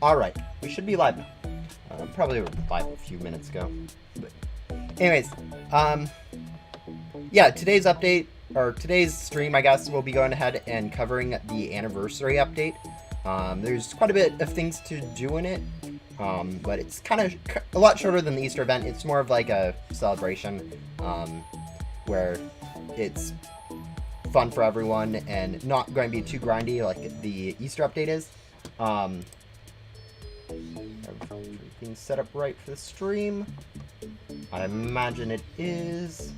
Alright, we should be live now. Probably were live a few minutes ago. But anyways, yeah, today's update, or today's stream, I guess, we'll be going ahead and covering the anniversary update. There's quite a bit of things to do in it, but it's kind of a lot shorter than the Easter event. It's more of like a celebration, where it's fun for everyone and not going to be too grindy like the Easter update is. Everything's set up right for the stream. I imagine it is.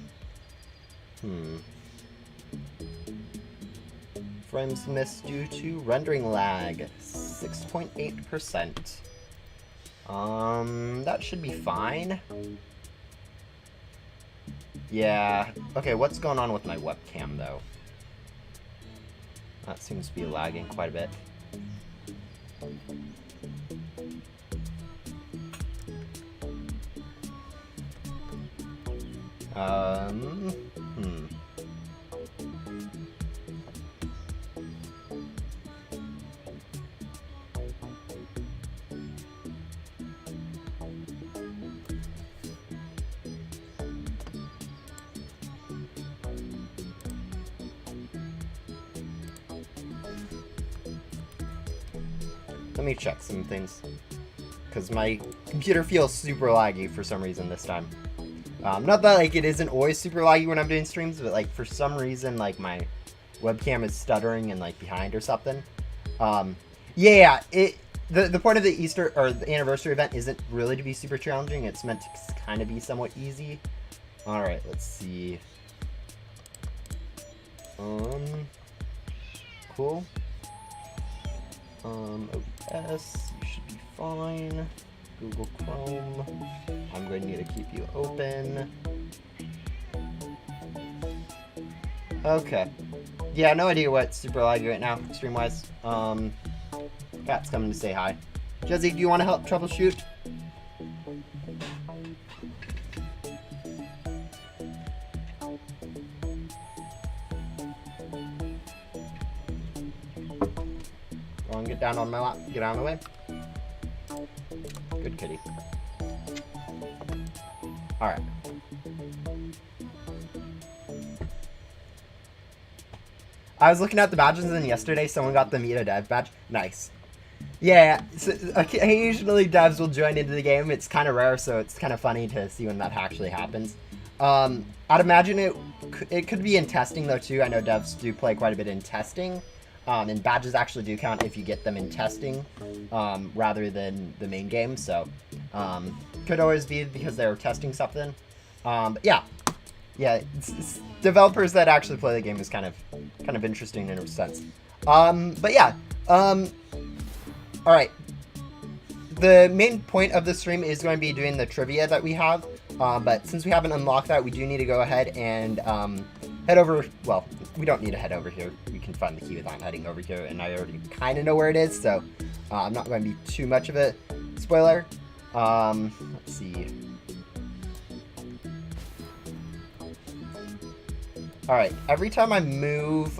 Frames missed due to rendering lag, 6.8%. That should be fine. Yeah. Okay, what's going on with my webcam though? That seems to be lagging quite a bit. Let me check some things, because my computer feels super laggy for some reason this time. Not that, like, it isn't always super laggy when I'm doing streams, but, like, for some reason, like, my webcam is stuttering and, like, behind or something. Yeah, the point of the Easter, or the anniversary event isn't really to be super challenging. It's meant to kind of be somewhat easy. Alright, let's see. Cool. OBS, you should be fine. Google Chrome, I'm going to need to keep you open. Okay. Yeah, no idea what's super laggy right now, stream-wise. Cat's coming to say hi. Jesse, do you want to help troubleshoot? Go on, get down on my lap. Get out of the way. Good kitty. Alright. I was looking at the badges and yesterday someone got the Meet a Dev badge. Nice. Yeah, so occasionally devs will join into the game. It's kind of rare, so it's kind of funny to see when that actually happens. I'd imagine it could be in testing though too. I know devs do play quite a bit in testing. And badges actually do count if you get them in testing, rather than the main game, so, could always be because they're testing something. But yeah, it's developers that actually play the game is kind of interesting in a sense. But yeah, alright. The main point of the stream is going to be doing the trivia that we have, but since we haven't unlocked that, we do need to go ahead and, head over, well, we don't need to head over here. We can find the key without heading over here, and I already kind of know where it is, so I'm not going to be too much of a spoiler. Let's see. Alright, every time I move,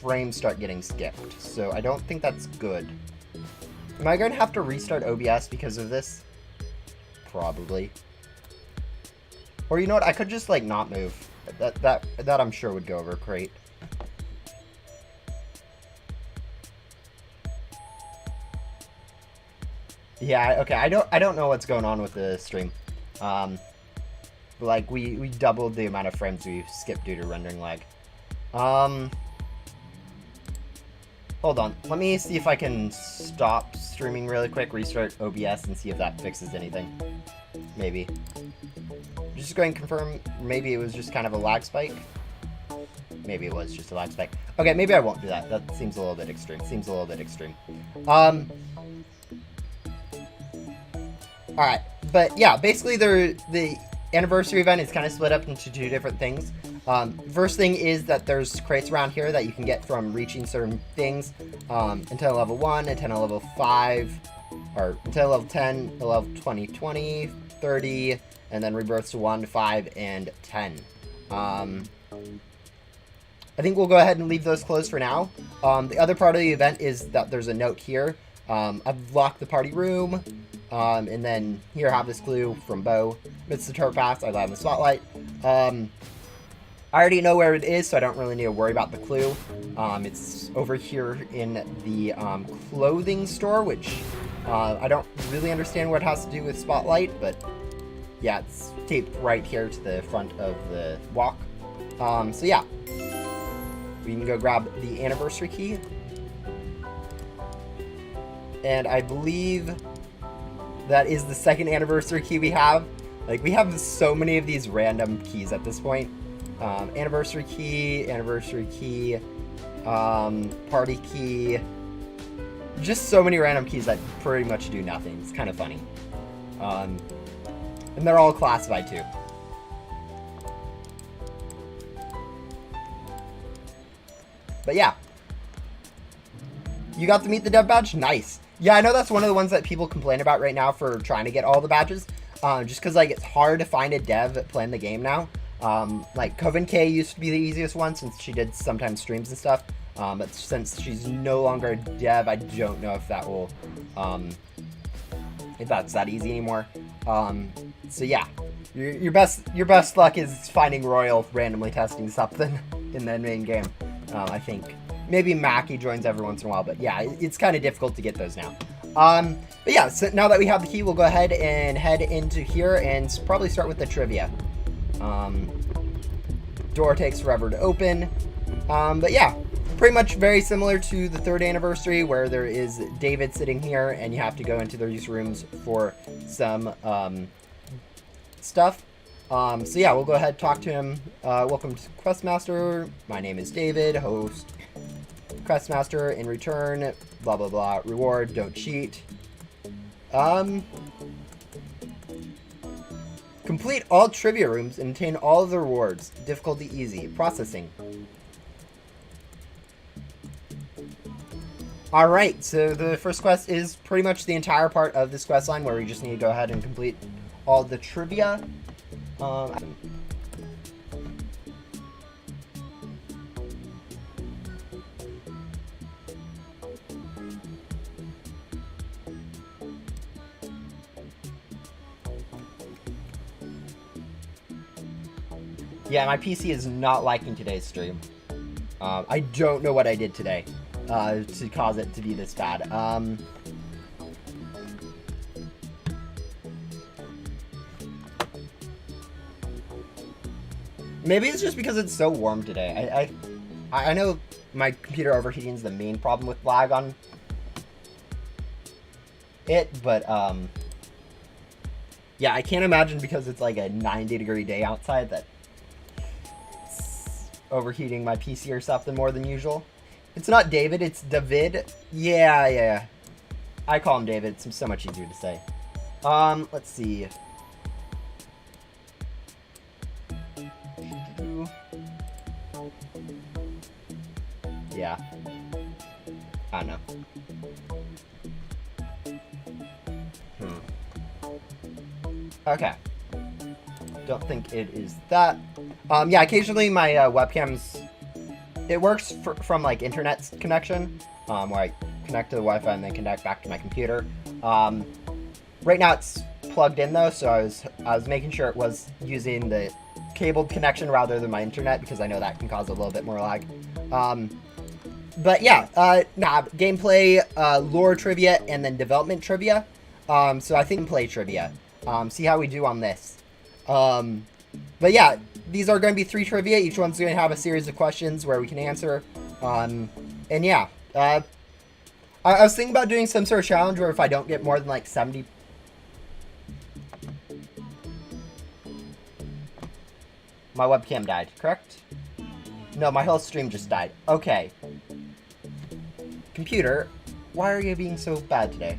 frames start getting skipped, so I don't think that's good. Am I going to have to restart OBS because of this? Probably. Or you know what, I could just, like, not move. That I'm sure would go over great. Yeah, okay, I don't know what's going on with the stream. Like we doubled the amount of frames we skipped due to rendering lag. Hold on, let me see if I can stop streaming really quick, restart OBS, and see if that fixes anything. Maybe. Just going to confirm, maybe it was just kind of a lag spike. Maybe it was just a lag spike. Okay, maybe I won't do that. That seems a little bit extreme. Alright, but yeah, basically the anniversary event is kind of split up into two different things. First thing is that there's crates around here that you can get from reaching certain things, until level 1, until level 5, or until level 10, level 20, 20, 30, and then rebirths to 1, 5, and 10. I think we'll go ahead and leave those closed for now. The other part of the event is that there's a note here I've locked the party room. And then here I have this clue from Bo. It's the turf pass. I got in the spotlight. I already know where it is, so I don't really need to worry about the clue. It's over here in the clothing store, which I don't really understand what it has to do with spotlight, but yeah, it's taped right here to the front of the walk. So yeah, we can go grab the anniversary key. And I believe that is the second anniversary key we have. Like, we have so many of these random keys at this point. Anniversary key, party key. Just so many random keys that pretty much do nothing. It's kind of funny. And they're all classified too. But yeah. You got to meet the dev badge? Nice. Yeah, I know that's one of the ones that people complain about right now for trying to get all the badges. Just because, like, it's hard to find a dev playing the game now. Like, Coven K used to be the easiest one since she did sometimes streams and stuff. But since she's no longer a dev, I don't know if that will, if that's that easy anymore. So yeah, your best luck is finding Royal randomly testing something in the main game. I think maybe Mackie joins every once in a while, but yeah, it's kind of difficult to get those now. But yeah, so now that we have the key, we'll go ahead and head into here and probably start with the trivia. Door takes forever to open. But yeah, pretty much very similar to the 3rd anniversary, where there is David sitting here and you have to go into these rooms for some stuff. So yeah, we'll go ahead and talk to him. Welcome to Questmaster. My name is David, host Questmaster. In return, blah blah blah. Reward, don't cheat. Complete all trivia rooms and obtain all of the rewards. Difficulty easy. Processing. Alright, so the first quest is pretty much the entire part of this quest line where we just need to go ahead and complete all the trivia. Yeah, my PC is not liking today's stream. I don't know what I did today to cause it to be this bad. Maybe it's just because it's so warm today. I know my computer overheating is the main problem with lag on it, but yeah, I can't imagine because it's like a 90-degree day outside that it's overheating my PC or something more than usual. It's not David, it's David. Yeah. I call him David. It's so much easier to say. Let's see. Yeah. I don't know. Okay. Don't think it is that. Yeah, occasionally my webcam's... It works from, like, internet connection, where I connect to the Wi-Fi and then connect back to my computer. Right now it's plugged in, though, so I was making sure it was using the cabled connection rather than my internet, because I know that can cause a little bit more lag. But yeah, gameplay, lore trivia, and then development trivia. So I think play trivia. See how we do on this. But yeah, these are going to be 3 trivia. Each one's going to have a series of questions where we can answer. And yeah, I was thinking about doing some sort of challenge where if I don't get more than like 70... My webcam died, correct? No, my whole stream just died. Okay. Computer, why are you being so bad today?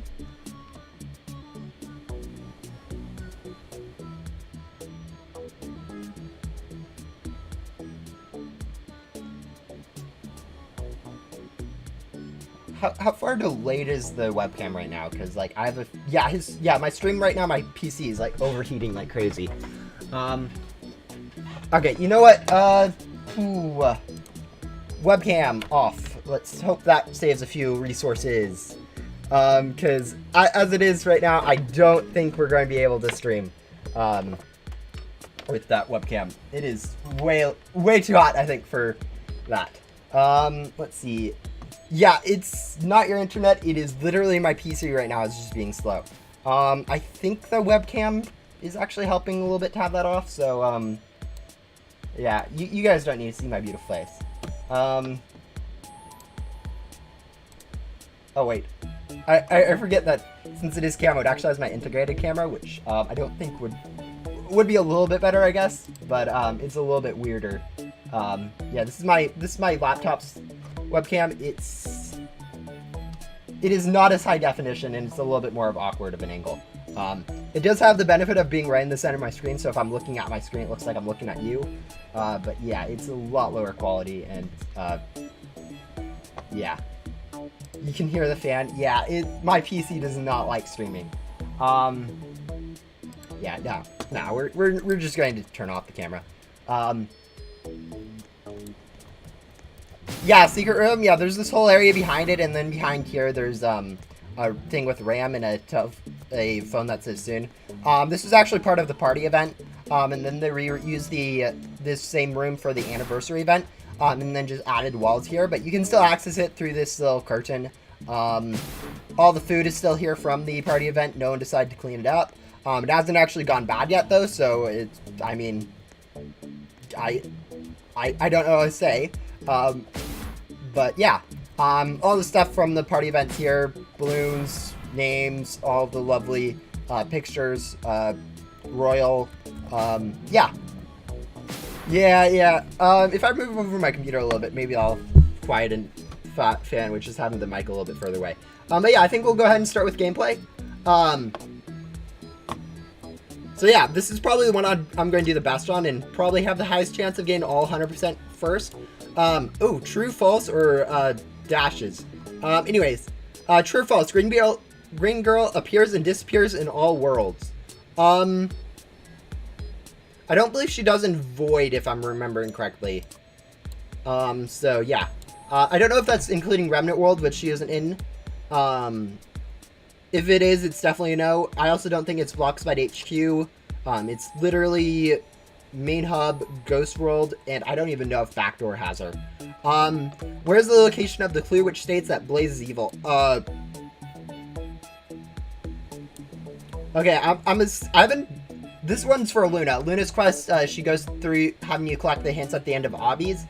How far delayed is the webcam right now? Because, like, I have a... Yeah, my stream right now, my PC is, like, overheating like crazy. Okay, you know what? Webcam off. Let's hope that saves a few resources. Because as it is right now, I don't think we're going to be able to stream with that webcam. It is way too hot, I think, for that. Let's see. Yeah, it's not your internet. It is literally my PC right now. It's just being slow. I think the webcam is actually helping a little bit to have that off. So, yeah, you guys don't need to see my beautiful face. Oh, wait. I forget that since it is camo, it actually has my integrated camera, which I don't think would be a little bit better, I guess, but it's a little bit weirder. Yeah, this is my laptop's webcam. It is not as high definition, and it's a little bit more of awkward of an angle. It does have the benefit of being right in the center of my screen, so if I'm looking at my screen, it looks like I'm looking at you. But yeah, it's a lot lower quality, and yeah. You can hear the fan. Yeah, my PC does not like streaming. Yeah, no, we're just going to turn off the camera. Yeah, secret room. Yeah, there's this whole area behind it, and then behind here there's a thing with RAM and a phone that says soon. This is actually part of the party event, and then they reused this same room for the anniversary event. And then just added walls here, but you can still access it through this little curtain. All the food is still here from the party event. No one decided to clean it up. It hasn't actually gone bad yet, though, so I mean, I don't know what to say. But yeah, all the stuff from the party event here, balloons, names, all the lovely pictures, royal, yeah. Yeah. If I move over my computer a little bit, maybe I'll quiet and fan, which is having the mic a little bit further away. But yeah, I think we'll go ahead and start with gameplay. So yeah, this is probably the one I'm going to do the best on, and probably have the highest chance of getting all 100% first. Oh, true, false, or dashes. Anyways, true or false. Green girl appears and disappears in all worlds. I don't believe she does in Void, if I'm remembering correctly. So yeah. I don't know if that's including Remnant World, which she isn't in. If it is, it's definitely a no. I also don't think it's Blockspite HQ. It's literally Main Hub, Ghost World, and I don't even know if Backdoor has her. Where's the location of the clue which states that Blaze is evil? Okay, this one's for Luna. Luna's quest, she goes through having you collect the hints at the end of obbies.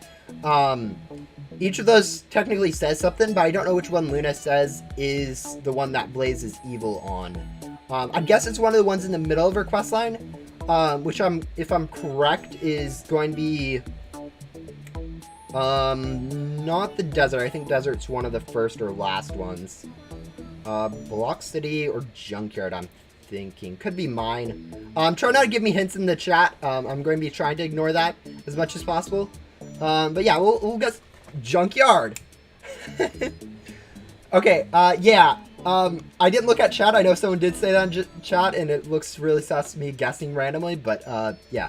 Each of those technically says something, but I don't know which one Luna says is the one that Blaze is evil on. I guess it's one of the ones in the middle of her quest line, which if I'm correct, is going to be not the desert. I think desert's one of the first or last ones. Block City or Junkyard, I'm thinking. Could be mine. Try not to give me hints in the chat. I'm going to be trying to ignore that as much as possible. But yeah, we'll get Junkyard. Okay, yeah. I didn't look at chat. I know someone did say that in chat, and it looks really sus to me guessing randomly, but yeah.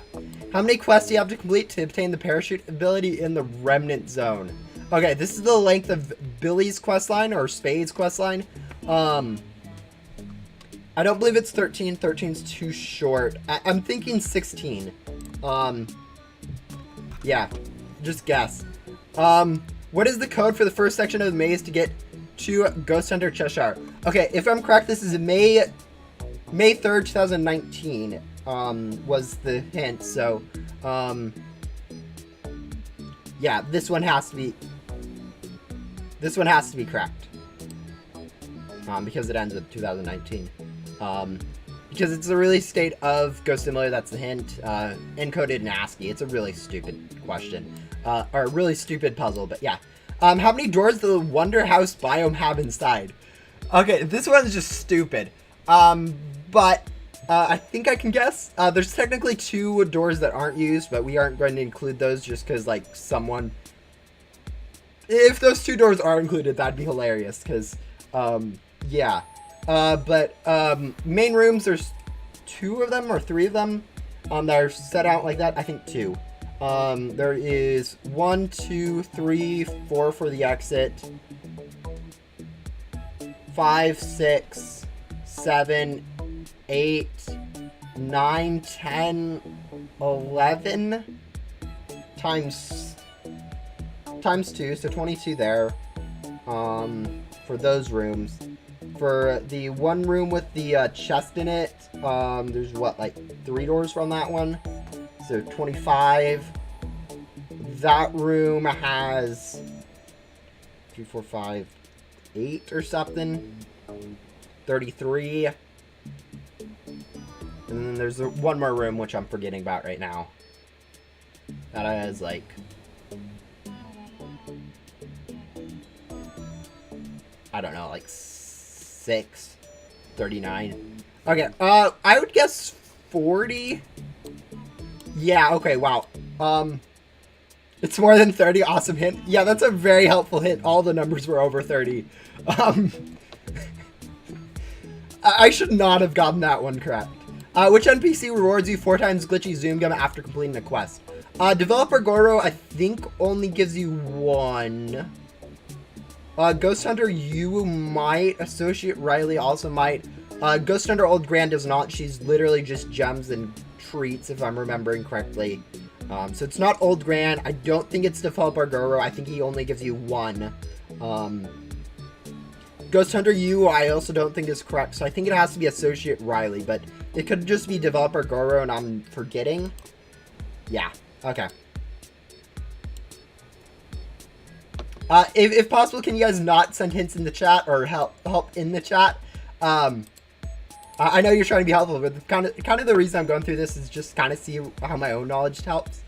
How many quests do you have to complete to obtain the parachute ability in the Remnant Zone? Okay, this is the length of Billy's questline, or Spade's questline. I don't believe it's 13. 13's too short. I'm thinking 16. Yeah, just guess. What is the code for the first section of the maze to get to Ghost Hunter Cheshire? Okay, if I'm correct, this is May 3rd, 2019, was the hint, so, yeah, this one has to be correct, because it ends with 2019, because it's the release date of Ghost Simulator, that's the hint, encoded in ASCII. It's a really stupid question, or a really stupid puzzle, but yeah. How many doors does the Wonder House biome have inside? Okay, this one's just stupid. But I think I can guess. There's technically 2 doors that aren't used, but we aren't going to include those just because, like, someone... If those 2 doors are included, that'd be hilarious, because, yeah. Main rooms, there's 2 of them, or 3 of them, that are set out like that. I think 2. There is 1, 2, 3, 4 for the exit, 5, 6, 7, 8, 9, 10, 11 times 2, so 22 there. For those rooms. For the one room with the chest in it, there's what, like 3 doors from that one? So 25. That room has 3, 4, 5, 8 or something. 33. And then there's one more room which I'm forgetting about right now. That has like I don't know, like 6, 39. Okay, I would guess 40. Yeah, okay, wow. It's more than 30. Awesome hint. Yeah, that's a very helpful hint. All the numbers were over 30. I should not have gotten that one correct. Which NPC rewards you 4 times glitchy zoom gum after completing a quest? Developer Goro, I think, only gives you 1. Ghost Hunter, you might. Associate Riley also might. Ghost Hunter Old Grand does not. She's literally just gems and treats, if I'm remembering correctly. So it's not Old Grand. I don't think it's Developer Goro. I think he only gives you 1. Ghost Hunter U, I also don't think is correct. So I think it has to be Associate Riley, but it could just be Developer Goro and I'm forgetting. Yeah, okay. If possible, can you guys not send hints in the chat or help in the chat? I know you're trying to be helpful, but kind of the reason I'm going through this is just kind of see how my own knowledge helps.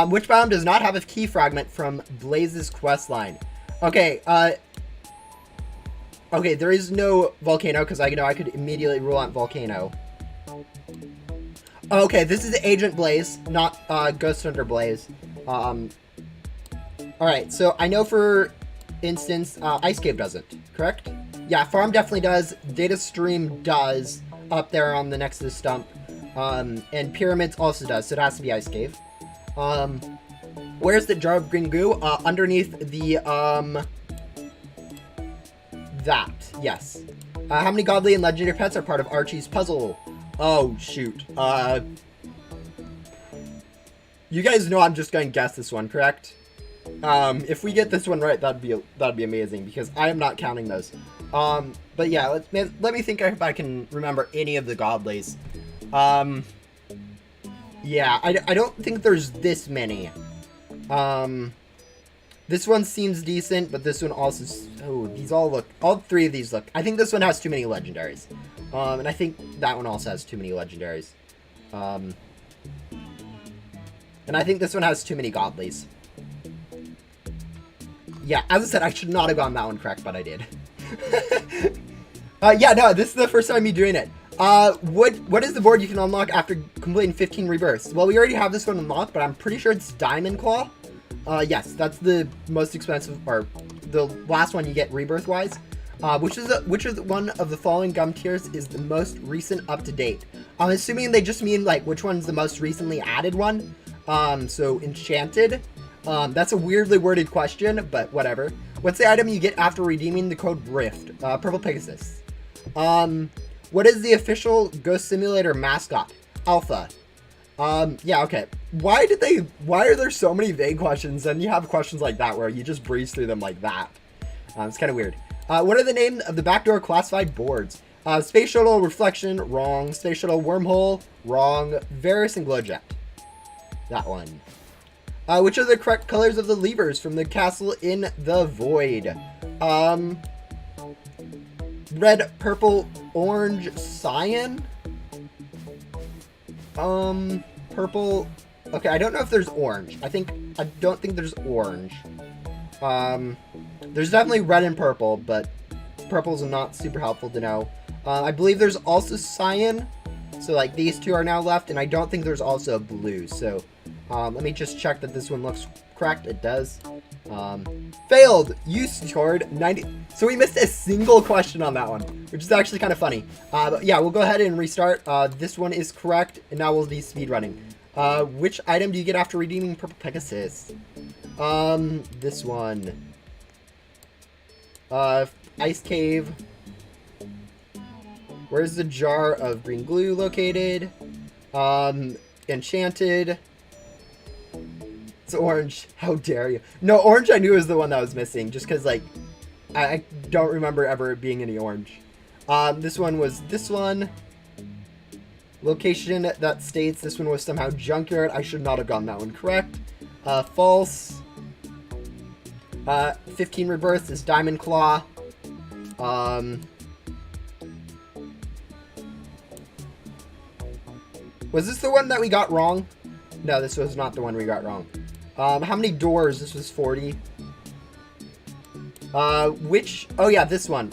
Which biome does not have a key fragment from Blaze's quest line? Okay, okay, there is no volcano because I know I could immediately rule out volcano. Okay, this is Agent Blaze, not Ghost Hunter Blaze. Alright, so I know for instance, Ice Cave doesn't, correct? Yeah, Farm definitely does, Data Stream does, up there on the Nexus stump, and Pyramids also does, so it has to be Ice Cave. Where's the jar of green goo? Underneath the, that, yes. How many godly and legendary pets are part of Archie's puzzle? Oh, shoot. You guys know I'm just going to guess this one, correct? If we get this one right, that'd be amazing because I am not counting those. But yeah, let me think if I can remember any of the godlies. Yeah, I don't think there's this many. This one seems decent, but this one also, oh, these all 3 of these look, I think this one has too many legendaries. And I think that one also has too many legendaries. And I think this one has too many godlies. Yeah, as I said, I should not have gotten that one correct, but I did. Yeah, no, this is the first time me doing it. What is the board you can unlock after completing 15 rebirths? Well, we already have this one unlocked, but I'm pretty sure it's Diamond Claw. Yes, that's the most expensive, or the last one you get rebirth-wise. Which is one of the following gum tiers is the most recent up to date? I'm assuming they just mean, like, which one's the most recently added one. So Enchanted. That's a weirdly worded question, but whatever. What's the item you get after redeeming the code RIFT? Purple Pegasus. What is the official Ghost Simulator mascot? Alpha. Yeah, okay. Why are there so many vague questions and you have questions like that where you just breeze through them like that? It's kind of weird. What are the names of the backdoor classified boards? Space Shuttle Reflection, wrong. Space Shuttle Wormhole, wrong. Varus and Glowjet. That one. Which are the correct colors of the levers from the castle in the void? Red, purple, orange, cyan? Purple. Okay, I don't know if there's orange. I don't think there's orange. There's definitely red and purple, but purple's not super helpful to know. I believe there's also cyan. So, like, these 2 are now left, and I don't think there's also blue. So, let me just check that this one looks correct. It does. Failed! You scored 90... So we missed a single question on that one, which is actually kind of funny. But yeah, we'll go ahead and restart. This one is correct, and now we'll be speedrunning. Which item do you get after redeeming Purple Pegasus? This one. Ice Cave. Where's the jar of green glue located? Enchanted. It's orange. How dare you? No, orange I knew was the one that was missing, just because, like, I don't remember ever being any orange. This one was this one. Location that states this one was somehow junkyard. I should not have gotten that one correct. False. 15 rebirth is Diamond Claw. Was this the one that we got wrong? No, this was not the one we got wrong. How many doors? This was 40. Oh yeah, this one.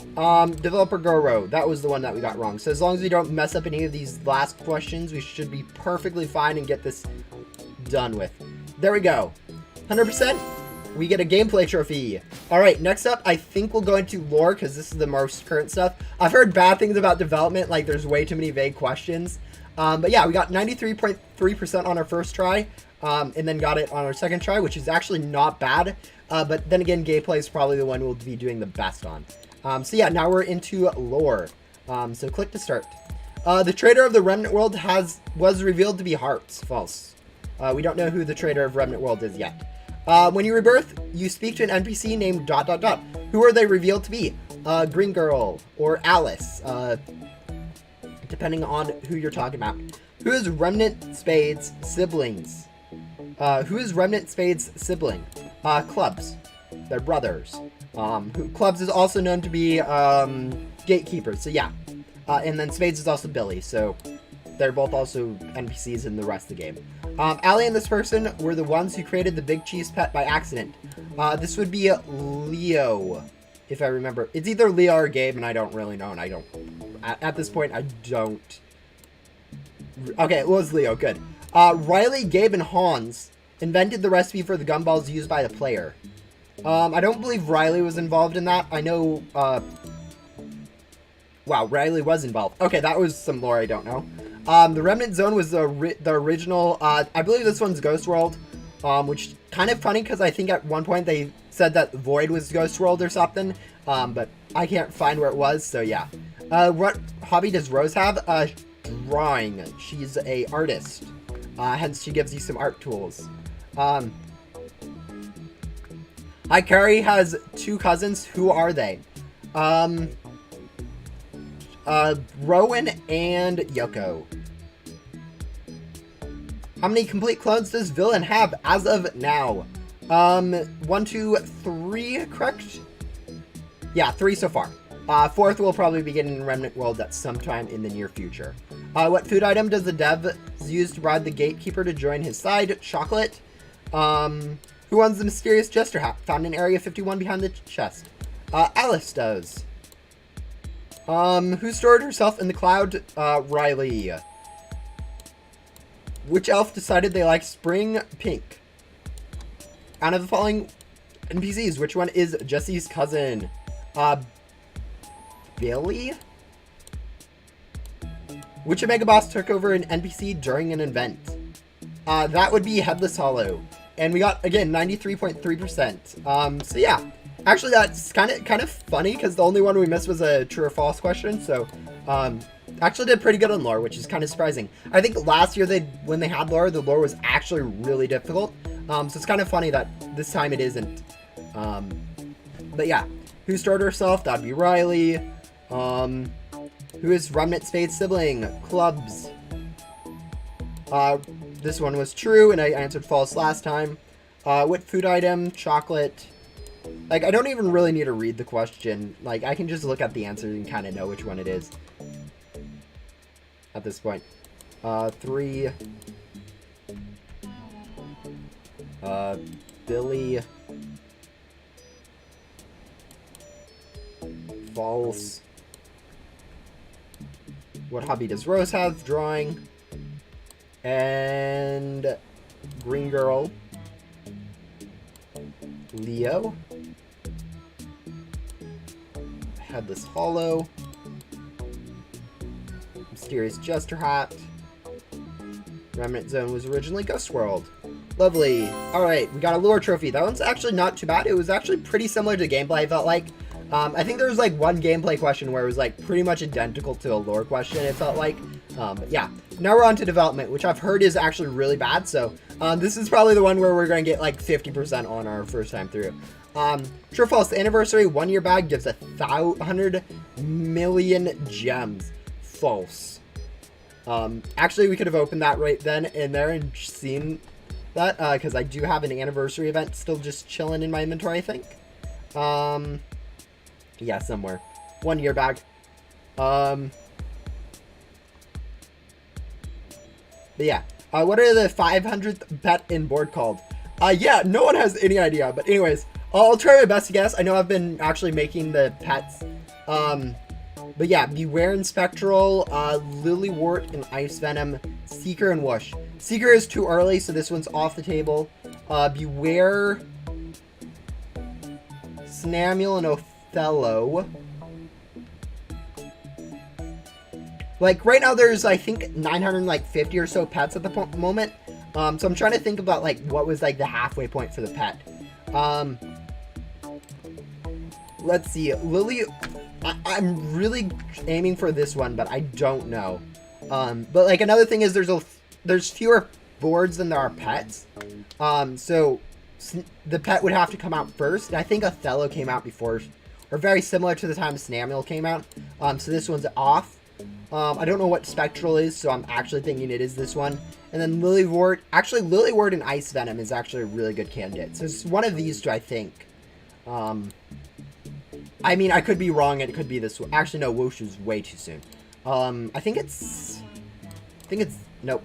Developer Goro. That was the one that we got wrong. So as long as we don't mess up any of these last questions, we should be perfectly fine and get this done with. There we go. 100%. We get a gameplay trophy. Alright, next up, I think we'll go into lore, because this is the most current stuff. I've heard bad things about development, like there's way too many vague questions. But yeah, we got 93.3% on our first try, and then got it on our second try, which is actually not bad. But then again, gameplay is probably the one we'll be doing the best on. So yeah, now we're into lore. So click to start. The trader of the Remnant World was revealed to be Hearts. False. We don't know who the trader of Remnant World is yet. When you rebirth, you speak to an NPC named ... Who are they revealed to be? Green Girl or Alice, depending on who you're talking about. Who is Remnant Spade's siblings? Who is Remnant Spade's sibling? Clubs. They're brothers. Clubs is also known to be gatekeepers. So yeah. And then Spades is also Billy. So they're both also NPCs in the rest of the game. Allie and this person were the ones who created the Big Cheese pet by accident. This would be Leo, if I remember. It's either Leo or Gabe, and I don't really know, and I don't... At this point, I don't... Okay, it was Leo, good. Riley, Gabe, and Hans invented the recipe for the gumballs used by the player. I don't believe Riley was involved in that. I know, wow, Riley was involved. Okay, that was some lore I don't know. The Remnant Zone was the original, I believe this one's Ghost World, which kind of funny because I think at one point they said that Void was Ghost World or something, but I can't find where it was, so yeah. What hobby does Rose have? Drawing. She's a artist. Hence she gives you some art tools. Hi, Carrie has two cousins. Who are they? Rowan and Yoko. How many complete clones does Villain have as of now? 1, 2, 3, correct? Yeah, 3 so far. Fourth will probably be getting in Remnant World at some time in the near future. What food item does the dev use to bribe the gatekeeper to join his side? Chocolate. Who owns the mysterious jester hat found in Area 51 behind the chest? Alice does. Who stored herself in the cloud? Riley. Which elf decided they like spring pink? Out of the following NPCs, which one is Jesse's cousin? Billy? Which Omega boss took over an NPC during an event? That would be Headless Hollow. And we got, again, 93.3%. So yeah. Actually, that's kind of funny, because the only one we missed was a true or false question. So, actually did pretty good on lore, which is kind of surprising. I think last year, when they had lore, the lore was actually really difficult. So it's kind of funny that this time it isn't. But yeah. Who stored herself? That'd be Riley. Who is Remnant Spade's sibling? Clubs. This one was true, and I answered false last time. What food item? Chocolate. Like, I don't even really need to read the question. Like, I can just look at the answer and kind of know which one it is. At this point. 3. Billy. False. What hobby does Rose have? Drawing. And Green Girl. Leo. Headless Hollow. Mysterious Jester Hat. Remnant Zone was originally Ghost World. Lovely. Alright, we got a lore trophy. That one's actually not too bad. It was actually pretty similar to gameplay, I felt like. I think there was like one gameplay question where it was like pretty much identical to a lore question, it felt like. But yeah, now we're on to development, which I've heard is actually really bad. So this is probably the one where we're going to get like 50% on our first time through. True or false, the anniversary 1 year bag gives 100 million gems. False. Actually, we could have opened that right then and there and seen that, because I do have an anniversary event still just chilling in my inventory, I think. Yeah, somewhere. 1 year bag. But yeah. What are the 500th pet in board called? Yeah, no one has any idea. But anyways, I'll try my best to guess. I know I've been actually making the pets. But yeah, Beware and Spectral, Lilywort and Ice Venom, Seeker and Whoosh. Seeker is too early, so this one's off the table. Beware, Snamule and Othello. Like, right now there's, I think, 950 or so pets at the moment. So I'm trying to think about, like, what was, like, the halfway point for the pet. Let's see. Lily... I'm really aiming for this one, but I don't know. But, like, another thing is there's fewer boards than there are pets. So the pet would have to come out first. And I think Othello came out before, or very similar to the time Snamule came out. So this one's off. I don't know what Spectral is, so I'm actually thinking it is this one. And then Lilywort. Actually, Lilywort and Ice Venom is actually a really good candidate. So it's one of these two, I think. I mean, I could be wrong, and it could be this one. Actually, no, Whoosh is way too soon. I think it's... Nope.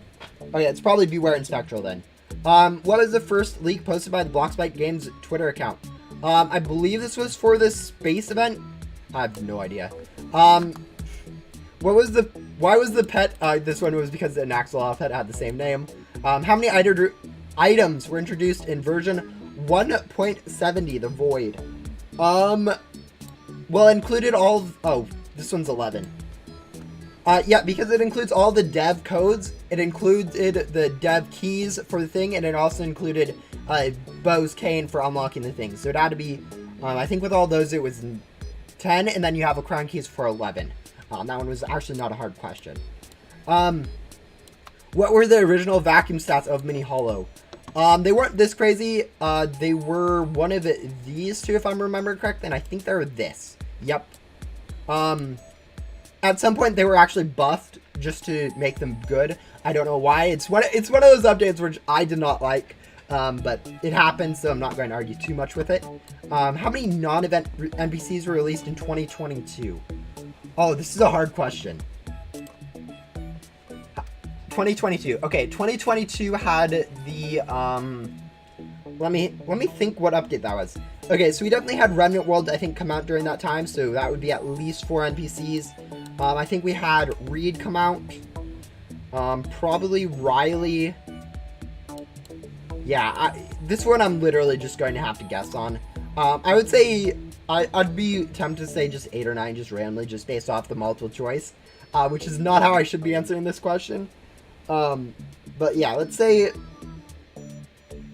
Oh, yeah, it's probably Beware and Spectral, then. What was the first leak posted by the Bloxbyte Games Twitter account? I believe this was for the space event. I have no idea. Why was the pet... this one was because the Naxxraw pet had the same name. How many items were introduced in version 1.70, the Void? Well, included all... Oh, this one's 11. Yeah, because it includes all the dev codes. It included the dev keys for the thing, and it also included Bow's Cane for unlocking the thing. So it had to be... I think with all those, it was 10, and then you have a crown keys for 11. That one was actually not a hard question. What were the original vacuum stats of Mini Hollow? They weren't this crazy. They were one of these two, if I'm remembering correctly, and I think they were this. Yep. At some point, they were actually buffed just to make them good. I don't know why. It's one of those updates which I did not like, but it happened, so I'm not going to argue too much with it. How many non-event NPCs were released in 2022? Oh, this is a hard question. 2022. Okay, 2022 had the let me think what update that was. Okay, so we definitely had Remnant World, I think, come out during that time, so that would be at least 4 NPCs. I think we had Reed come out. Probably Riley. Yeah, this one I'm literally just going to have to guess on. I would say I'd be tempted to say just 8 or 9 just randomly, just based off the multiple choice, which is not how I should be answering this question. But yeah, let's say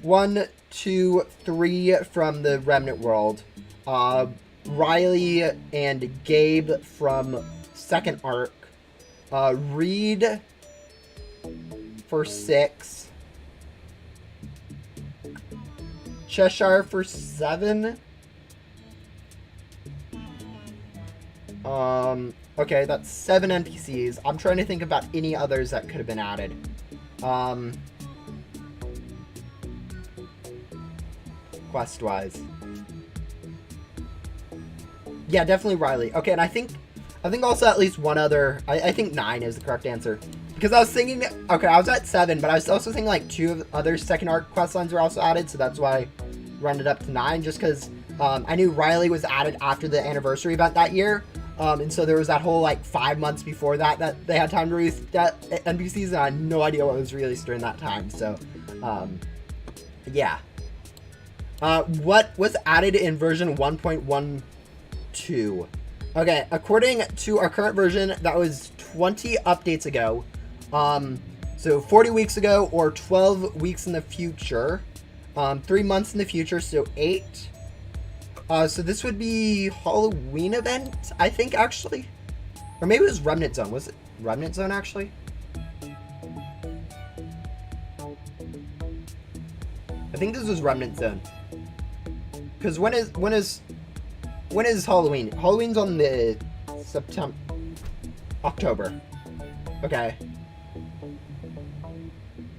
1, 2, 3 from the Remnant World. Riley and Gabe from second arc. Reed for 6. Cheshire for 7. Okay, that's 7 NPCs. I'm trying to think about any others that could have been added. Quest-wise. Yeah, definitely Riley. Okay, and I think also at least one other... I think 9 is the correct answer. Because I was thinking... Okay, I was at 7, but I was also thinking like 2 of other second arc quest lines were also added, so that's why I rounded up to 9, just because I knew Riley was added after the anniversary event that year. And so there was that whole, like, 5 months before that they had time to release that NPCs, and I had no idea what was released during that time, so, yeah. What was added in version 1.12? Okay, according to our current version, that was 20 updates ago, so 40 weeks ago, or 12 weeks in the future, 3 months in the future, so 8. So this would be Halloween event, I think, actually. Or maybe it was Remnant Zone. Was it Remnant Zone, actually? I think this was Remnant Zone. Because when is Halloween? Halloween's on the September, October. Okay.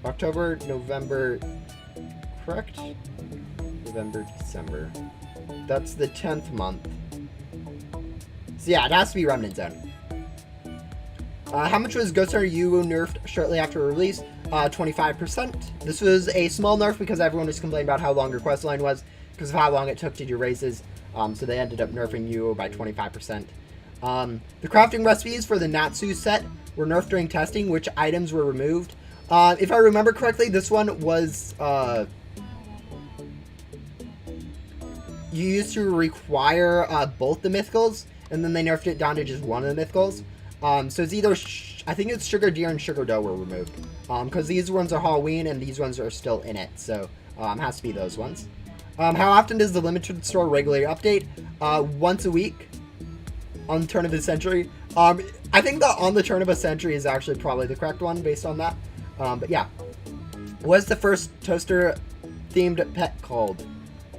October, November, correct? November, December. That's the 10th month. So yeah, it has to be Remnant Zone. How much was Ghost Hunter U nerfed shortly after release? 25%. This was a small nerf because everyone was complaining about how long your quest line was because of how long it took to do raises. So they ended up nerfing U by 25%. The crafting recipes for the Natsu set were nerfed during testing. Which items were removed? If I remember correctly, this one was... you used to require both the mythicals, and then they nerfed it down to just one of the mythicals. So it's either, I think it's Sugar Deer and Sugar Dough were removed. Because these ones are Halloween, and these ones are still in it. So, has to be those ones. How often does the limited store regularly update? Once a week. On the turn of the century. I think the on the turn of a century is actually probably the correct one, based on that. But yeah. What's the first toaster-themed pet called?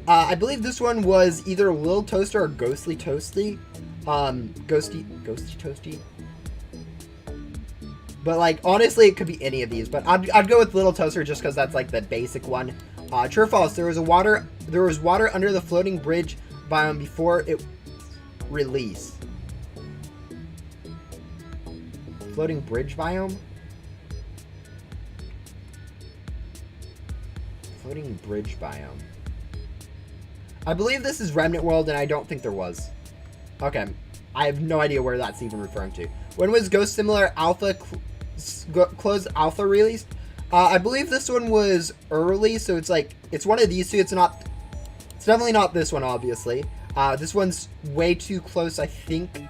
I believe this one was either Lil Toaster or Ghostly Toasty. Ghosty Toasty. But, like, honestly, it could be any of these. But I'd go with Little Toaster just because that's, like, the basic one. True or false? There was water under the floating bridge biome before it release. Floating bridge biome? Floating bridge biome. I believe this is Remnant World, and I don't think there was. Okay. I have no idea where that's even referring to. When was Ghost Simulator Alpha closed alpha released? I believe this one was early, so it's like, it's one of these two. It's definitely not this one, obviously. This one's way too close, I think.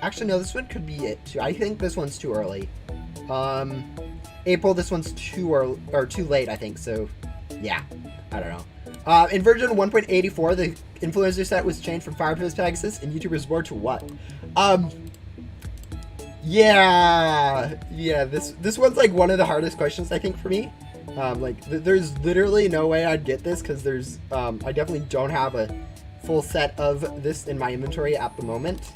Actually, no, this one could be it, too. I think this one's too early. April, this one's too early, or too late, I think, so, yeah. I don't know. In version 1.84, the influencer set was changed from Fireplace Pegasus and YouTubers board to what? Yeah, this one's like one of the hardest questions I think for me. There's literally no way I'd get this because there's I definitely don't have a full set of this in my inventory at the moment.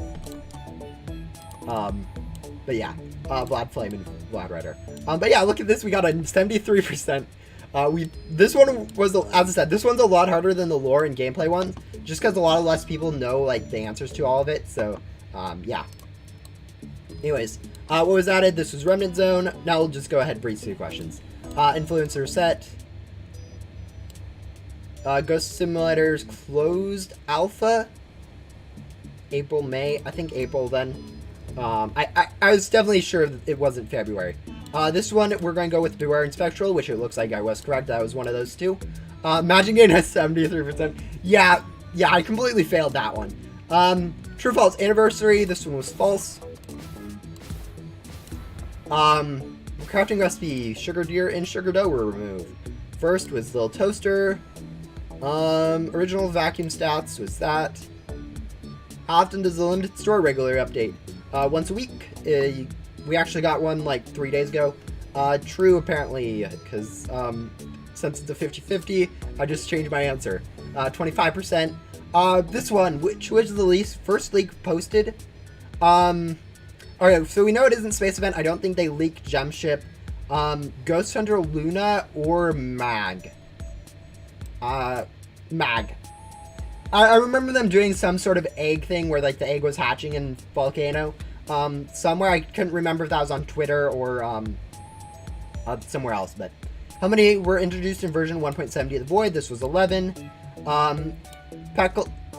But yeah, Vlad Flame and Vlad Rider. But yeah, look at this. We got a 73%. This one was, as I said, this one's a lot harder than the lore and gameplay ones, just because a lot of less people know like the answers to all of it. So, yeah. Anyways, what was added? This was Remnant Zone. Now we'll just go ahead and breeze through questions. Influencer set. Ghost Simulators closed alpha. April, May. I think April then. I was definitely sure that it wasn't February. This one, we're going to go with Beware and Spectral, which it looks like I was correct. That was one of those two. Imagine getting a 73%. Yeah, I completely failed that one. True False Anniversary. This one was false. Crafting recipe. Sugar Deer and Sugar Dough were removed. First was Little Toaster. Original vacuum stats was that. How often does the limited store regularly update? Once a week. We actually got one like 3 days ago. True, apparently, because since it's a 50-50, I just changed my answer. 25%. This one, which was the first leak posted. Alright, so we know it isn't Space Event. I don't think they leaked Gem Ship. Ghost Hunter Luna or Mag. Mag. I remember them doing some sort of egg thing where like the egg was hatching in Volcano. Somewhere. I couldn't remember if that was on Twitter or somewhere else. But how many were introduced in version 1.70 of the Void? This was 11.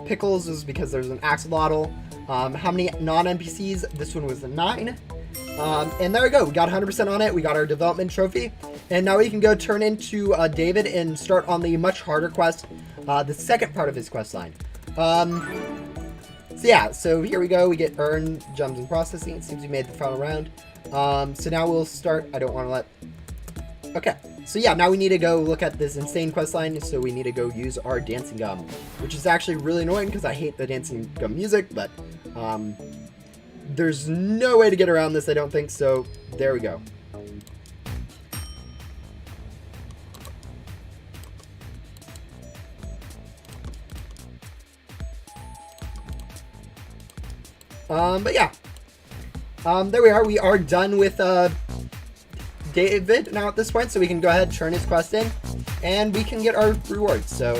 Pickles is because there's an axolotl. How many non-NPCs? This one was a 9. And there we go. We got 100% on it. We got our development trophy. And now we can go turn into David and start on the much harder quest, the second part of his quest line. So yeah, so here we go. We get earned gems and processing. It seems we made the final round. So now we'll start. I don't want to let Okay, so yeah, now we need to go look at this insane quest line, so we need to go use our dancing gum, which is actually really annoying because I hate the dancing gum music, but there's no way to get around this, I don't think, so there we go. But yeah, there we are. We are done with David now at this point, so we can go ahead and turn his quest in, and we can get our rewards. So,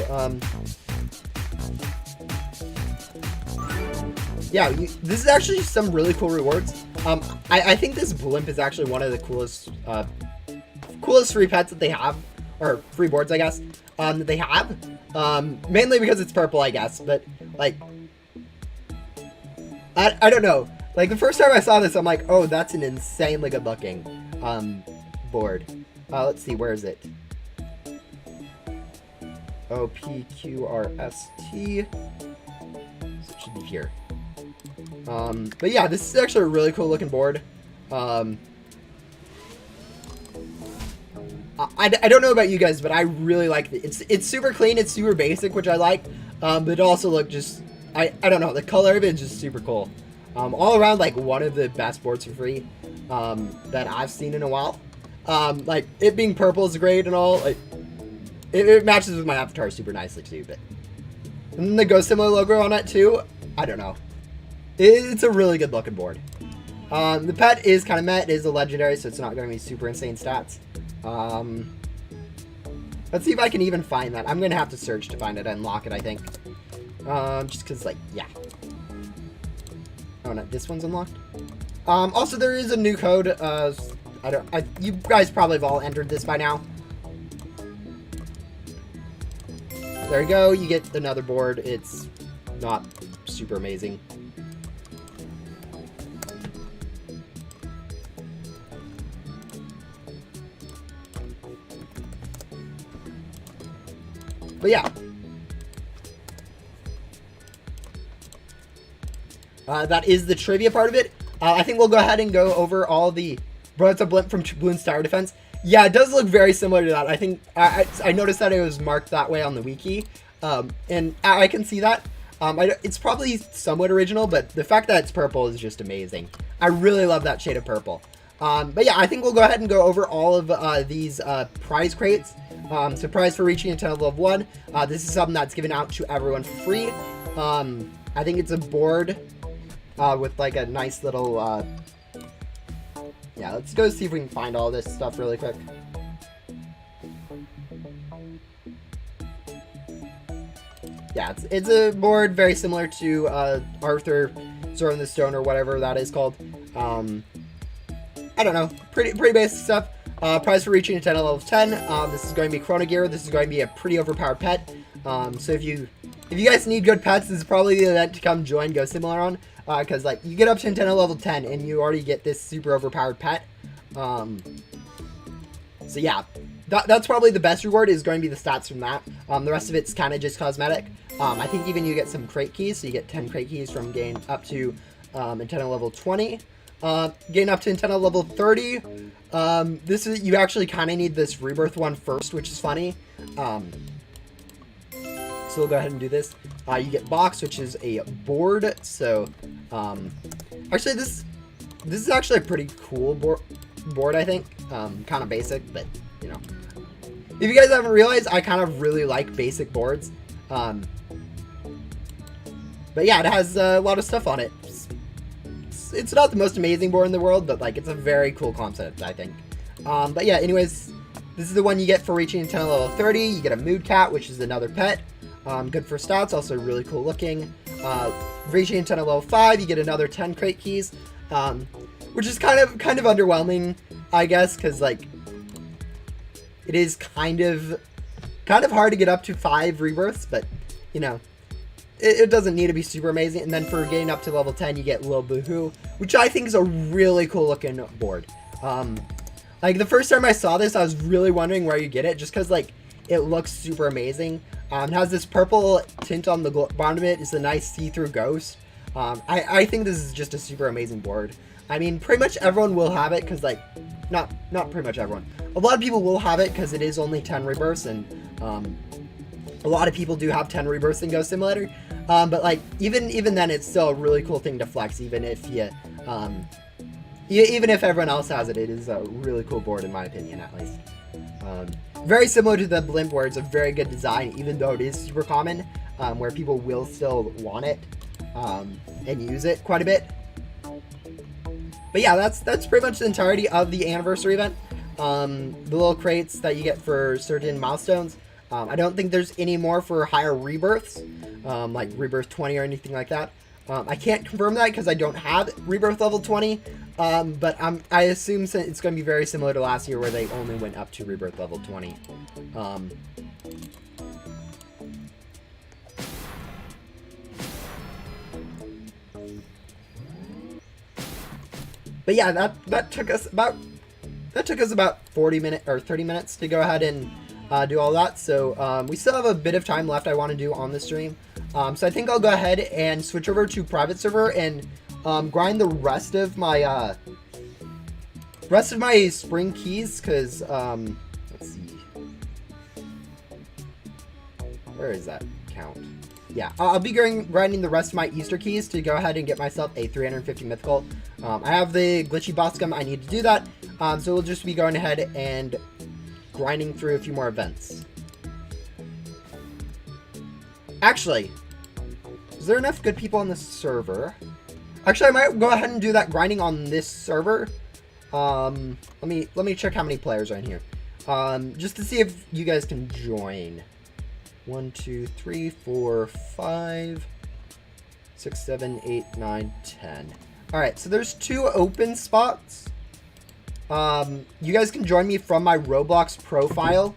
yeah, this is actually some really cool rewards. I think this blimp is actually one of the coolest free pets that they have, or free boards, I guess, that they have. Mainly because it's purple, I guess, but like, I don't know. Like, the first time I saw this, I'm like, oh, that's an insanely good looking board. Let's see, where is it? OPQRST. So it should be here. But yeah, this is actually a really cool looking board. I don't know about you guys, but I really like it. It's super clean, it's super basic, which I like. But it also look just, I don't know, the color of it is just super cool. All around, like, one of the best boards for free that I've seen in a while. Like, it being purple is great and all. Like, it matches with my avatar super nicely too. But and then the Ghost Similar logo on it too. I don't know. It's a really good looking board. The pet is kind of meh. It is a legendary, so it's not going to be super insane stats. Let's see if I can even find that. I'm going to have to search to find it and unlock it, I think. Just because, like, yeah. Oh, no, this one's unlocked. Also, there is a new code. You guys probably have all entered this by now. There you go. You get another board. It's not super amazing. But yeah. That is the trivia part of it. I think we'll go ahead and go over all the... Bro, it's a blimp from Bloons Tower Defense. Yeah, it does look very similar to that. I think... I noticed that it was marked that way on the wiki. And I can see that. It's probably somewhat original, but the fact that it's purple is just amazing. I really love that shade of purple. But yeah, I think we'll go ahead and go over all of these prize crates. So prize for reaching into level 1. This is something that's given out to everyone for free. I think it's a board with like a nice little... yeah, let's go see if we can find all this stuff really quick. Yeah, it's a board very similar to Arthur, Sword in the Stone, or whatever that is called. I don't know, pretty basic stuff. Prize for reaching into level 10. This is going to be Chrono Gear. This is going to be a pretty overpowered pet. So if you guys need good pets, this is probably the event to come join Go Similar on. Because like you get up to Nintendo level 10 and you already get this super overpowered pet. So yeah, that's probably the best reward is going to be the stats from that. The rest of it's kind of just cosmetic. I think even you get some crate keys, so you get 10 crate keys from gain up to Nintendo level 20. Gain up to Nintendo level 30. This is, you actually kind of need this rebirth one first, which is funny. So we'll go ahead and do this. You get box, which is a board. So, actually this is actually a pretty cool board, I think. Kind of basic, but you know, if you guys haven't realized, I kind of really like basic boards. But yeah, it has a lot of stuff on it. It's not the most amazing board in the world, but like it's a very cool concept, I think. But yeah, anyways, this is the one you get for reaching Nintendo level 30. You get a Mood Cat, which is another pet. Good for stats, also really cool looking. Reaching Nintendo level 5, you get another 10 crate keys, which is kind of underwhelming, I guess, because like it is kind of hard to get up to 5 rebirths, but you know, it doesn't need to be super amazing. And then for getting up to level 10, you get Lil Boohoo, which I think is a really cool looking board. Like the first time I saw this, I was really wondering where you get it, just because like it looks super amazing. It has this purple tint on the bottom of it. It's a nice see-through ghost. I think this is just a super amazing board. I mean, pretty much everyone will have it because, like, not pretty much everyone. A lot of people will have it because it is only 10 rebirths, and a lot of people do have 10 rebirths in Ghost Simulator. But like, even then, it's still a really cool thing to flex. Even if even if everyone else has it, it is a really cool board in my opinion, at least. Very similar to the blimp, where it's a very good design, even though it is super common, where people will still want it and use it quite a bit. But yeah, that's pretty much the entirety of the anniversary event. The little crates that you get for certain milestones. I don't think there's any more for higher rebirths, like rebirth 20 or anything like that. I can't confirm that because I don't have rebirth level 20, but I assume it's going to be very similar to last year, where they only went up to rebirth level 20. But yeah, that took us about 40 minutes or 30 minutes to go ahead and do all that. So we still have a bit of time left I want to do on the stream. So I think I'll go ahead and switch over to private server and grind the rest of my spring keys, because let's see, where is that count? Yeah, I'll be grinding the rest of my Easter keys to go ahead and get myself a 350 mythical. I have the glitchy boss gum I need to do that, so we'll just be going ahead and grinding through a few more events. Actually, is there enough good people on this server? Actually, I might go ahead and do that grinding on this server. Let me check how many players are in here, just to see if you guys can join. 1, 2, 3, 4, 5, 6, 7, 8, 9, 10. All right, so there's 2 open spots. You guys can join me from my Roblox profile.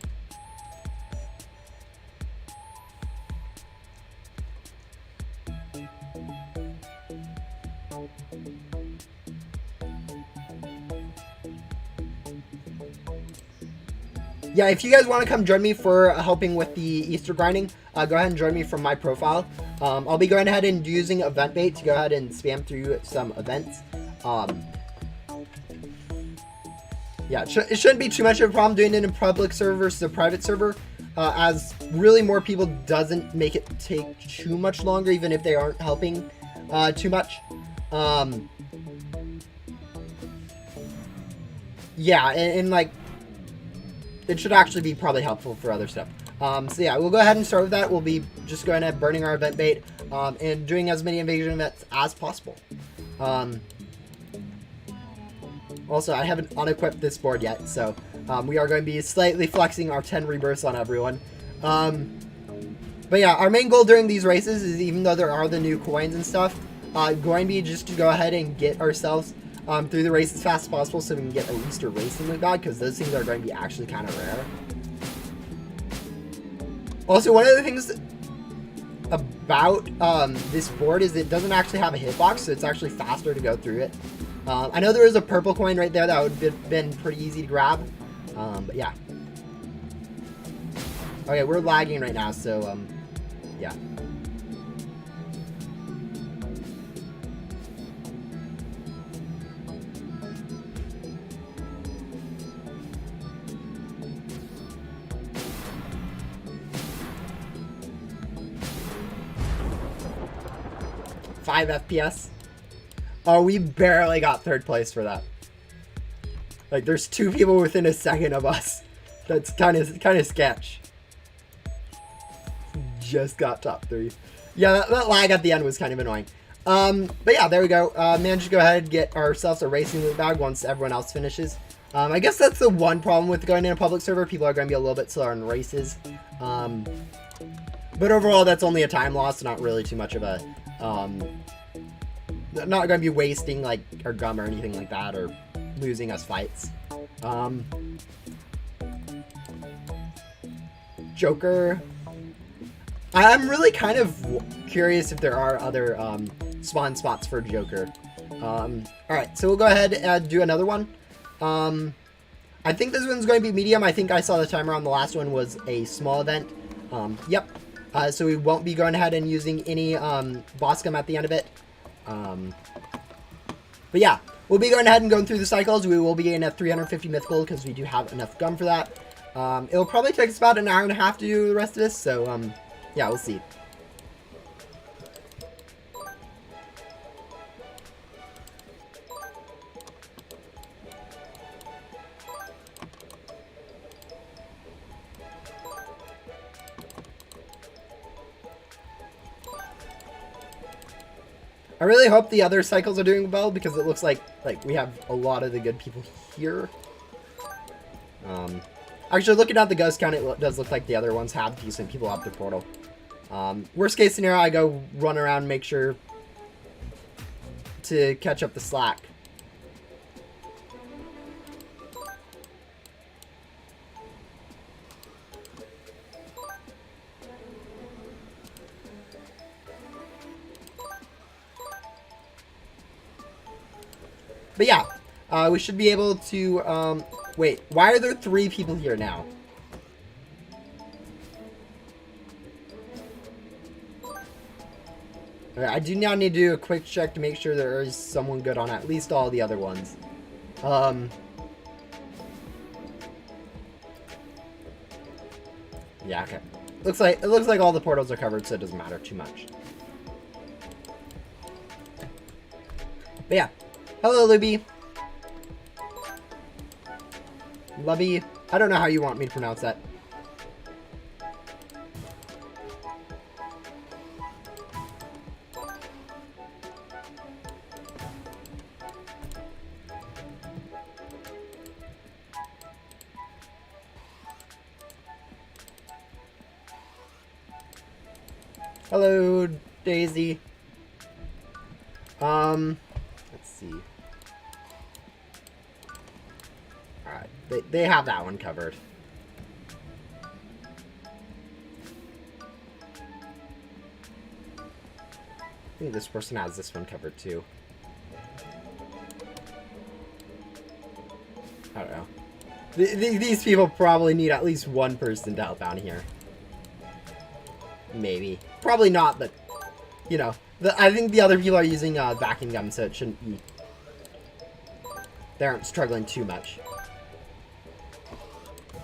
Yeah, if you guys want to come join me for helping with the Easter grinding, go ahead and join me from my profile. I'll be going ahead and using event bait to go ahead and spam through some events. Yeah, it shouldn't be too much of a problem doing it in public server versus a private server, as really more people doesn't make it take too much longer, even if they aren't helping too much. Yeah, and like, it should actually be probably helpful for other stuff. So yeah, we'll go ahead and start with that. We'll be just going ahead burning our event bait and doing as many invasion events as possible. Also, I haven't unequipped this board yet, so we are going to be slightly flexing our 10 rebirths on everyone. But yeah, our main goal during these races is, even though there are the new coins and stuff, going to be just to go ahead and get ourselves through the race as fast as possible, so we can get a Easter racing loot god, because those things are going to be actually kind of rare. Also, one of the things about this board is it doesn't actually have a hitbox, so it's actually faster to go through it. I know there is a purple coin right there that would have been pretty easy to grab, but yeah. Okay, we're lagging right now, so yeah. FPS. Oh, we barely got 3rd place for that. Like, there's 2 people within a second of us. That's kind of sketch. Just got top 3. Yeah, that lag at the end was kind of annoying. But yeah, there we go. Managed to go ahead and get ourselves a racing loot bag once everyone else finishes. I guess that's the one problem with going in a public server. People are going to be a little bit slower in races. But overall, that's only a time loss, not really too much of a... not going to be wasting, like, our gum or anything like that, or losing us fights. Joker. I'm really kind of curious if there are other spawn spots for Joker. Alright, so we'll go ahead and do another one. I think this one's going to be medium. I think I saw the timer on the last one was a small event. Yep. So we won't be going ahead and using any boss gum at the end of it. But yeah, we'll be going ahead and going through the cycles. We will be getting at 350 mythical because we do have enough gum for that. It'll probably take us about an hour and a half to do the rest of this, so yeah, we'll see. I really hope the other cycles are doing well because it looks like we have a lot of the good people here. Actually, looking at the ghost count, it does look like the other ones have decent people at the portal. Worst case scenario, I go run around and make sure to catch up the slack. But yeah, we should be able to, wait, why are there 3 people here now? Okay, I do now need to do a quick check to make sure there is someone good on at least all the other ones. Yeah, okay. It looks like all the portals are covered, so it doesn't matter too much. But yeah. Hello, Libby. Lubby. I don't know how you want me to pronounce that. Hello, Daisy. Let's see. Alright, they have that one covered. I think this person has this one covered too. I don't know. These people probably need at least one person to help out here. Maybe. Probably not, but, you know. I think the other people are using vacuum gum, so it shouldn't be... They aren't struggling too much.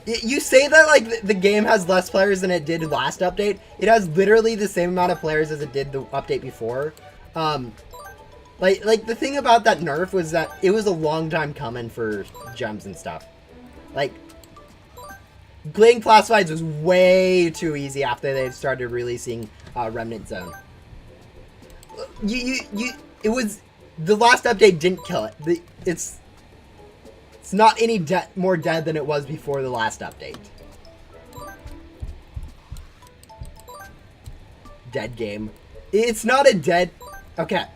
You say that, like, the game has less players than it did last update. It has literally the same amount of players as it did the update before. Like, the thing about that nerf was that it was a long time coming for gems and stuff. Like, playing classifieds was way too easy after they started releasing Remnant Zone. It was... The last update didn't kill it. It's not any more dead than it was before the last update. Dead game. It's not a dead... Okay.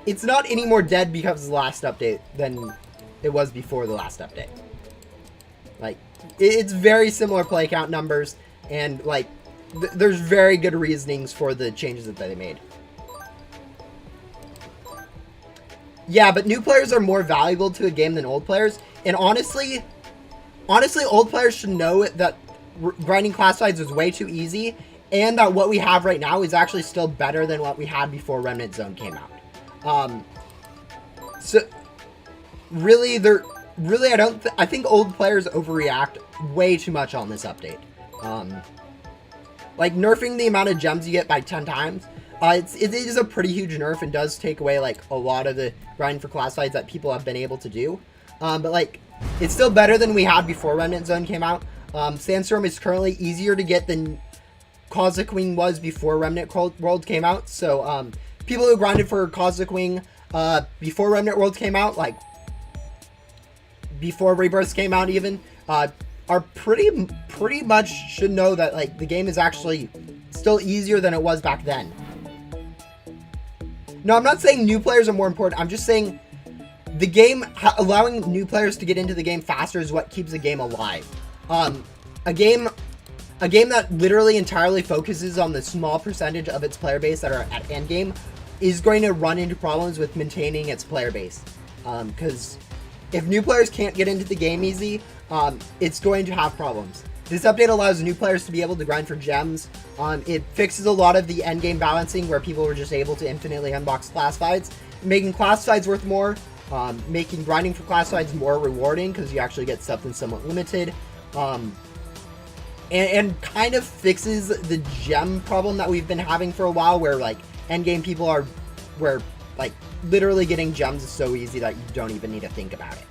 It's not any more dead because of the last update than it was before the last update. Like, it's very similar play count numbers, and, like, there's very good reasonings for the changes that they made. Yeah, but new players are more valuable to a game than old players. And honestly, old players should know that grinding classifieds is way too easy, and that what we have right now is actually still better than what we had before Remnant Zone came out. So really, I think old players overreact way too much on this update. Like nerfing the amount of gems you get by 10 times. It is a pretty huge nerf and does take away, like, a lot of the grinding for classifieds that people have been able to do. But, like, it's still better than we had before Remnant Zone came out. Sandstorm is currently easier to get than Cosmic Wing was before Remnant World came out. So, people who grinded for Cosmic Wing before Remnant World came out, like, before Rebirths came out even, are pretty much should know that, like, the game is actually still easier than it was back then. No, I'm not saying new players are more important. I'm just saying the game, allowing new players to get into the game faster is what keeps the game alive. A game that literally entirely focuses on the small percentage of its player base that are at endgame is going to run into problems with maintaining its player base. Because if new players can't get into the game easy, it's going to have problems. This update allows new players to be able to grind for gems. It fixes a lot of the endgame balancing where people were just able to infinitely unbox classifieds, making classifieds worth more, making grinding for classifieds more rewarding because you actually get something somewhat limited, and kind of fixes the gem problem that we've been having for a while where like endgame people are, where like literally getting gems is so easy that you don't even need to think about it.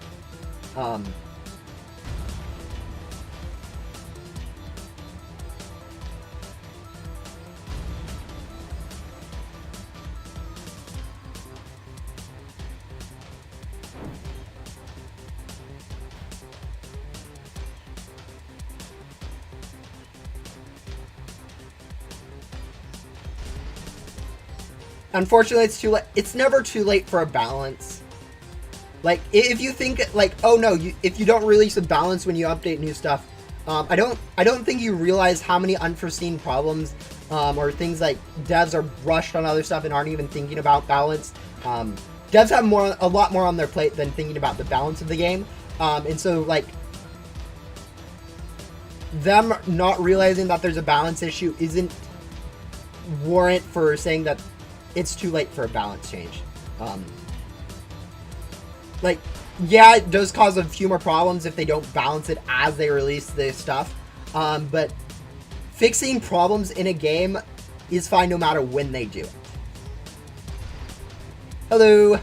Unfortunately, it's too late. It's never too late for a balance. Like, if you think, like, oh no, if you don't release a balance when you update new stuff, I don't think you realize how many unforeseen problems, or things like devs are rushed on other stuff and aren't even thinking about balance. Devs have a lot more on their plate than thinking about the balance of the game. And so, like, them not realizing that there's a balance issue isn't warrant for saying that it's too late for a balance change. Like, yeah, it does cause a few more problems if they don't balance it as they release the stuff. But fixing problems in a game is fine no matter when they do it. Hello.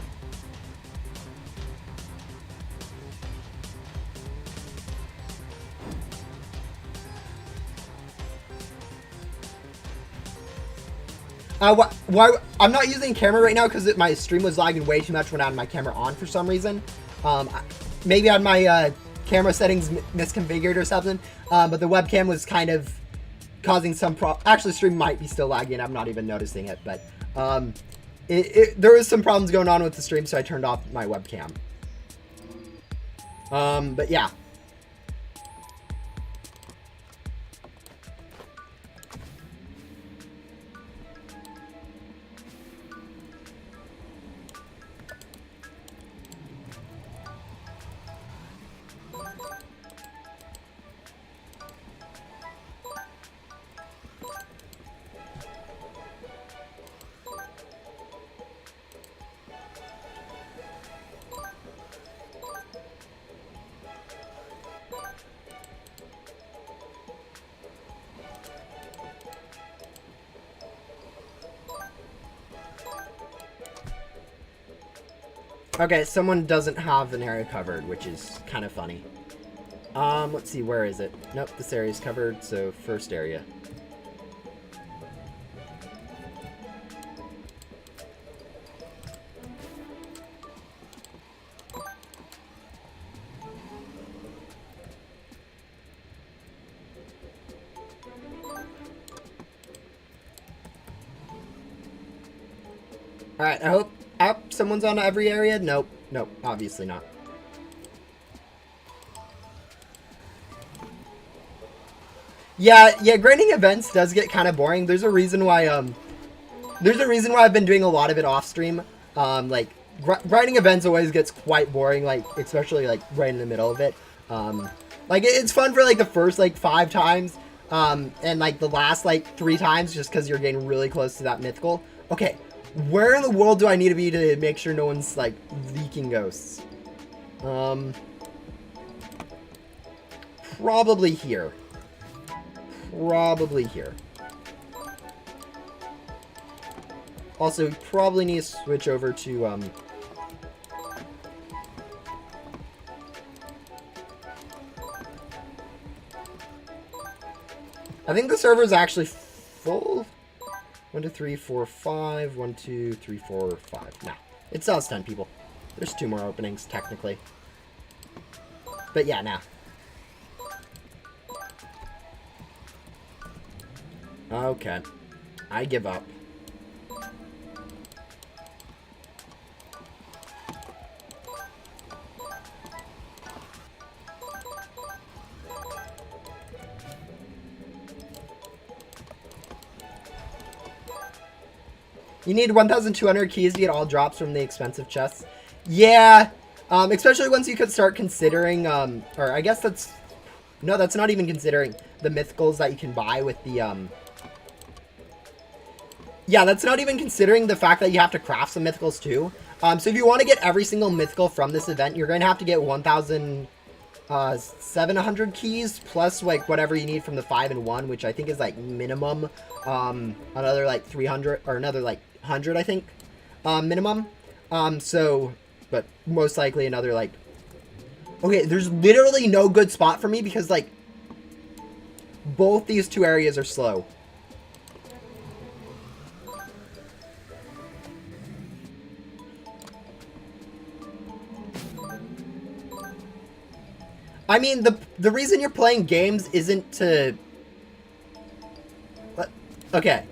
Why I'm not using camera right now because my stream was lagging way too much when I had my camera on for some reason. Maybe I had my camera settings misconfigured or something. But the webcam was kind of causing some actually, stream might be still lagging. I'm not even noticing it, but there was some problems going on with the stream, so I turned off my webcam. But yeah. Okay, someone doesn't have an area covered, which is kind of funny. Let's see, where is it? Nope, this area is covered, so first area. Alright, I hope someone's on every area. Nope, obviously not. Yeah, grinding events does get kind of boring. There's a reason why I've been doing a lot of it off stream. Like grinding events always gets quite boring, like especially like right in the middle of it. Like it's fun for like the first like 5 times, and like the last like 3 times just because you're getting really close to that mythical. Okay. Where in the world do I need to be to make sure no one's, like, leaking ghosts? Probably here. Probably here. Also, probably need to switch over to, I think the server is actually full. 1, 2, 3, 4, 5. 1, 2, 3, 4, 5. Nah, it still has 10 people. There's 2 more openings, technically. But yeah, nah. Okay. I give up. You need 1,200 keys to get all drops from the expensive chests. Yeah, especially once you could start considering, or I guess that's No, that's not even considering the mythicals that you can buy with the, Yeah, that's not even considering the fact that you have to craft some mythicals too. So if you want to get every single mythical from this event, you're going to have to get 1,700 keys plus like whatever you need from the 5 and 1, which I think is like minimum another like 300 or another like 100, I think, minimum. So, but most likely another like. Okay, there's literally no good spot for me because like both these two areas are slow. I mean, the reason you're playing games isn't to... Okay.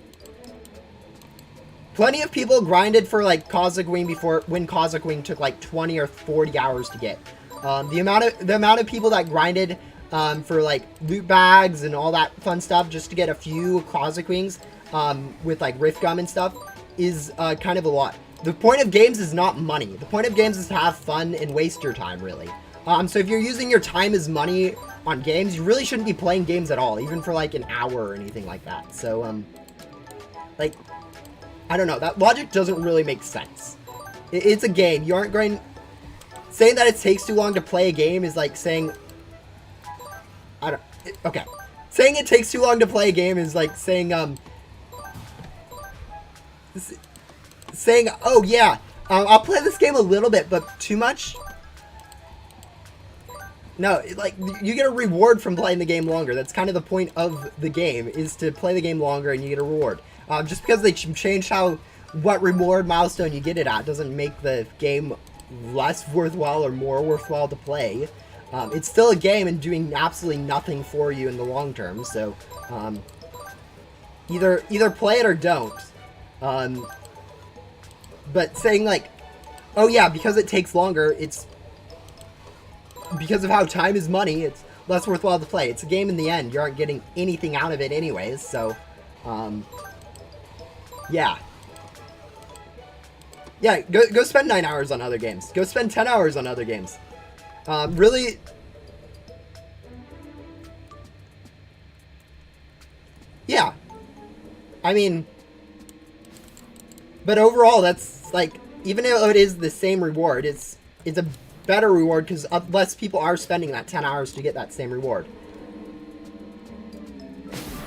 Plenty of people grinded for, like, Cosmic Wing before, when Cosmic Wing took, like, 20 or 40 hours to get. The amount of people that grinded for, like, loot bags and all that fun stuff just to get a few Cosmic Wings with, like, Rift Gum and stuff is kind of a lot. The point of games is not money. The point of games is to have fun and waste your time, really. So if you're using your time as money on games, you really shouldn't be playing games at all, even for like an hour or anything like that. So, like, I don't know. That logic doesn't really make sense. It's a game. You aren't going... Saying that it takes too long to play a game is like saying... Okay. Saying it takes too long to play a game is like saying, saying, oh yeah, I'll play this game a little bit, but too much... No, like, you get a reward from playing the game longer. That's kind of the point of the game, is to play the game longer and you get a reward. Just because they changed what reward milestone you get it at doesn't make the game less worthwhile or more worthwhile to play. It's still a game and doing absolutely nothing for you in the long term, so either play it or don't. But saying like, oh yeah, because it takes longer, it's... Because of how time is money, it's less worthwhile to play. It's a game in the end. You aren't getting anything out of it anyways, so, yeah. Yeah, go spend 9 hours on other games. Go spend 10 hours on other games. Really... Yeah. I mean... But overall, that's, like, even though it is the same reward, it's a better reward because less people are spending that 10 hours to get that same reward.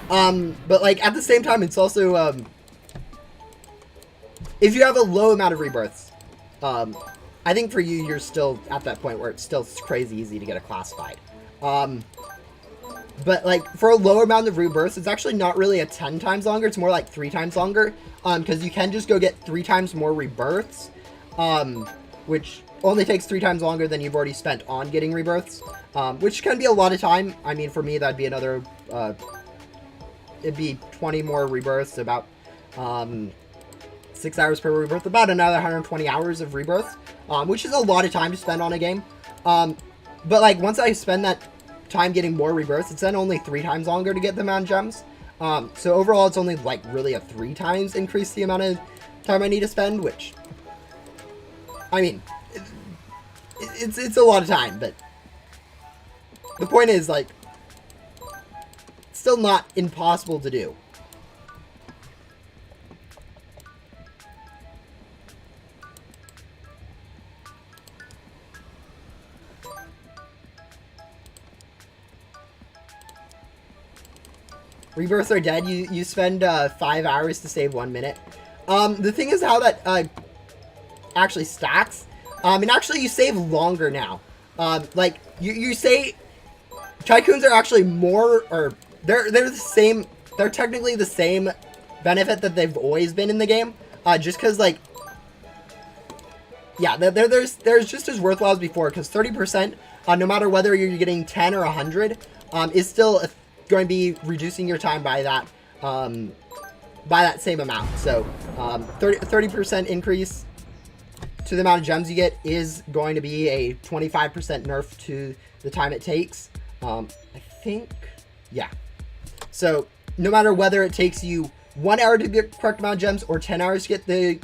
But like at the same time, it's also if you have a low amount of rebirths, I think for you, you're still at that point where it's still crazy easy to get a classified. But like for a lower amount of rebirths, it's actually not really a 10 times longer. It's more like 3 times longer. Because you can just go get 3 times more rebirths, which only takes 3 times longer than you've already spent on getting rebirths, which can be a lot of time. I mean, for me, that'd be another, it'd be 20 more rebirths, about 6 hours per rebirth, about another 120 hours of rebirths, which is a lot of time to spend on a game. But like, once I spend that time getting more rebirths, it's then only 3 times longer to get the amount of gems. So overall, it's only like really a 3 times increase the amount of time I need to spend, which, I mean, it's a lot of time, but the point is, like, it's still not impossible to do. Rebirths are dead. You spend 5 hours to save 1 minute. The thing is how that actually stacks. And actually you save longer now. Like you say Tycoons are actually more, or they're the same. They're technically the same benefit that they've always been in the game. Just because like, yeah, they're just as worthwhile as before. Because 30%, no matter whether you're getting 10 or 100, is still going to be reducing your time by that same amount. So 30% increase to the amount of gems you get is going to be a 25% nerf to the time it takes. I think, yeah. So no matter whether it takes you 1 hour to get the correct amount of gems or 10 hours to get the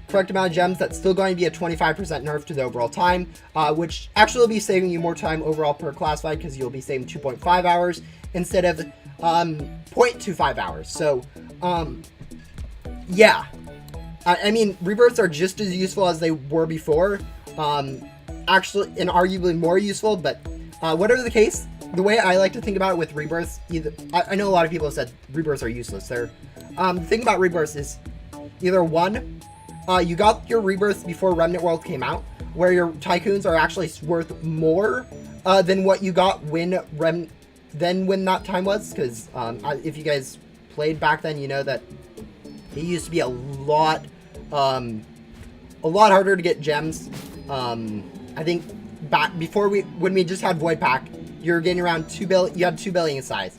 correct amount of gems, that's still going to be a 25% nerf to the overall time, which actually will be saving you more time overall per classified because you'll be saving 2.5 hours instead of 0.25 hours. So, yeah. I mean, rebirths are just as useful as they were before. Actually, and arguably more useful, but whatever the case, the way I like to think about it with rebirths, I know a lot of people have said rebirths are useless. The thing about rebirths is either one, you got your rebirths before Remnant World came out, where your tycoons are actually worth more than what you got when that time was. Because if you guys played back then, you know that it used to be a lot harder to get gems. I think back before when we just had Void Pack, you're getting around 2 billion. You had 2 billion size.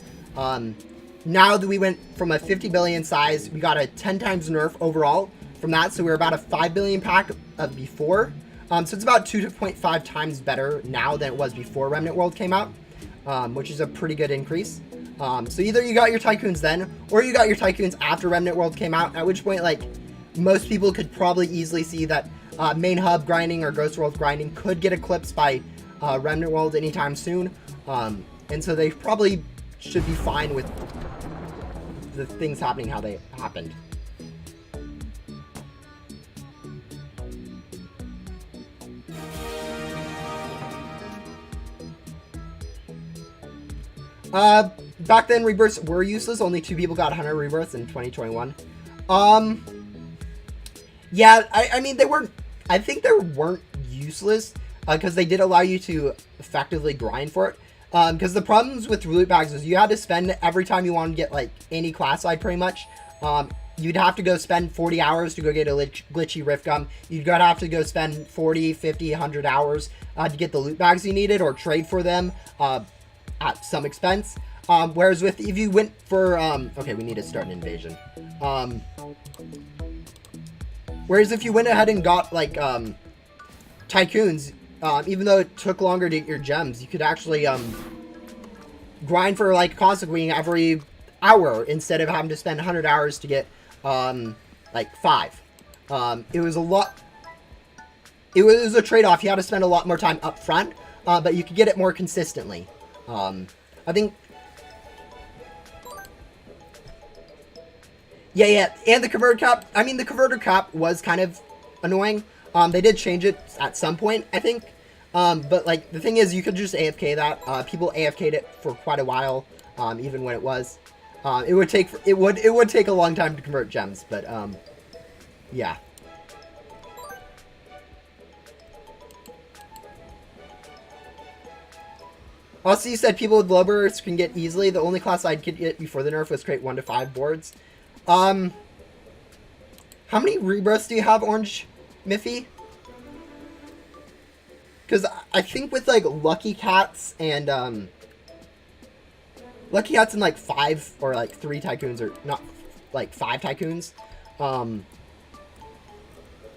Now that we went from a 50 billion size, we got a 10 times nerf overall from that. So we're about a 5 billion pack of before. So it's about 2.5 times better now than it was before Remnant World came out, which is a pretty good increase. So either you got your tycoons then, or you got your tycoons after Remnant World came out, at which point, like, most people could probably easily see that main hub grinding or Ghost World grinding could get eclipsed by Remnant World anytime soon. And so they probably should be fine with the things happening how they happened. Back then, rebirths were useless. Only 2 people got 100 rebirths in 2021. Yeah, I mean, they weren't... I think they weren't useless, because they did allow you to effectively grind for it. Because the problems with loot bags is you had to spend every time you wanted to get, like, any classified, pretty much. You'd have to go spend 40 hours to go get a glitchy Rift Gum. You'd have to go spend 40, 50, 100 hours to get the loot bags you needed, or trade for them at some expense. Whereas if you went for... okay, we need to start an invasion. Whereas if you went ahead and got, like, tycoons, even though it took longer to get your gems, you could actually grind for, like, Constant Queen every hour instead of having to spend 100 hours to get, like, 5. It was a lot... It was a trade-off. You had to spend a lot more time up front, but you could get it more consistently. I think... Yeah, and the converter cap. I mean, the converter cap was kind of annoying. They did change it at some point, I think. But, like, the thing is, you could just AFK that. People AFK'd it for quite a while, even when it was. It would take a long time to convert gems, but, yeah. Also, you said people with low bursts can get easily. The only class I'd get before the nerf was create 1 to 5 boards. How many rebirths do you have, Orange Miffy? Because I think with, like, Lucky Cats and, like, 5 or, like, 3 tycoons, or not, like, 5 tycoons.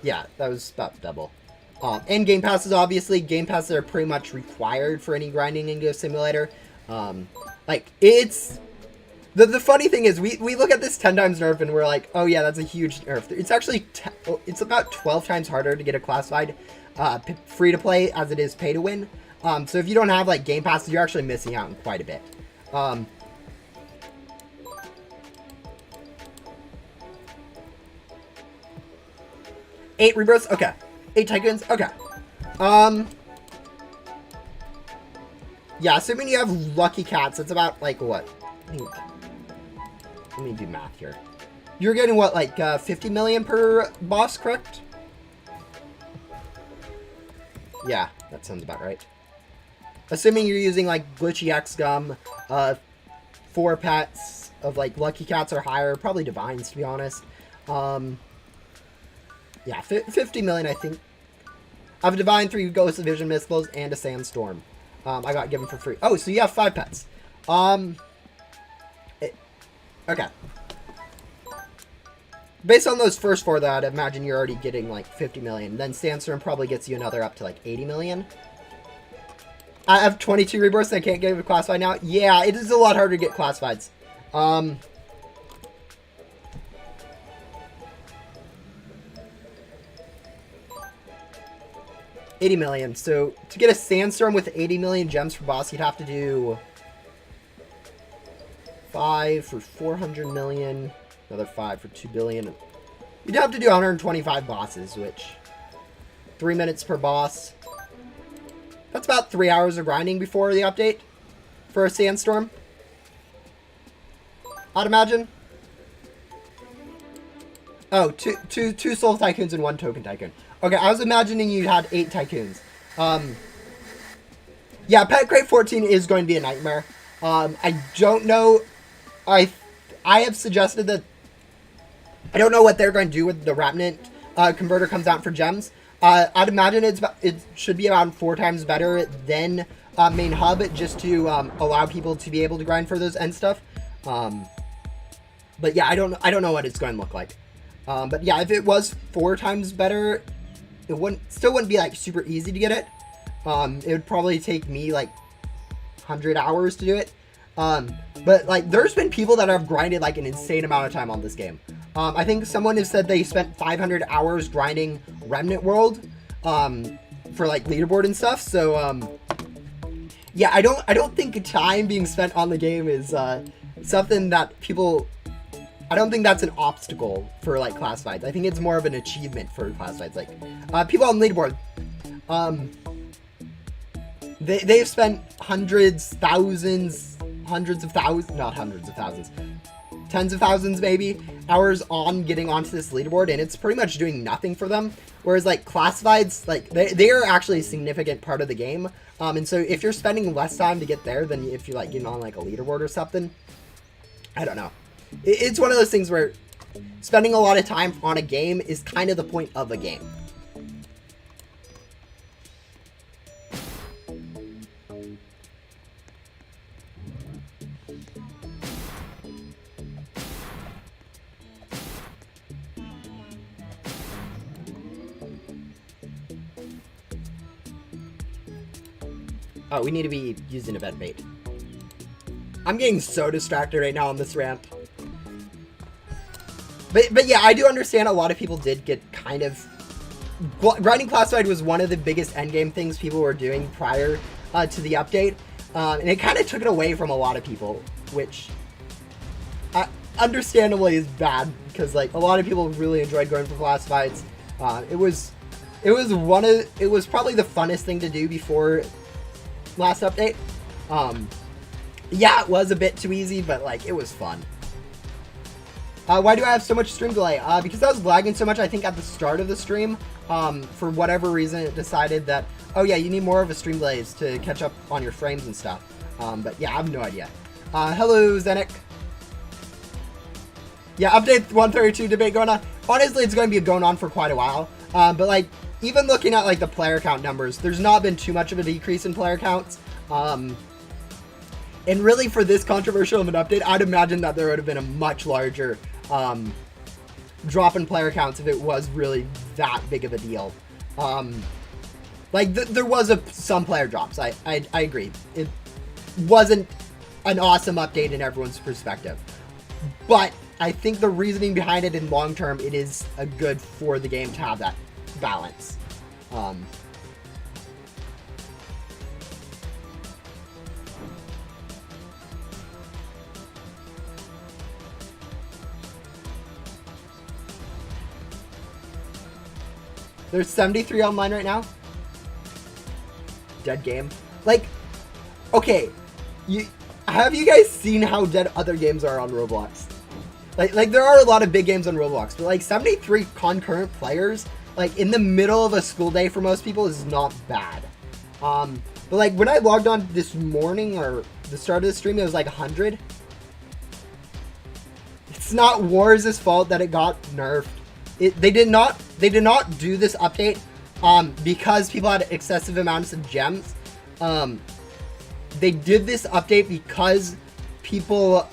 Yeah, that was about double. And game passes, obviously. Game passes are pretty much required for any grinding in Go Simulator. Like, it's... The funny thing is, we look at this 10 times nerf and we're like, oh yeah, that's a huge nerf. It's actually, it's about 12 times harder to get a classified free to play as it is pay to win. So if you don't have, like, game passes, you're actually missing out on quite a bit. 8 rebirths? Okay. 8 tycoons? Okay. Yeah, assuming you have Lucky Cats, it's about, like, what? Let me do math here. You're getting, what, like, 50 million per boss, correct? Yeah, that sounds about right. Assuming you're using, like, Glitchy X Gum, 4 pets of, like, Lucky Cats or higher, probably Divines, to be honest. Yeah, 50 million, I think. I have a Divine, 3 Ghost of Vision Mythicals, and a Sandstorm. I got given for free. Oh, so you have 5 pets. Okay. Based on those first 4, though, I'd imagine you're already getting, like, 50 million. Then Sandstorm probably gets you another up to, like, 80 million. I have 22 rebirths. I can't get a classified now. Yeah, it is a lot harder to get classifieds. 80 million. So to get a sandstorm with 80 million gems for boss, you'd have to do 5 for 400 million, another 5 for 2 billion. You'd have to do 125 bosses, which 3 minutes per boss. That's about 3 hours of grinding before the update for a sandstorm, I'd imagine. Oh, two soul tycoons and 1 token tycoon. Okay, I was imagining you had 8 tycoons. Yeah, Pet Crate 14 is going to be a nightmare. I don't know. I have suggested that I don't know what they're going to do with the remnant converter comes out for gems. I'd imagine it should be around 4 times better than main hub, just to allow people to be able to grind for those end stuff. But yeah, I don't know what it's going to look like. But yeah, if it was 4 times better, it still wouldn't be like super easy to get it. It would probably take me like 100 hours to do it. But like there's been people that have grinded like an insane amount of time on this game. I think someone has said they spent 500 hours grinding Remnant World for like leaderboard and stuff. So yeah, I don't think time being spent on the game is something that people. I don't think that's an obstacle for like classifieds. I think it's more of an achievement for classifieds. Like people on leaderboard, they've spent hundreds, thousands, hundreds of thousands, not hundreds of thousands, tens of thousands maybe hours on getting onto this leaderboard, and it's pretty much doing nothing for them. Whereas like classifieds, like they are actually a significant part of the game. And so if you're spending less time to get there than if you're like getting on like a leaderboard or something, I don't know. It's one of those things where spending a lot of time on a game is kind of the point of a game. Oh, we need to be using event bait. I'm getting so distracted right now on this rant. But yeah, I do understand a lot of people did get kind of... Grinding Classified was one of the biggest endgame things people were doing prior to the update. And it kind of took it away from a lot of people, which understandably is bad, because like a lot of people really enjoyed going for Classifieds. It was probably the funnest thing to do before last update. Yeah, it was a bit too easy, but like it was fun. Why do I have so much stream delay? Because I was lagging so much, I think at the start of the stream, for whatever reason it decided that, oh yeah, you need more of a stream delays to catch up on your frames and stuff. But yeah, I have no idea. Hello, Zenik. Yeah, update 132 debate going on. Honestly, it's going to be going on for quite a while. But like, even looking at like the player count numbers, there's not been too much of a decrease in player counts. And really for this controversial of an update, I'd imagine that there would have been a much larger drop in player counts if it was really that big of a deal. Like there was some player drops. I agree. It wasn't an awesome update in everyone's perspective, but I think the reasoning behind it in long term, it is a good for the game to have that balance. There's 73 online right now. Dead game. Like, okay, have you guys seen how dead other games are on Roblox? Like there are a lot of big games on Roblox, but like 73 concurrent players, like in the middle of a school day for most people is not bad. But like when I logged on this morning or the start of the stream, it was like 100. It's not Wars' fault that it got nerfed. They did not do this update because people had excessive amounts of gems. They did this update because people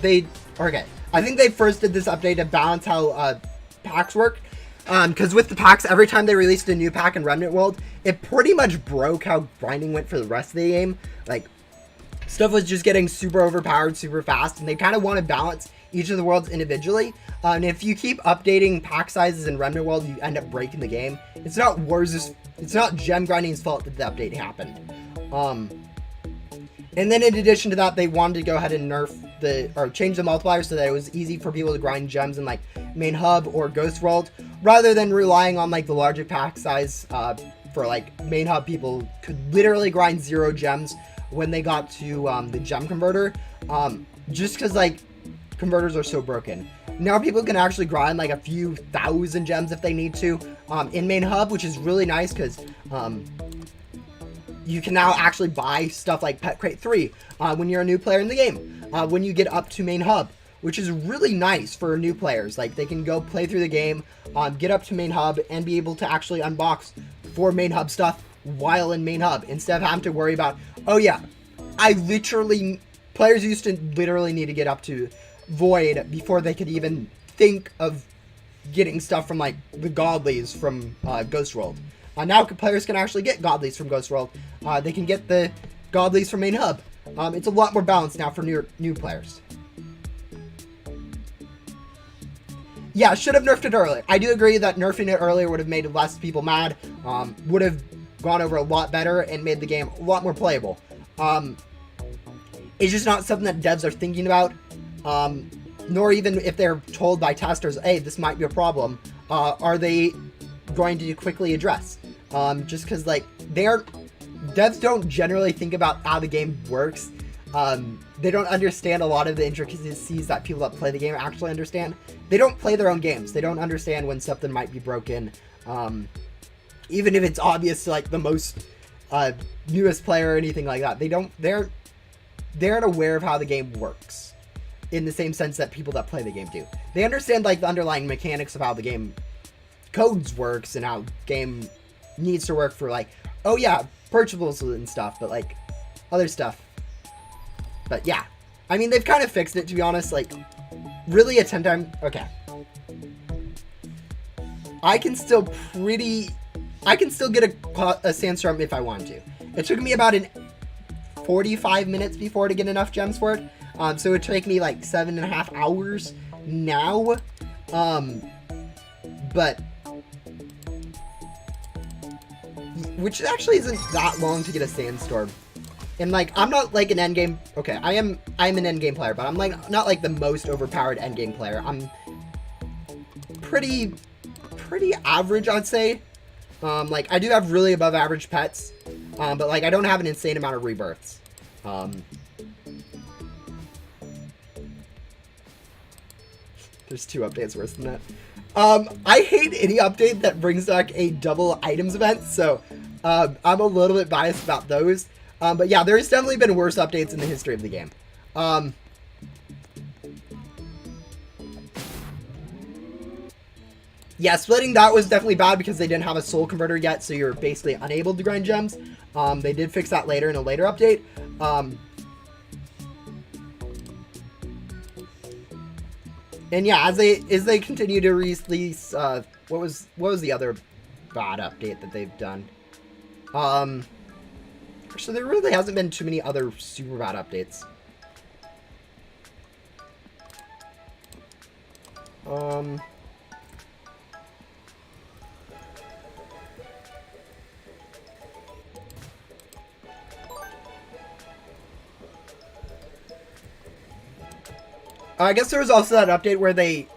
okay. I think they first did this update to balance how packs work. Because with the packs, every time they released a new pack in Remnant World, it pretty much broke how grinding went for the rest of the game. Like, stuff was just getting super overpowered super fast, and they kind of want to balance each of the worlds individually. And if you keep updating pack sizes in Remnant World, you end up breaking the game. It's not it's not gem grinding's fault that the update happened. And then in addition to that, they wanted to go ahead and change the multiplier so that it was easy for people to grind gems in like main hub or Ghost World, rather than relying on like the larger pack size. For like main hub, people could literally grind 0 gems when they got to the gem converter, just because like converters are so broken. Now people can actually grind like a few thousand gems if they need to in main hub, which is really nice because you can now actually buy stuff like Pet Crate 3 when you're a new player in the game, when you get up to main hub, which is really nice for new players. Like they can go play through the game, get up to main hub, and be able to actually unbox for main hub stuff while in main hub, instead of having to worry about, oh yeah, players used to literally need to get up to Void before they could even think of getting stuff from like the Godlies from Ghost World. Now players can actually get Godlies from Ghost World. They can get the Godlies from main hub. It's a lot more balanced now for new players. Yeah, should have nerfed it earlier. I do agree that nerfing it earlier would have made less people mad, would have gone over a lot better and made the game a lot more playable. It's just not something that devs are thinking about, nor even if they're told by testers, hey, this might be a problem, are they going to quickly address. Just because like devs don't generally think about how the game works. They don't understand a lot of the intricacies that people that play the game actually understand. They don't play their own games. They don't understand when something might be broken. Even if it's obvious to like the most newest player or anything like that. They're not aware of how the game works in the same sense that people that play the game do. They understand like the underlying mechanics of how the game codes works and how game needs to work for like, oh yeah, purchables and stuff, but like other stuff. But yeah, I mean, they've kind of fixed it, to be honest. Like, really a 10 time... Okay. I can still get a sandstorm if I want to. It took me about 45 minutes before to get enough gems for it. So it would take me like 7.5 hours now. But... which actually isn't that long to get a sandstorm. And like, I'm not like an endgame. Okay, I'm an endgame player, but I'm like not like the most overpowered endgame player. I'm pretty average, I'd say. Like I do have really above average pets, but like I don't have an insane amount of rebirths. There's 2 updates worse than that. I hate any update that brings back a double items event, so I'm a little bit biased about those. But yeah, there's definitely been worse updates in the history of the game. Yeah, splitting that was definitely bad because they didn't have a soul converter yet, so you're basically unable to grind gems. They did fix that later in a later update. And yeah, as they continue to release, what was the other bad update that they've done? So there really hasn't been too many other super bad updates. I guess there was also that update where they...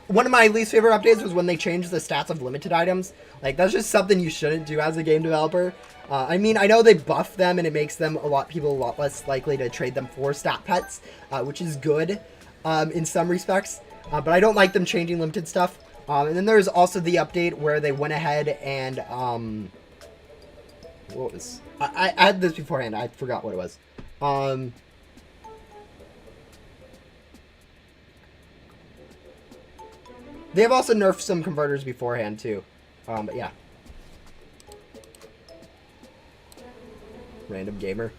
one of my least favorite updates was when they changed the stats of limited items. Like, that's just something you shouldn't do as a game developer. I mean, I know they buff them and it makes them people a lot less likely to trade them for stat pets, which is good in some respects. But I don't like them changing limited stuff. And then there's also the update where they went ahead and... what was... I had this beforehand. I forgot what it was. They have also nerfed some converters beforehand, too. But yeah. Random gamer.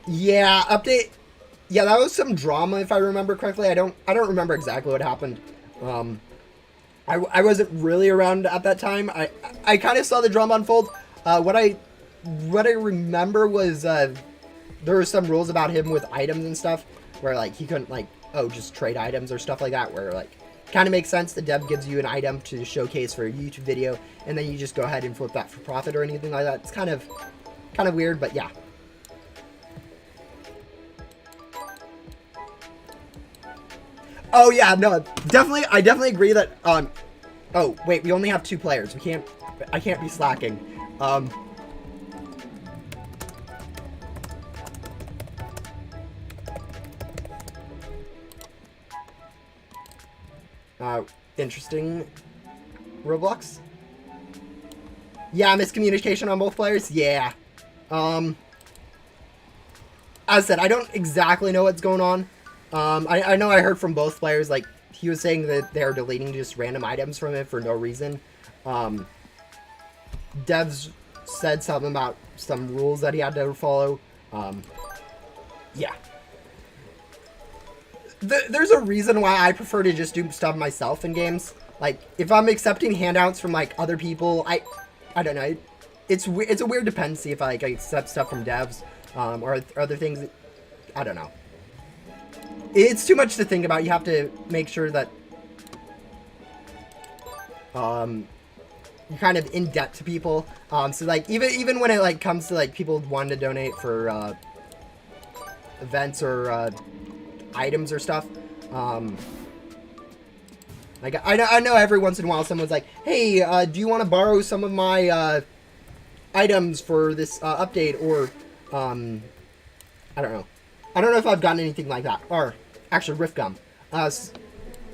Yeah, update. Yeah, that was some drama, if I remember correctly. I don't remember exactly what happened. I wasn't really around at that time. I kind of saw the drama unfold. What I remember was there were some rules about him with items and stuff where like he couldn't like just trade items or stuff like that, where like kind of makes sense. The dev gives you an item to showcase for a YouTube video, and then you just go ahead and flip that for profit or anything like that. It's kind of weird, but yeah. Oh yeah, no, definitely. I definitely agree that. Oh wait, we only have 2 players. I can't be slacking. Interesting. Roblox. Yeah, miscommunication on both players. Yeah. As I said, I don't exactly know what's going on. I know I heard from both players, like, he was saying that they're deleting just random items from it for no reason. Devs said something about some rules that he had to follow. Yeah. There's a reason why I prefer to just do stuff myself in games. Like, if I'm accepting handouts from, like, other people, I don't know. It's a weird dependency if I, like, accept stuff from devs, or other things. I don't know. It's too much to think about. You have to make sure that you're kind of in debt to people. So like even when it like comes to like people wanting to donate for events or items or stuff, like I know every once in a while someone's like, hey, do you want to borrow some of my items for this update, or I don't know. I don't know if I've gotten anything like that. Or, actually, Rift Gum.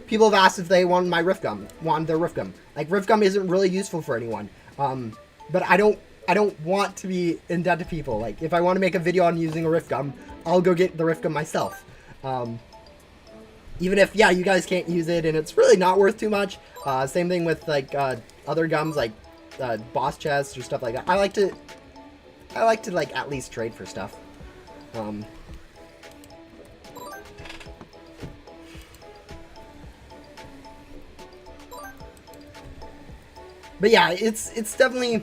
People have asked if they want my Rift Gum, want their Rift Gum. Like, Rift Gum isn't really useful for anyone. But I don't want to be in debt to people. Like, if I want to make a video on using a Rift Gum, I'll go get the Rift Gum myself. Even if, yeah, you guys can't use it and it's really not worth too much. Same thing with, like, other gums, like, boss chests or stuff like that. I like to, like, at least trade for stuff. But yeah, it's definitely...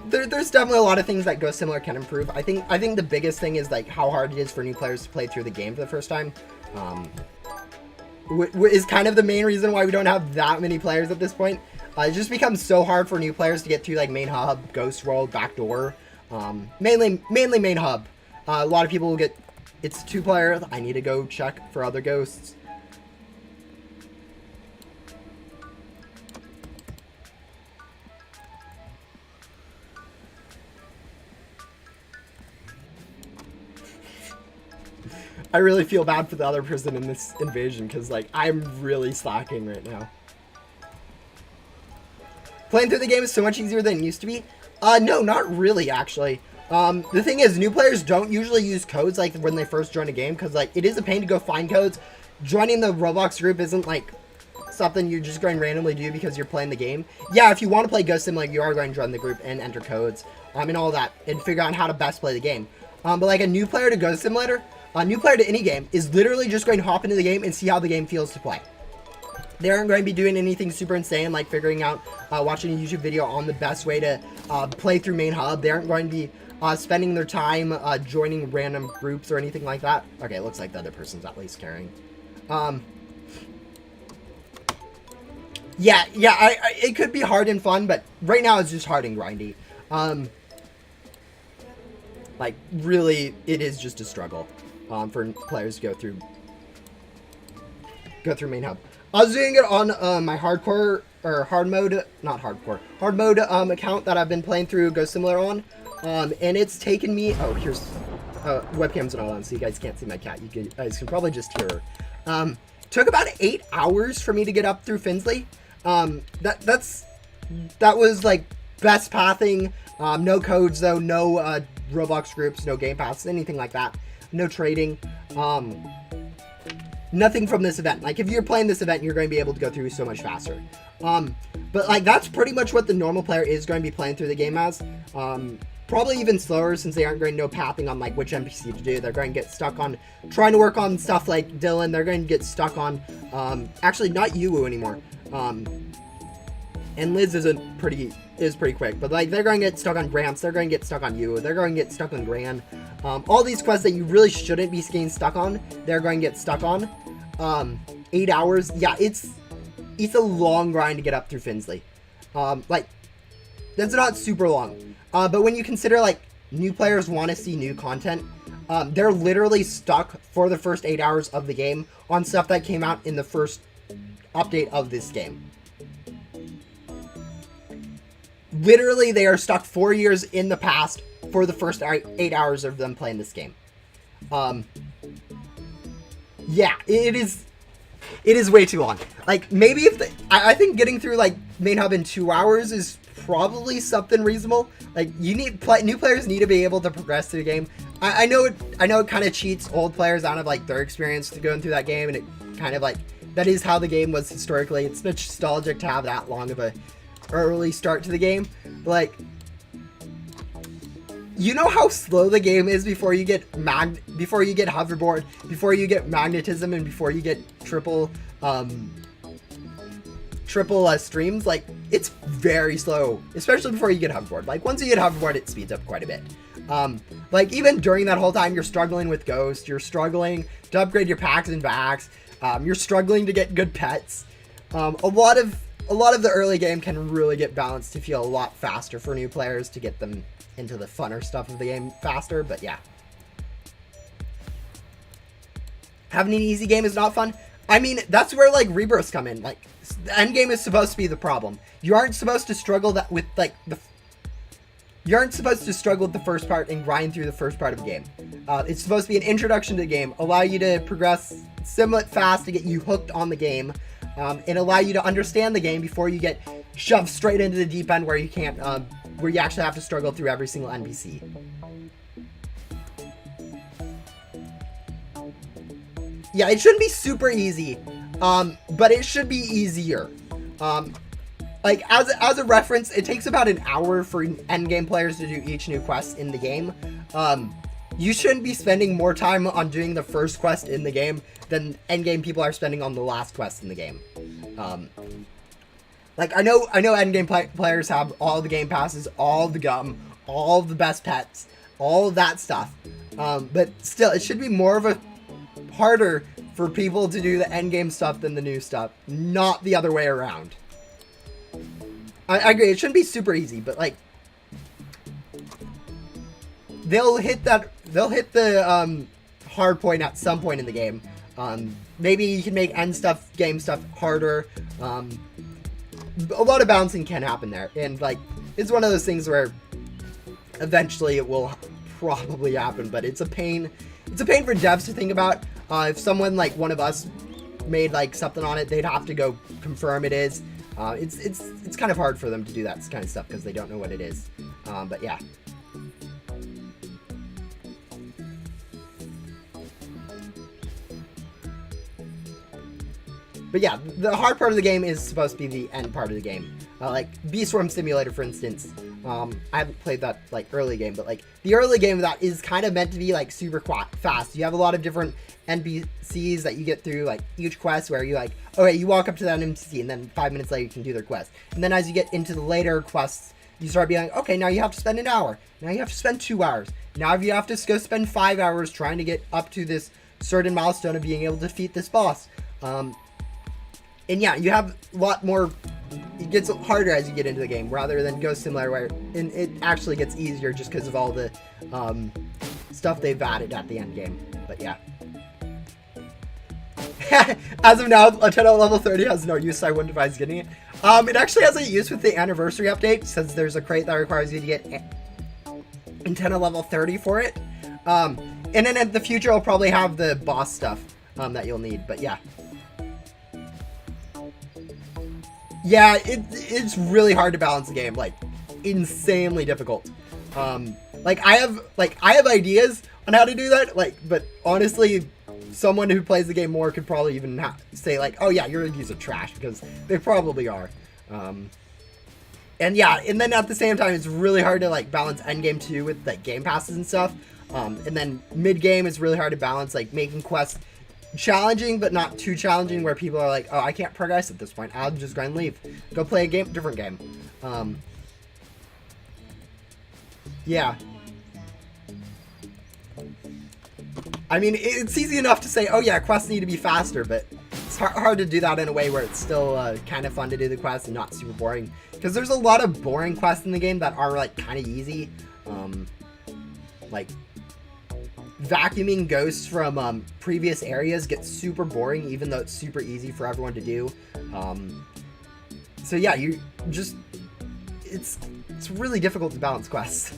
There's definitely a lot of things that Go Similar can improve. I think the biggest thing is like how hard it is for new players to play through the game for the first time. Is kind of the main reason why we don't have that many players at this point. It just becomes so hard for new players to get through like main hub, ghost world, backdoor. Mainly main hub. A lot of people will get... It's 2-player. I need to go check for other ghosts. I really feel bad for the other person in this invasion because, like, I'm really slacking right now. Playing through the game is so much easier than it used to be. No, not really, actually. The thing is, new players don't usually use codes, like, when they first join a game because, like, it is a pain to go find codes. Joining the Roblox group isn't, like, something you're just going to randomly do because you're playing the game. Yeah, if you want to play Ghost Simulator, you are going to join the group and enter codes, and all that, and figure out how to best play the game. But, like, a new player to Ghost Simulator... A new player to any game is literally just going to hop into the game and see how the game feels to play. They aren't going to be doing anything super insane like figuring out, watching a YouTube video on the best way to play through main hub. They aren't going to be spending their time joining random groups or anything like that. Okay, it looks like the other person's at least carrying. Yeah, it could be hard and fun, but right now it's just hard and grindy. Like, really, it is just a struggle. For players to go through main hub. I was doing it on my hard mode account that I've been playing through Ghost Simulator on, and it's taken me. Oh, here's webcam's not on, so you guys can't see my cat. You guys can probably just hear her. Took about 8 hours for me to get up through Finsley. That was like best pathing. No codes though. No Roblox groups. No game passes. Anything like that. No trading, nothing from this event. Like, if you're playing this event, you're going to be able to go through so much faster. But, like, that's pretty much what the normal player is going to be playing through the game as. Probably even slower since they aren't going to know pathing on, like, which NPC to do. They're going to get stuck on trying to work on stuff like Dylan. They're going to get stuck on, actually, not Yuwu anymore. And Liz is pretty quick, but like they're going to get stuck on Gramps, they're going to get stuck on you, they're going to get stuck on Gran. All these quests that you really shouldn't be getting stuck on, they're going to get stuck on. 8 hours, yeah, it's a long grind to get up through Finsley. Like that's not super long, but when you consider like new players want to see new content, they're literally stuck for the first 8 hours of the game on stuff that came out in the first update of this game. Literally, they are stuck 4 years in the past for the first 8 hours of them playing this game. Yeah, it is way too long. Like, maybe if I think getting through like main hub in 2 hours is probably something reasonable. Like, you need new players need to be able to progress through the game. I know it kind of cheats old players out of like their experience to going through that game, and it kind of like that is how the game was historically. It's nostalgic to have that long of a early start to the game. But like, you know how slow the game is before you get hoverboard, before you get magnetism, and before you get triple streams. Like, it's very slow, especially before you get hoverboard. Like, once you get hoverboard, it speeds up quite a bit. Like, even during that whole time, you're struggling with Ghost, you're struggling to upgrade your packs and backs, you're struggling to get good pets. A lot of the early game can really get balanced to feel a lot faster for new players to get them into the funner stuff of the game faster, but yeah. Having an easy game is not fun. I mean, that's where like rebirths come in. Like, the end game is supposed to be the problem. You aren't supposed to struggle with the first part and grind through the first part of the game. It's supposed to be an introduction to the game, allow you to progress somewhat fast to get you hooked on the game, and allow you to understand the game before you get shoved straight into the deep end where you can't, where you actually have to struggle through every single NPC. Yeah, it shouldn't be super easy, but it should be easier. Like, as a reference, it takes about an hour for endgame players to do each new quest in the game. You shouldn't be spending more time on doing the first quest in the game than endgame people are spending on the last quest in the game. Like, I know endgame players have all the game passes, all the gum, all the best pets, all of that stuff. But still, it should be more of a harder for people to do the endgame stuff than the new stuff, not the other way around. I agree, it shouldn't be super easy, but like, they'll hit the hard point at some point in the game. Maybe you can make game stuff harder. A lot of balancing can happen there, and like, it's one of those things where eventually it will probably happen, but it's a pain. It's a pain for devs to think about. If someone like one of us made like something on it, they'd have to go confirm it is. It's kind of hard for them to do that kind of stuff because they don't know what it is. But yeah. But yeah, the hard part of the game is supposed to be the end part of the game. Like Bee Swarm Simulator, for instance. I haven't played that like early game, but like the early game of that is kind of meant to be like super fast. You have a lot of different NPCs that you get through like each quest where you like, okay, you walk up to that NPC and then 5 minutes later you can do their quest. And then as you get into the later quests, you start being like, okay, now you have to spend an hour. Now you have to spend 2 hours. Now you have to go spend 5 hours trying to get up to this certain milestone of being able to defeat this boss. And yeah, you have a lot more. It gets harder as you get into the game, rather than Ghost Simulator, where it actually gets easier just because of all the stuff they've added at the end game. But yeah. As of now, Lieutenant level 30 has no use, so I wouldn't advise getting it. It actually has a use with the anniversary update, since there's a crate that requires you to get Antenna level 30 for it. And then in the future, I'll probably have the boss stuff that you'll need, but yeah. Yeah, it's really hard to balance the game, like, insanely difficult. Like, I have ideas on how to do that, like, but honestly, someone who plays the game more could probably even say, like, oh yeah, your reviews are trash, because they probably are. And yeah, and then at the same time, it's really hard to, like, balance endgame too with, like, game passes and stuff. And then mid-game is really hard to balance, like, making quests challenging, but not too challenging where people are like, oh, I can't progress at this point. I'll just go and leave. Go play a different game. Yeah. I mean, it's easy enough to say, oh yeah, quests need to be faster, but it's hard to do that in a way where it's still kind of fun to do the quests and not super boring. Because there's a lot of boring quests in the game that are like kind of easy. Like vacuuming ghosts from previous areas gets super boring, even though it's super easy for everyone to do. So yeah, you just it's really difficult to balance quests.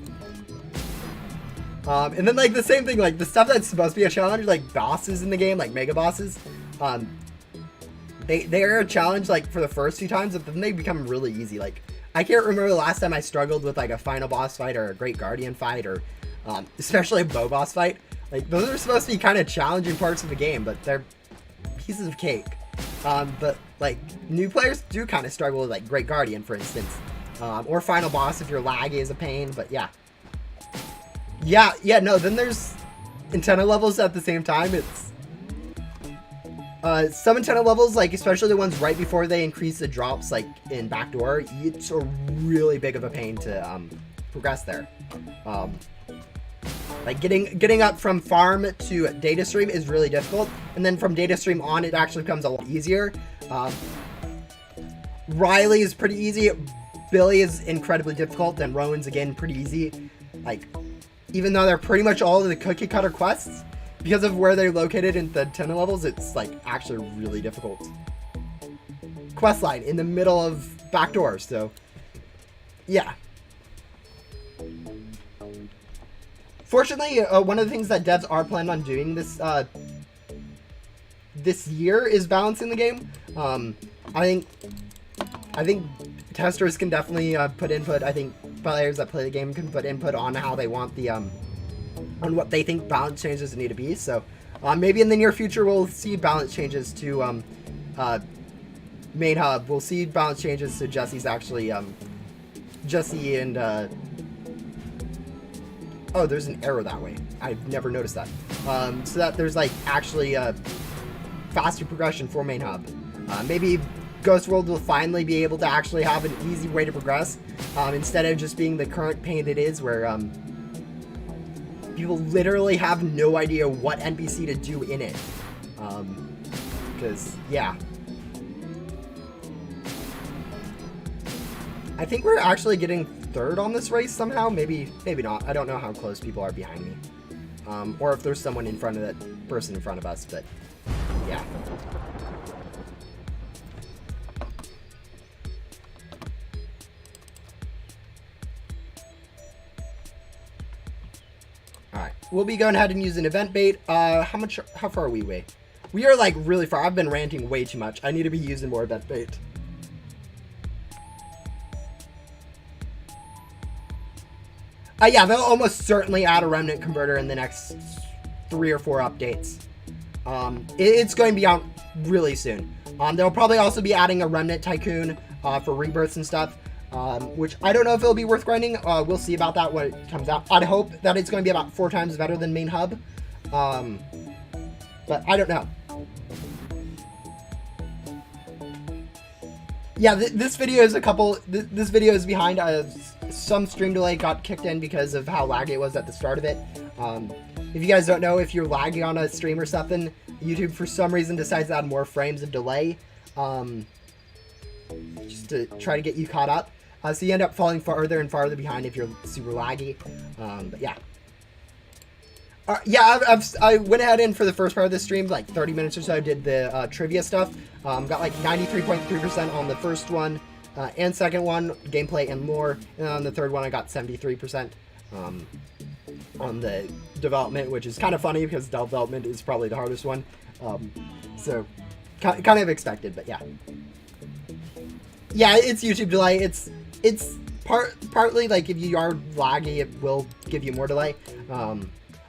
And then like the same thing, like the stuff that's supposed to be a challenge, like bosses in the game, like mega bosses, they're a challenge like for the first few times, but then they become really easy. Like I can't remember the last time I struggled with like a final boss fight or a great guardian fight or especially a bow boss fight. Like those are supposed to be kind of challenging parts of the game, but they're pieces of cake. But like new players do kind of struggle with like great guardian, for instance, or final boss if your laggy is a pain. But yeah. No, then there's antenna levels at the same time. It's some antenna levels, like especially the ones right before they increase the drops, like in backdoor, it's a really big of a pain to progress there. Like getting up from farm to data stream is really difficult, and then from data stream on it actually becomes a lot easier. Riley is pretty easy, Billy is incredibly difficult, then Rowan's again pretty easy. Like even though they're pretty much all of the cookie cutter quests, because of where they're located in the antenna levels, it's like actually really difficult. Quest line in the middle of backdoor, so yeah. Fortunately, one of the things that devs are planning on doing this this year is balancing the game. I think testers can definitely put input. I think players that play the game can put input on how they want the on what they think balance changes need to be. So maybe in the near future we'll see balance changes to main hub. We'll see balance changes to Jesse's actually Jesse and oh, there's an arrow that way. I've never noticed that. So that there's like actually a faster progression for main hub. Maybe Ghost World will finally be able to actually have an easy way to progress, instead of just being the current pain it is, where people literally have no idea what NPC to do in it. Because, yeah. I think we're actually getting third on this race somehow. Maybe not. I don't know how close people are behind me. Or if there's someone in front of that person in front of us, but yeah. Alright, we'll be going ahead and use an event bait. How far are we away? We are like really far. I've been ranting way too much. I need to be using more event bait. Yeah, they'll almost certainly add a remnant converter in the next 3 or 4 updates. It's going to be out really soon. They'll probably also be adding a remnant tycoon for rebirths and stuff, which I don't know if it'll be worth grinding. We'll see about that when it comes out. I'd hope that it's going to be about 4 times better than main hub, but I don't know. Yeah, this video is this video is behind. Some stream delay got kicked in because of how laggy it was at the start of it. If you guys don't know, if you're lagging on a stream or something, YouTube for some reason decides to add more frames of delay, just to try to get you caught up. So you end up falling farther and farther behind if you're super laggy. But yeah. Yeah, I went ahead and for the first part of this stream, like 30 minutes or so, did the trivia stuff. Got like 93.3% on the first one and second one, gameplay and lore. And on the third one, I got 73% on the development, which is kind of funny because development is probably the hardest one. So kind of expected, but yeah. Yeah, it's YouTube delay. It's partly like if you are laggy, it will give you more delay.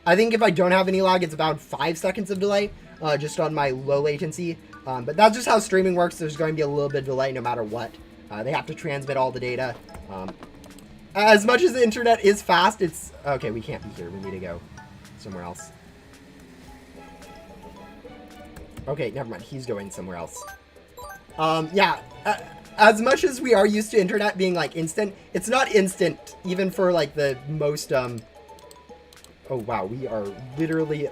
I think if I don't have any lag, it's about 5 seconds of delay, just on my low latency. But that's just how streaming works. There's going to be a little bit of delay no matter what. They have to transmit all the data. As much as the internet is fast, it's... Okay, we can't be here. We need to go somewhere else. Okay, never mind. He's going somewhere else. Yeah. As much as we are used to internet being like instant, it's not instant even for like the most oh wow, we are literally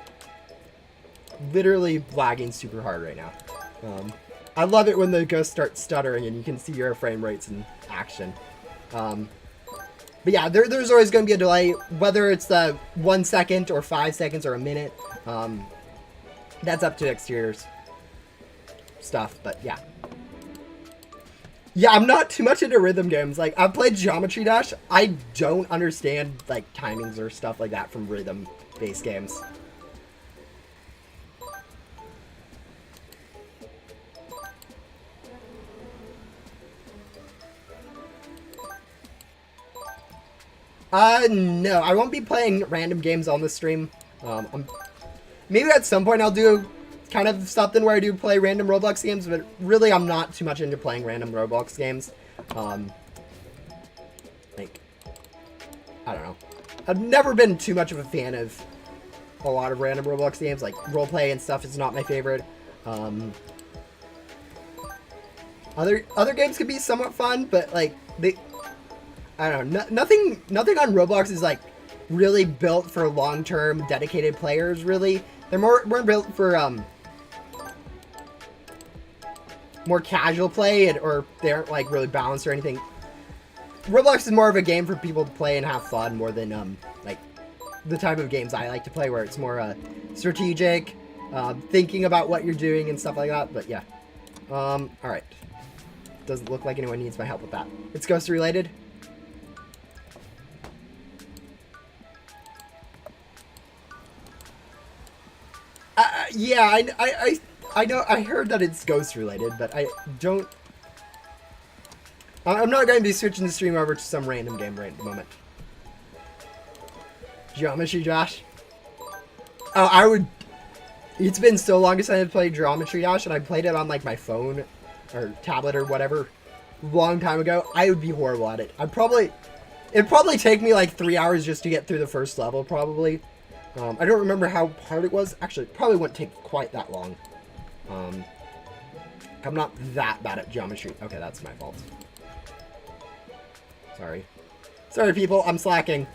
lagging super hard right now. I love it when the ghost starts stuttering and you can see your frame rates in action. But yeah, there's always going to be a delay, whether it's 1 second or 5 seconds or a minute. That's up to exteriors stuff, but yeah. Yeah, I'm not too much into rhythm games. Like, I've played Geometry Dash. I don't understand, like, timings or stuff like that from rhythm-based games. No, I won't be playing random games on the stream. Maybe at some point I'll do kind of something where I do play random Roblox games, but really I'm not too much into playing random Roblox games. Like, I don't know. I've never been too much of a fan of a lot of random Roblox games. Like, roleplay and stuff is not my favorite. Other games could be somewhat fun, but like, I don't know. Nothing on Roblox is like really built for long-term dedicated players, really. They're more built for more casual play, or they aren't like really balanced or anything. Roblox is more of a game for people to play and have fun more than like the type of games I like to play, where it's more strategic, thinking about what you're doing and stuff like that. But yeah, all right. Doesn't look like anyone needs my help with that. It's ghost related. Yeah, I know, I heard that it's ghost related, but I don't... I'm not going to be switching the stream over to some random game right at the moment. Geometry Dash? Oh, I would... It's been so long since I've played Geometry Dash, and I played it on, like, my phone, or tablet, or whatever, a long time ago. I would be horrible at it. It'd probably take me, like, 3 hours just to get through the first level, probably. I don't remember how hard it was. Actually, it probably wouldn't take quite that long. I'm not that bad at geometry. Okay, that's my fault. Sorry. Sorry, people. I'm slacking.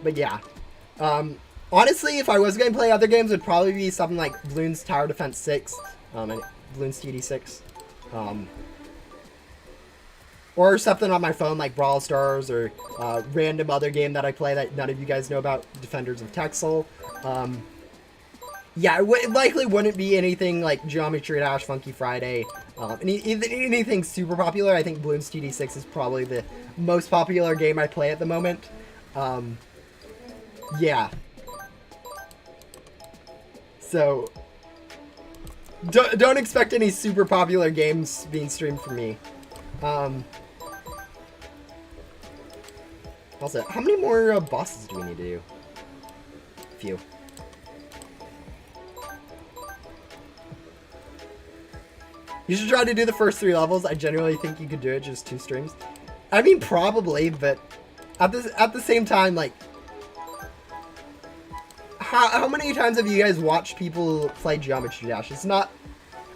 But yeah. Honestly, if I was going to play other games, it would probably be something like Bloons Tower Defense 6. And Bloons TD6. Or something on my phone like Brawl Stars, or random other game that I play that none of you guys know about, Defenders of Texel. Yeah, it likely wouldn't be anything like Geometry Dash, Funky Friday, anything super popular. I think Bloons TD6 is probably the most popular game I play at the moment. Yeah. So, don't expect any super popular games being streamed from me. Also, how many more bosses do we need to do? A few. You should try to do the first 3 levels. I genuinely think you could do it just 2 streams. I mean, probably, but at the same time, like, how many times have you guys watched people play Geometry Dash? It's not,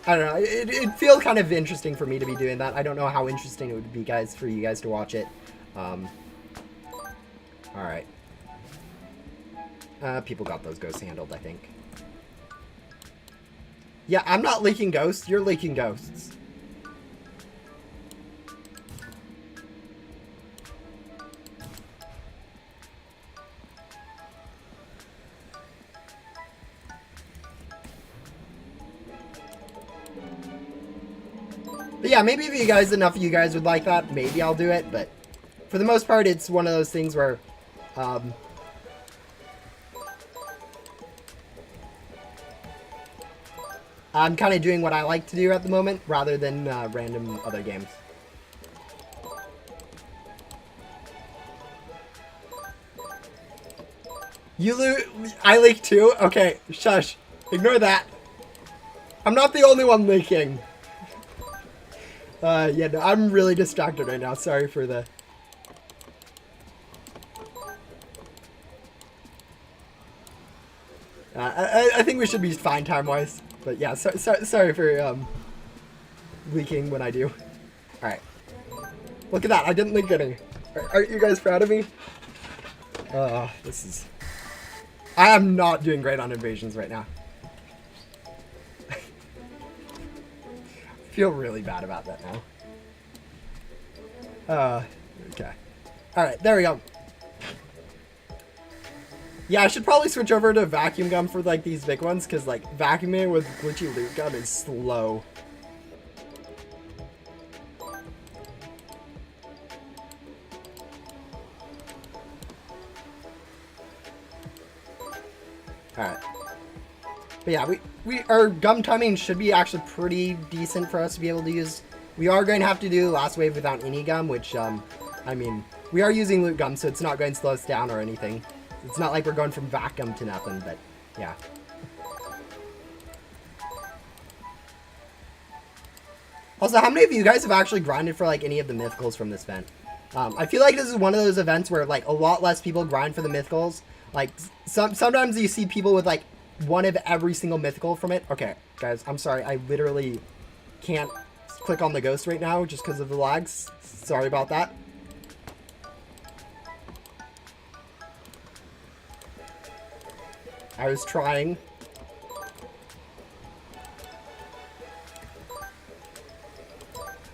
I don't know, it feels kind of interesting for me to be doing that. I don't know how interesting it would be, for you guys to watch it. Alright. People got those ghosts handled, I think. Yeah, I'm not leaking ghosts. You're leaking ghosts. But yeah, maybe if enough of you guys would like that, maybe I'll do it, but for the most part, it's one of those things where, I'm kind of doing what I like to do at the moment, rather than random other games. I leak too? Okay, shush. Ignore that. I'm not the only one leaking. Yeah, no, I'm really distracted right now. Sorry for the... I think we should be fine time-wise. But yeah, sorry for leaking when I do. Alright. Look at that, I didn't leak any. Aren't you guys proud of me? This is... I am not doing great on invasions right now. I feel really bad about that now. Okay. Alright, there we go. Yeah, I should probably switch over to vacuum gun for like these big ones, because like vacuuming with glitchy loot gun is slow. Alright. But yeah, our gum timing should be actually pretty decent for us to be able to use. We are going to have to do last wave without any gum, which, I mean, we are using loot gum, so it's not going to slow us down or anything. It's not like we're going from vacuum to nothing, but yeah. Also, how many of you guys have actually grinded for like any of the mythicals from this event? I feel like this is one of those events where like a lot less people grind for the mythicals. Like sometimes you see people with like one of every single mythical from it. Okay, guys, I'm sorry. I literally can't click on the ghost right now just because of the lags. Sorry about that. I was trying.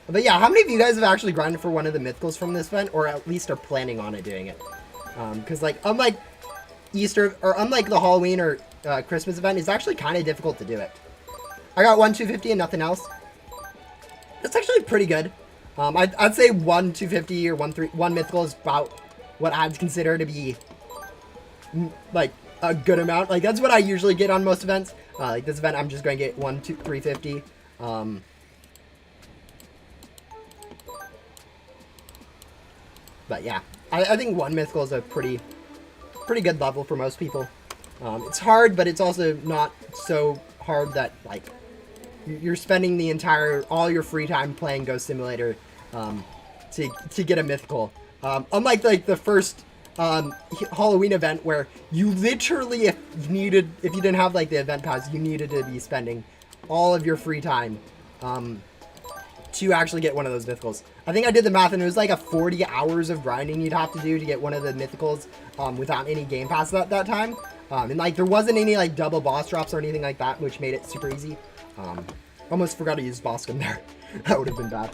But yeah, how many of you guys have actually grinded for one of the mythicals from this event, or at least are planning on it doing it? Because like unlike Easter, or unlike the Halloween or Christmas event, it's actually kind of difficult to do it. I got 1 250 and nothing else. That's actually pretty good. I'd say 1 250 or 1 mythical is about what I'd consider to be like a good amount. Like that's what I usually get on most events. Like this event, I'm just going to get 1 2 350. But yeah, I think 1 mythical is a pretty good level for most people. It's hard, but it's also not so hard that like you're spending all your free time playing Ghost Simulator to get a mythical. Unlike like the first Halloween event where you literally, if you didn't have like the event pass, you needed to be spending all of your free time to actually get one of those mythicals. I think I did the math and it was like a 40 hours of grinding you'd have to do to get one of the mythicals without any game pass at that time. And like there wasn't any like double boss drops or anything like that, which made it super easy. Almost forgot to use boss gun there. That would have been bad.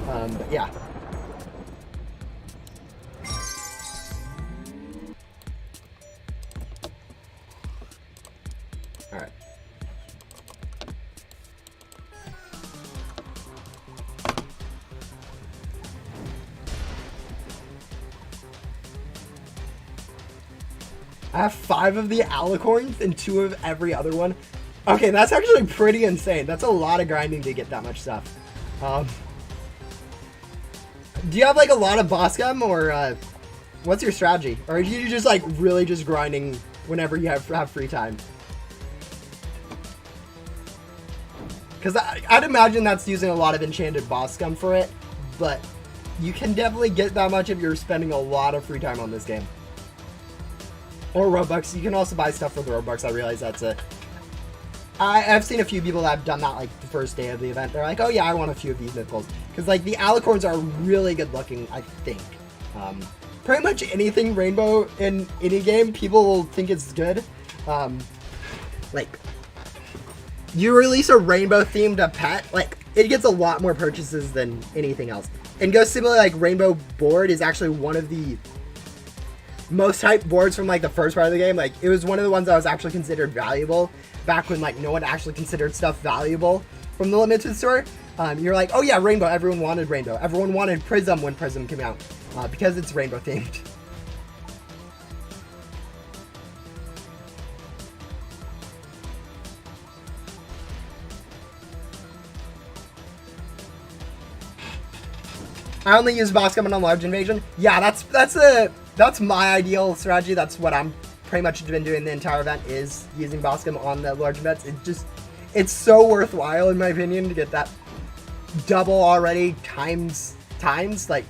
But yeah. Alright. I have 5 of the alicorns and 2 of every other one. Okay, that's actually pretty insane. That's a lot of grinding to get that much stuff. Do you have like a lot of boss gum, or what's your strategy? Or are you just like really just grinding whenever you have free time? Because I'd imagine that's using a lot of enchanted boss gum for it, but you can definitely get that much if you're spending a lot of free time on this game. Or Robux. You can also buy stuff for the Robux. I realize that's I've seen a few people that have done that like the first day of the event. They're like, oh yeah, I want a few of these mythicals. Because like the alicorns are really good looking, I think. Pretty much anything rainbow in any game, people will think it's good. Like, you release a rainbow themed pet, like, it gets a lot more purchases than anything else. And Ghost Simulator, like, Rainbow Board is actually one of the most hyped boards from like the first part of the game. Like it was one of the ones that was actually considered valuable back when like no one actually considered stuff valuable from the limited store. You're like, oh yeah, rainbow. Everyone wanted rainbow. Everyone wanted prism when prism came out because it's rainbow themed. I only use boss coming on large invasion. Yeah, that's my ideal strategy. That's what I'm pretty much been doing the entire event, is using Boscom on the large events. It's so worthwhile in my opinion to get that double already times. Like,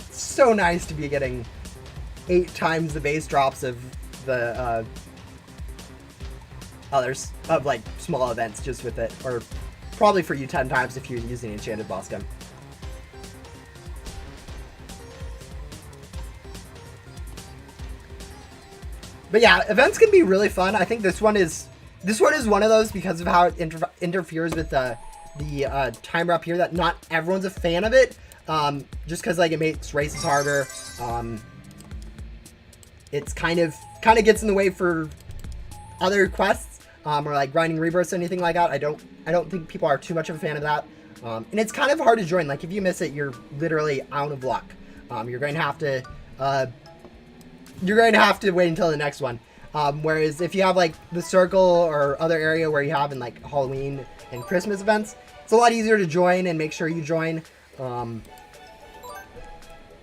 it's so nice to be getting 8 times the base drops of the others of like small events just with it, or probably for you 10 times if you're using Enchanted Boss Gun. But yeah, events can be really fun. I think this one is one of those because of how it interferes with the timer up here, that not everyone's a fan of it. Just because like it makes races harder. It's kind of gets in the way for other quests, or like grinding rebirths or anything like that. I don't think people are too much of a fan of that. And it's kind of hard to join. Like if you miss it, you're literally out of luck. You're going to have to wait until the next one. Whereas if you have like the circle or other area where you have in like Halloween and Christmas events, it's a lot easier to join and make sure you join.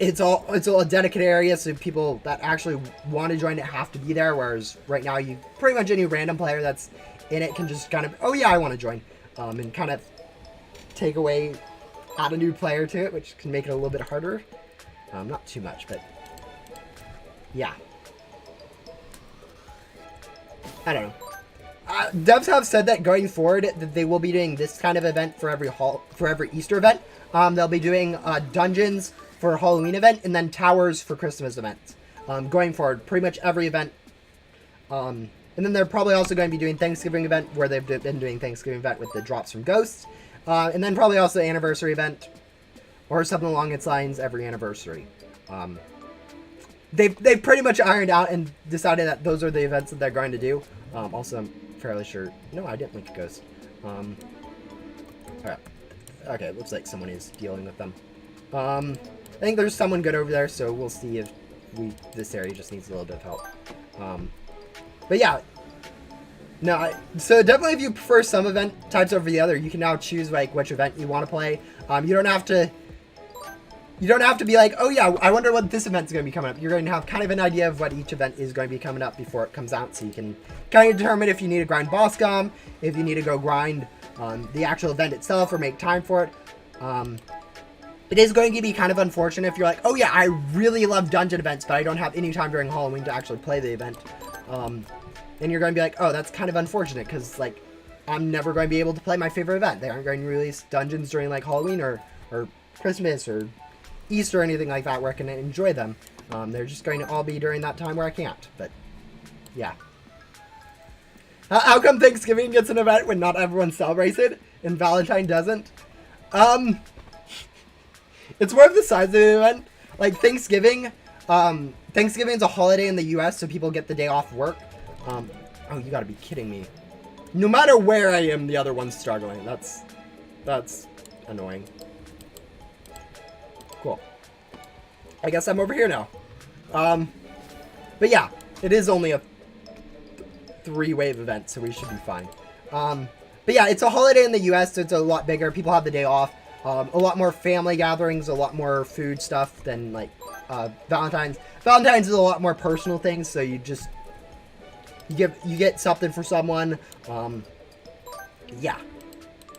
It's a dedicated area, so people that actually want to join it have to be there. Whereas right now, you pretty much any random player that's in it can just kind of, oh yeah, I want to join, and kind of add a new player to it, which can make it a little bit harder. Not too much, but yeah. I don't know. Devs have said that going forward that they will be doing this kind of event for every Easter event. They'll be doing dungeons for Halloween event and then towers for Christmas events. Going forward, pretty much every event. And then they're probably also going to be doing Thanksgiving event where they've been doing Thanksgiving event with the drops from Ghosts. And then probably also anniversary event or something along its lines every anniversary. They've pretty much ironed out and decided that those are the events that they're going to do. Also, I'm fairly sure. No, I didn't link a ghost. Alright. Okay, looks like someone is dealing with them. I think there's someone good over there, so we'll see if this area just needs a little bit of help. But yeah. No, so definitely if you prefer some event types over the other, you can now choose like which event you want to play. You don't have to be like, oh yeah, I wonder what this event's going to be coming up. You're going to have kind of an idea of what each event is going to be coming up before it comes out, so you can kind of determine if you need to grind boss gum, if you need to go grind the actual event itself or make time for it. It is going to be kind of unfortunate if you're like, oh yeah, I really love dungeon events, but I don't have any time during Halloween to actually play the event. Then you're going to be like, oh, that's kind of unfortunate, because like I'm never going to be able to play my favorite event. They aren't going to release dungeons during like Halloween or Christmas or Easter or anything like that where I can enjoy them. They're just going to all be during that time where I can't. But yeah. How come Thanksgiving gets an event when not everyone celebrates it and Valentine doesn't? It's more of the size of the event. Like Thanksgiving is a holiday in the US, so people get the day off work. Oh, you gotta be kidding me. No matter where I am, the other one's struggling. That's annoying. Cool. I guess I'm over here now. But yeah, it is only a 3-wave event, so we should be fine. But yeah, it's a holiday in the US, so it's a lot bigger. People have the day off. A lot more family gatherings, a lot more food stuff than like Valentine's. Valentine's is a lot more personal things, so you get something for someone. Yeah,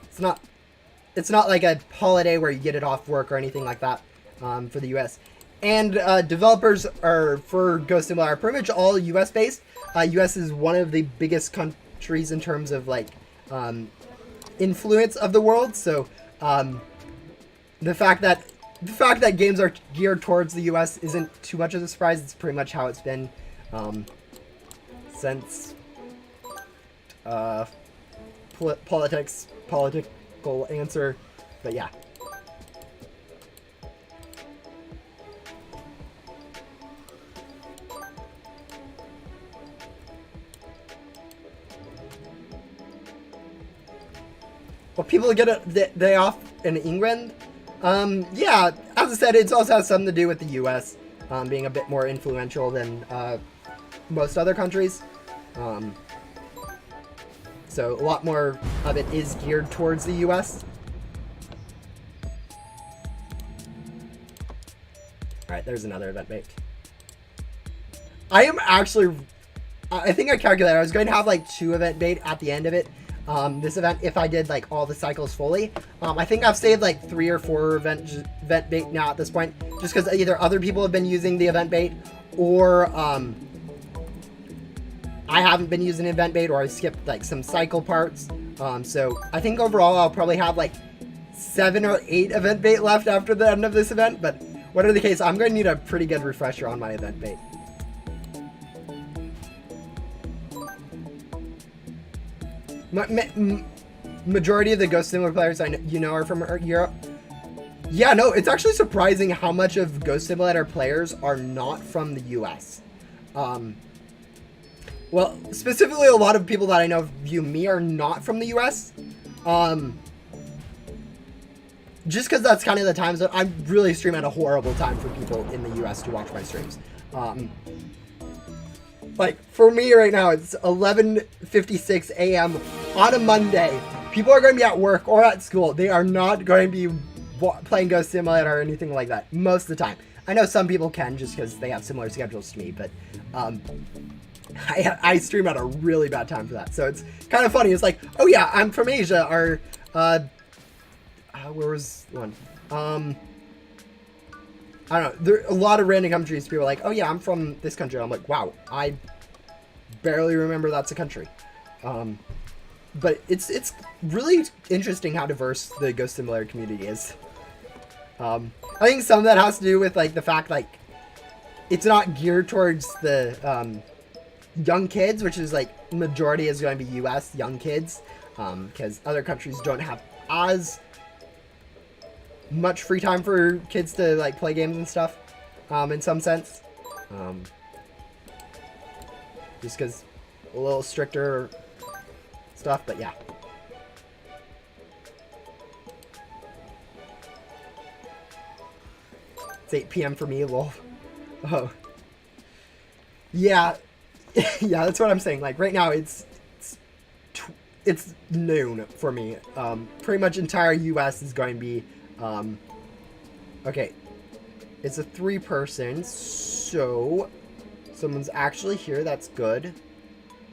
it's not like a holiday where you get it off work or anything like that for the US. And developers are for Ghost Simulator are pretty much all US based. US is one of the biggest countries in terms of like influence of the world. So the fact that games are geared towards the US isn't too much of a surprise. It's pretty much how it's been since political answer, but yeah. Well, people get a day off in England. Yeah, as I said, it also has something to do with the US being a bit more influential than most other countries. So a lot more of it is geared towards the US. Alright, there's another event baked. I think I calculated I was going to have like 2 event bait at the end of it. This event, if I did like all the cycles fully. I think I've saved like 3 or 4 event bait now at this point, just because either other people have been using the event bait, or I haven't been using event bait, or I skipped like some cycle parts. So I think overall I'll probably have like 7 or 8 event bait left after the end of this event. But whatever the case, I'm going to need a pretty good refresher on my event bait. Majority of the Ghost Simulator players are from Europe. Yeah, no, it's actually surprising how much of Ghost Simulator players are not from the US. Well, specifically, a lot of people that I know view me are not from the US. Just because that's kind of the times that I really stream at a horrible time for people in the US to watch my streams. Like, for me right now, it's 11:56 a.m. on a Monday. People are going to be at work or at school. They are not going to be playing Ghost Simulator or anything like that most of the time. I know some people can just because they have similar schedules to me, but I stream at a really bad time for that. So it's kind of funny. It's like, oh yeah, I'm from Asia, or where was one? I don't know. There are a lot of random countries. People are like, oh yeah, I'm from this country. I'm like, wow, I barely remember that's a country. But it's really interesting how diverse the Ghost Simulator community is. I think some of that has to do with like the fact like it's not geared towards the young kids, which is like majority is going to be US young kids, because other countries don't have as much free time for kids to like play games and stuff, in some sense, just because a little stricter stuff. But yeah, it's 8 p.m. for me. Lol. Oh yeah. Yeah, that's what I'm saying. Like right now it's noon for me. Pretty much entire US is going to be okay, it's a 3-person, so someone's actually here. That's good.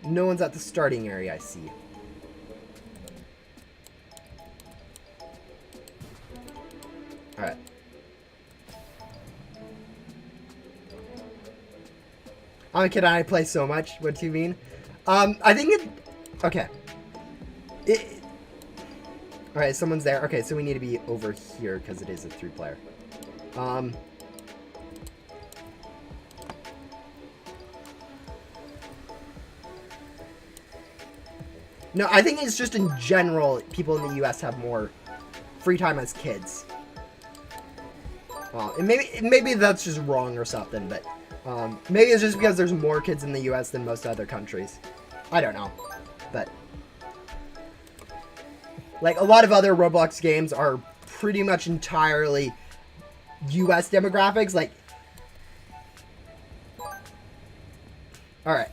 No one's at the starting area, I see. Alright. I'm kidding, I play so much. What do you mean? I think it... Okay. Alright, someone's there. Okay, so we need to be over here because it is a 3-player. No, I think it's just in general, people in the US have more free time as kids. And maybe that's just wrong or something, but maybe it's just because there's more kids in the US than most other countries. I don't know, but like a lot of other Roblox games are pretty much entirely US demographics. Like, all right.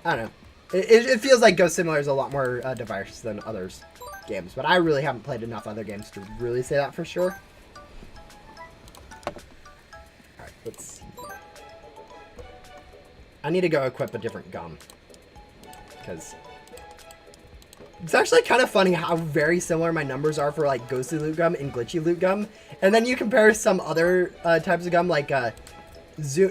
I don't know. It feels like Ghost Simulator is a lot more diverse than others games, but I really haven't played enough other games to really say that for sure. Alright, let's see. I need to go equip a different gum, because it's actually kind of funny how very similar my numbers are for like ghostly loot gum and glitchy loot gum, and then you compare some other types of gum like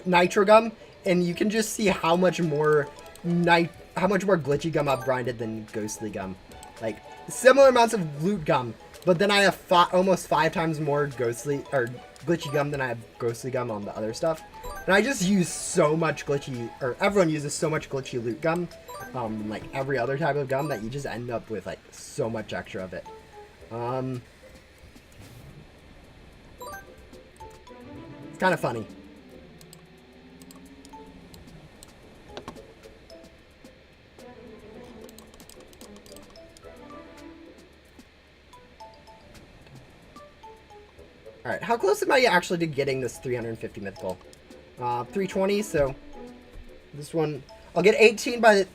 nitro gum, and you can just see how much more glitchy gum I've grinded than ghostly gum. Like similar amounts of loot gum, but then I have almost 5 times more ghostly or glitchy gum than I have ghostly gum on the other stuff. And I just use so much glitchy, or everyone uses so much glitchy loot gum, like every other type of gum, that you just end up with like so much extra of it. It's kind of funny. Alright, how close am I actually to getting this 350 mythical? 320, so this one... I'll get 18 by the...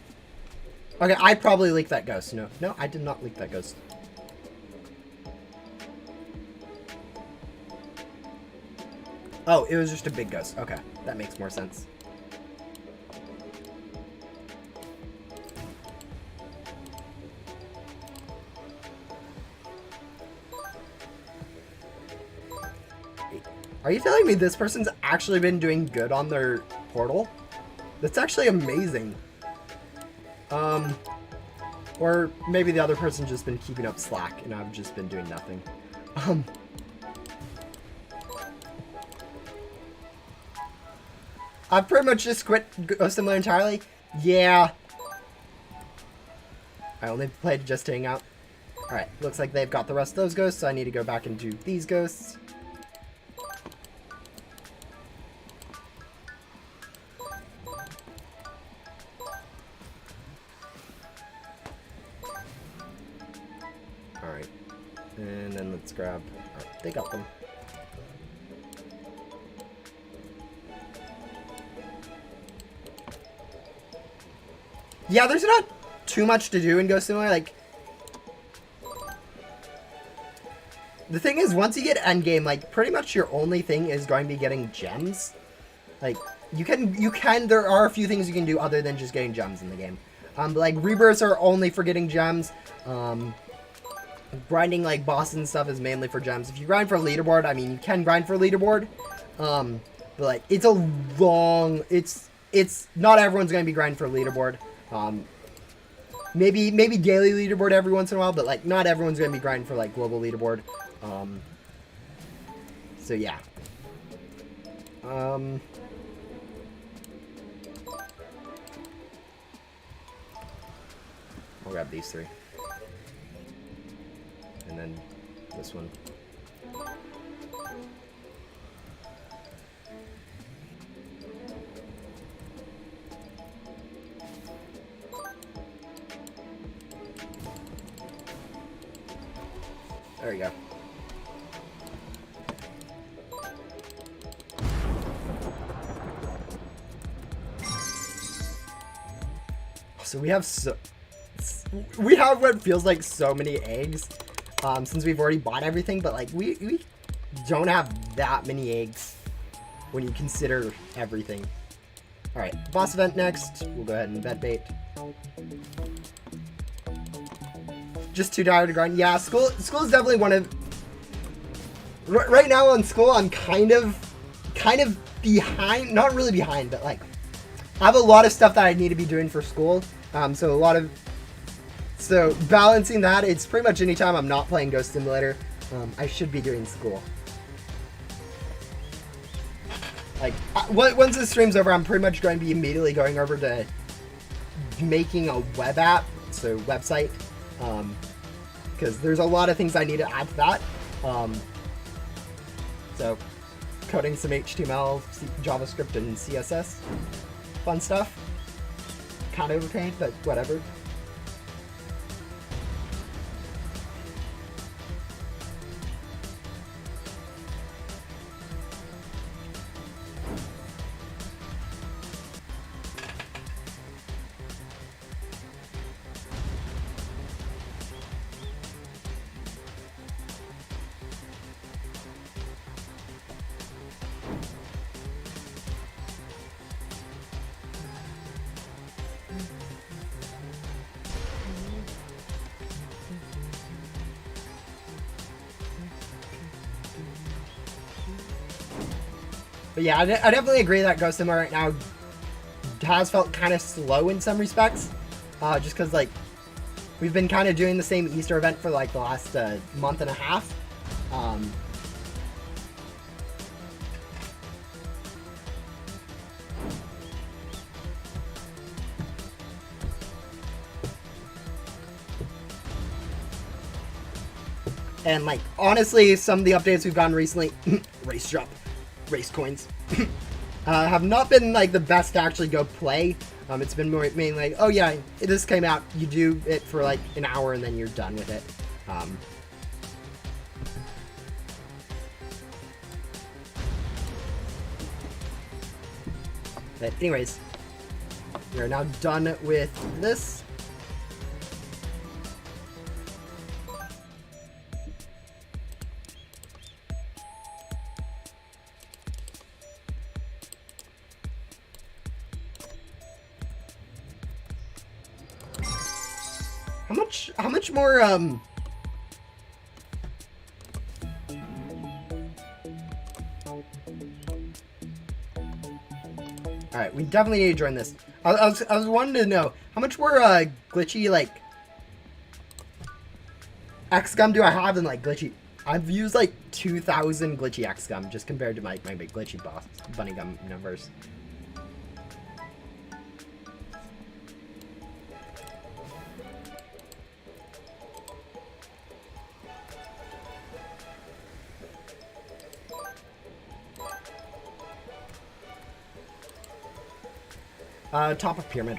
Okay, I probably leaked that ghost. No, I did not leak that ghost. Oh, it was just a big ghost. Okay, that makes more sense. Are you telling me this person's actually been doing good on their portal? That's actually amazing. Or maybe the other person's just been keeping up slack and I've just been doing nothing. I've pretty much just quit Ghost Simulator entirely. Yeah. I only played just to hang out. Alright, looks like they've got the rest of those ghosts, so I need to go back and do these ghosts. Alright. And then let's grab... Alright, they got them. Yeah, there's not too much to do in Ghost Simulator. Like, the thing is, once you get endgame, like, pretty much your only thing is going to be getting gems. Like, there are a few things you can do other than just getting gems in the game. But, like, rebirths are only for getting gems. Grinding, like, bosses and stuff is mainly for gems. If you grind for leaderboard, I mean, you can grind for leaderboard. But, like, it's a long... It's not everyone's going to be grinding for leaderboard. Maybe daily leaderboard every once in a while, but like not everyone's gonna be grinding for like global leaderboard. So yeah. I'll grab these three, and then this one. There we go. So we have what feels like so many eggs, since we've already bought everything, but like we don't have that many eggs when you consider everything. All right, boss event next. We'll go ahead and vet bait. Just too tired to grind. Yeah, school is definitely one of... Right now on school, I'm kind of behind. Not really behind, but like, I have a lot of stuff that I need to be doing for school. So balancing that, it's pretty much anytime I'm not playing Ghost Simulator, I should be doing school. Like, once the stream's over, I'm pretty much going to be immediately going over to making a web app, so website. Because there's a lot of things I need to add to that. So, coding some HTML, JavaScript, and CSS. Fun stuff. Kind of okay, but whatever. But yeah, I definitely agree that Ghost Simulator right now has felt kind of slow in some respects. Just because, like, we've been kind of doing the same Easter event for, like, the last month and a half. And, like, honestly, some of the updates we've gotten recently, race coins, have not been, like, the best to actually go play. It's been more mainly like, oh yeah, this came out, you do it for, like, an hour and then you're done with it. But anyways, we are now done with this. How much more, All right, we definitely need to join this. I was wanting to know how much more glitchy like XCOM do I have in like glitchy? I've used like 2,000 glitchy XCOM just compared to my big glitchy boss bunny gum numbers. Top of pyramid.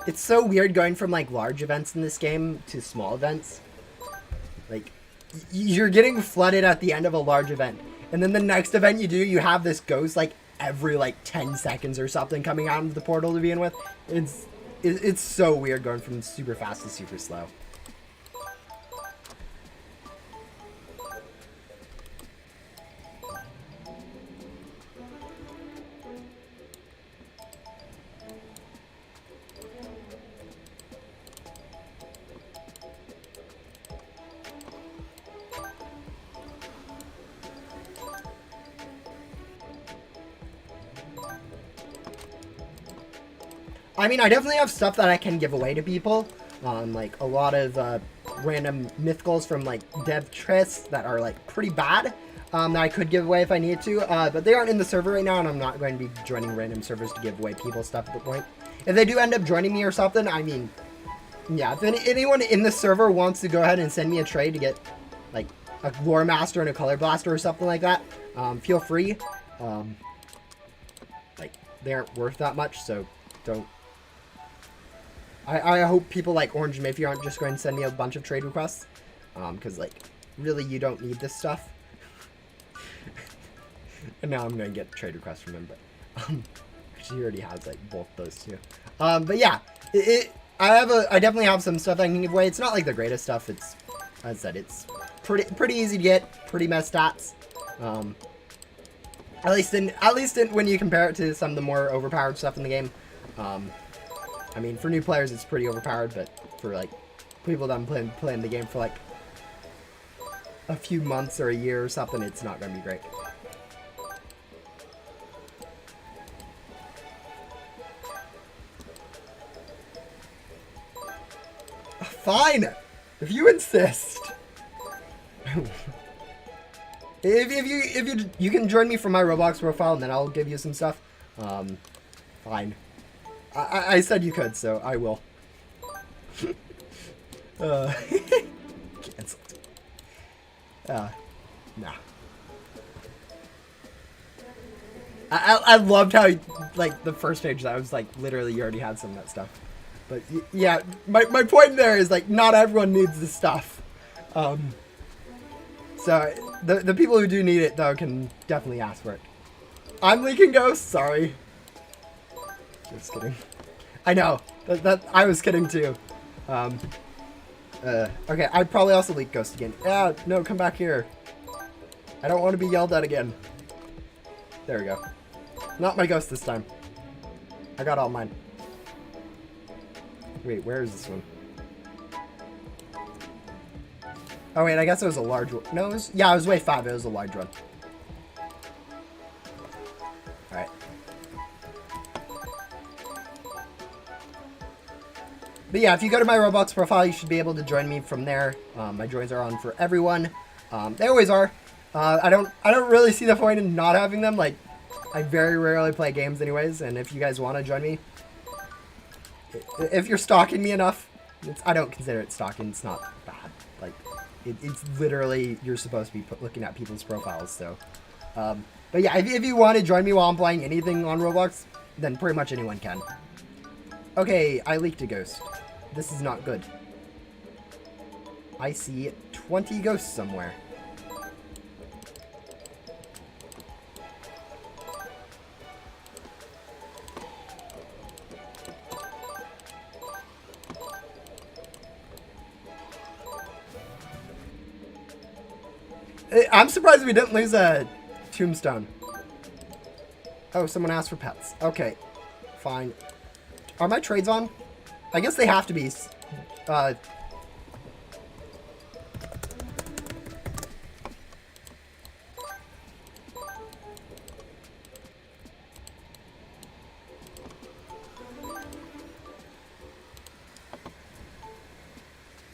It's so weird going from like large events in this game to small events. Like, you're getting flooded at the end of a large event, and then the next event you do, you have this ghost like every like 10 seconds or something coming out of the portal to begin with. It's so weird going from super fast to super slow. I mean, I definitely have stuff that I can give away to people. Like a lot of random mythicals from like Dev Triss that are like pretty bad that I could give away if I needed to. But they aren't in the server right now, and I'm not going to be joining random servers to give away people stuff at the point. If they do end up joining me or something, I mean, yeah, if anyone in the server wants to go ahead and send me a trade to get like a Lore Master and a Color Blaster or something like that, feel free. Like, they aren't worth that much, so don't. I hope people like Orange and Mayfield aren't just going to send me a bunch of trade requests. Because, like, really, you don't need this stuff. And now I'm going to get trade requests from him, but actually he already has, like, both those two. But yeah, I definitely have some stuff I can give away. It's not, like, the greatest stuff. It's, as I said, it's pretty easy to get, pretty messed stats. At least when you compare it to some of the more overpowered stuff in the game. I mean, for new players, it's pretty overpowered, but for, like, people that have playing the game for, like, a few months or a year or something, it's not going to be great. Fine! If you insist! if you can join me from my Roblox profile, and then I'll give you some stuff. Fine. I said you could, so I will. Cancelled. Nah. I loved how, like, the first page that was, like, literally you already had some of that stuff. But, yeah, my point there is, like, not everyone needs this stuff. So, the people who do need it, though, can definitely ask for it. I'm leaking ghosts, sorry. Just kidding. I know. That I was kidding too. Okay, I'd probably also leak ghost again. Yeah, no, come back here. I don't want to be yelled at again. There we go. Not my ghost this time. I got all mine. Wait, where is this one? Oh wait, I guess it was a large one. No, it was wave 5. It was a large one. Alright. But yeah, if you go to my Roblox profile, you should be able to join me from there. My joins are on for everyone. They always are. I don't really see the point in not having them. Like, I very rarely play games anyways, and if you guys want to join me, if you're stalking me enough, I don't consider it stalking. It's not bad. Like, it's literally, you're supposed to be looking at people's profiles, so. But yeah, if you want to join me while I'm playing anything on Roblox, then pretty much anyone can. Okay, I leaked a ghost. This is not good. I see 20 ghosts somewhere. I'm surprised we didn't lose a tombstone. Oh, someone asked for pets. Okay, fine. Are my trades on? I guess they have to be.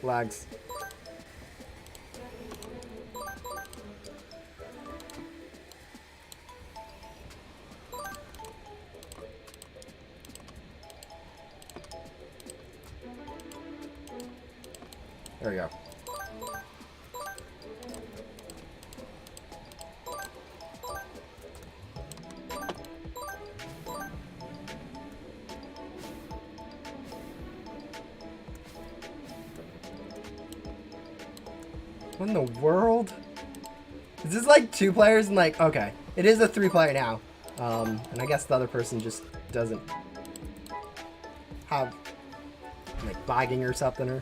Lags. There we go. What in the world? Is this like 2 players and like, okay. It is a 3-player now. And I guess the other person just doesn't have like lagging or something or...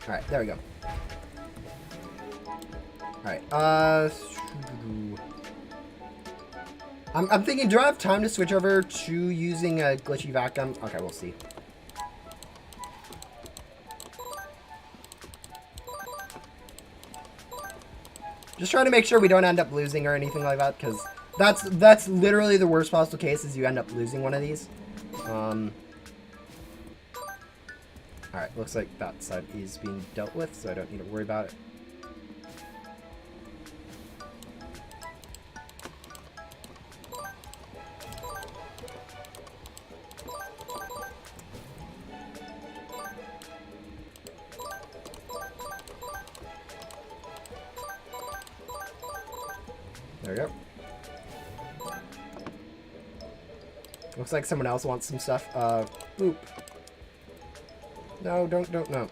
Alright, there we go. Alright, I'm thinking, do I have time to switch over to using a glitchy vacuum? Okay, we'll see. Just trying to make sure we don't end up losing or anything like that, because that's literally the worst possible case is you end up losing one of these. Alright, looks like that side is being dealt with, so I don't need to worry about it. There we go. Looks like someone else wants some stuff. Boop. No, don't, no.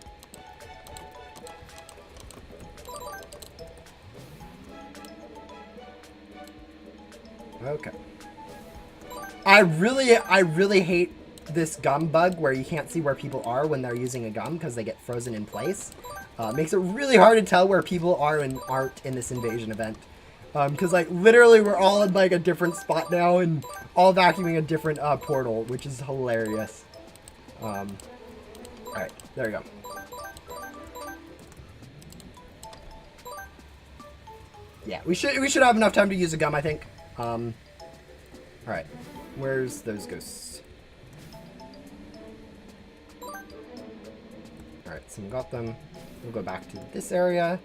Okay. I really hate this gum bug where you can't see where people are when they're using a gum because they get frozen in place. Makes it really hard to tell where people are and aren't in this invasion event. Because like literally we're all in like a different spot now and all vacuuming a different portal, which is hilarious. Alright, there we go. Yeah, we should have enough time to use a gum, I think. Alright, where's those ghosts? Alright, someone got them. We'll go back to this area.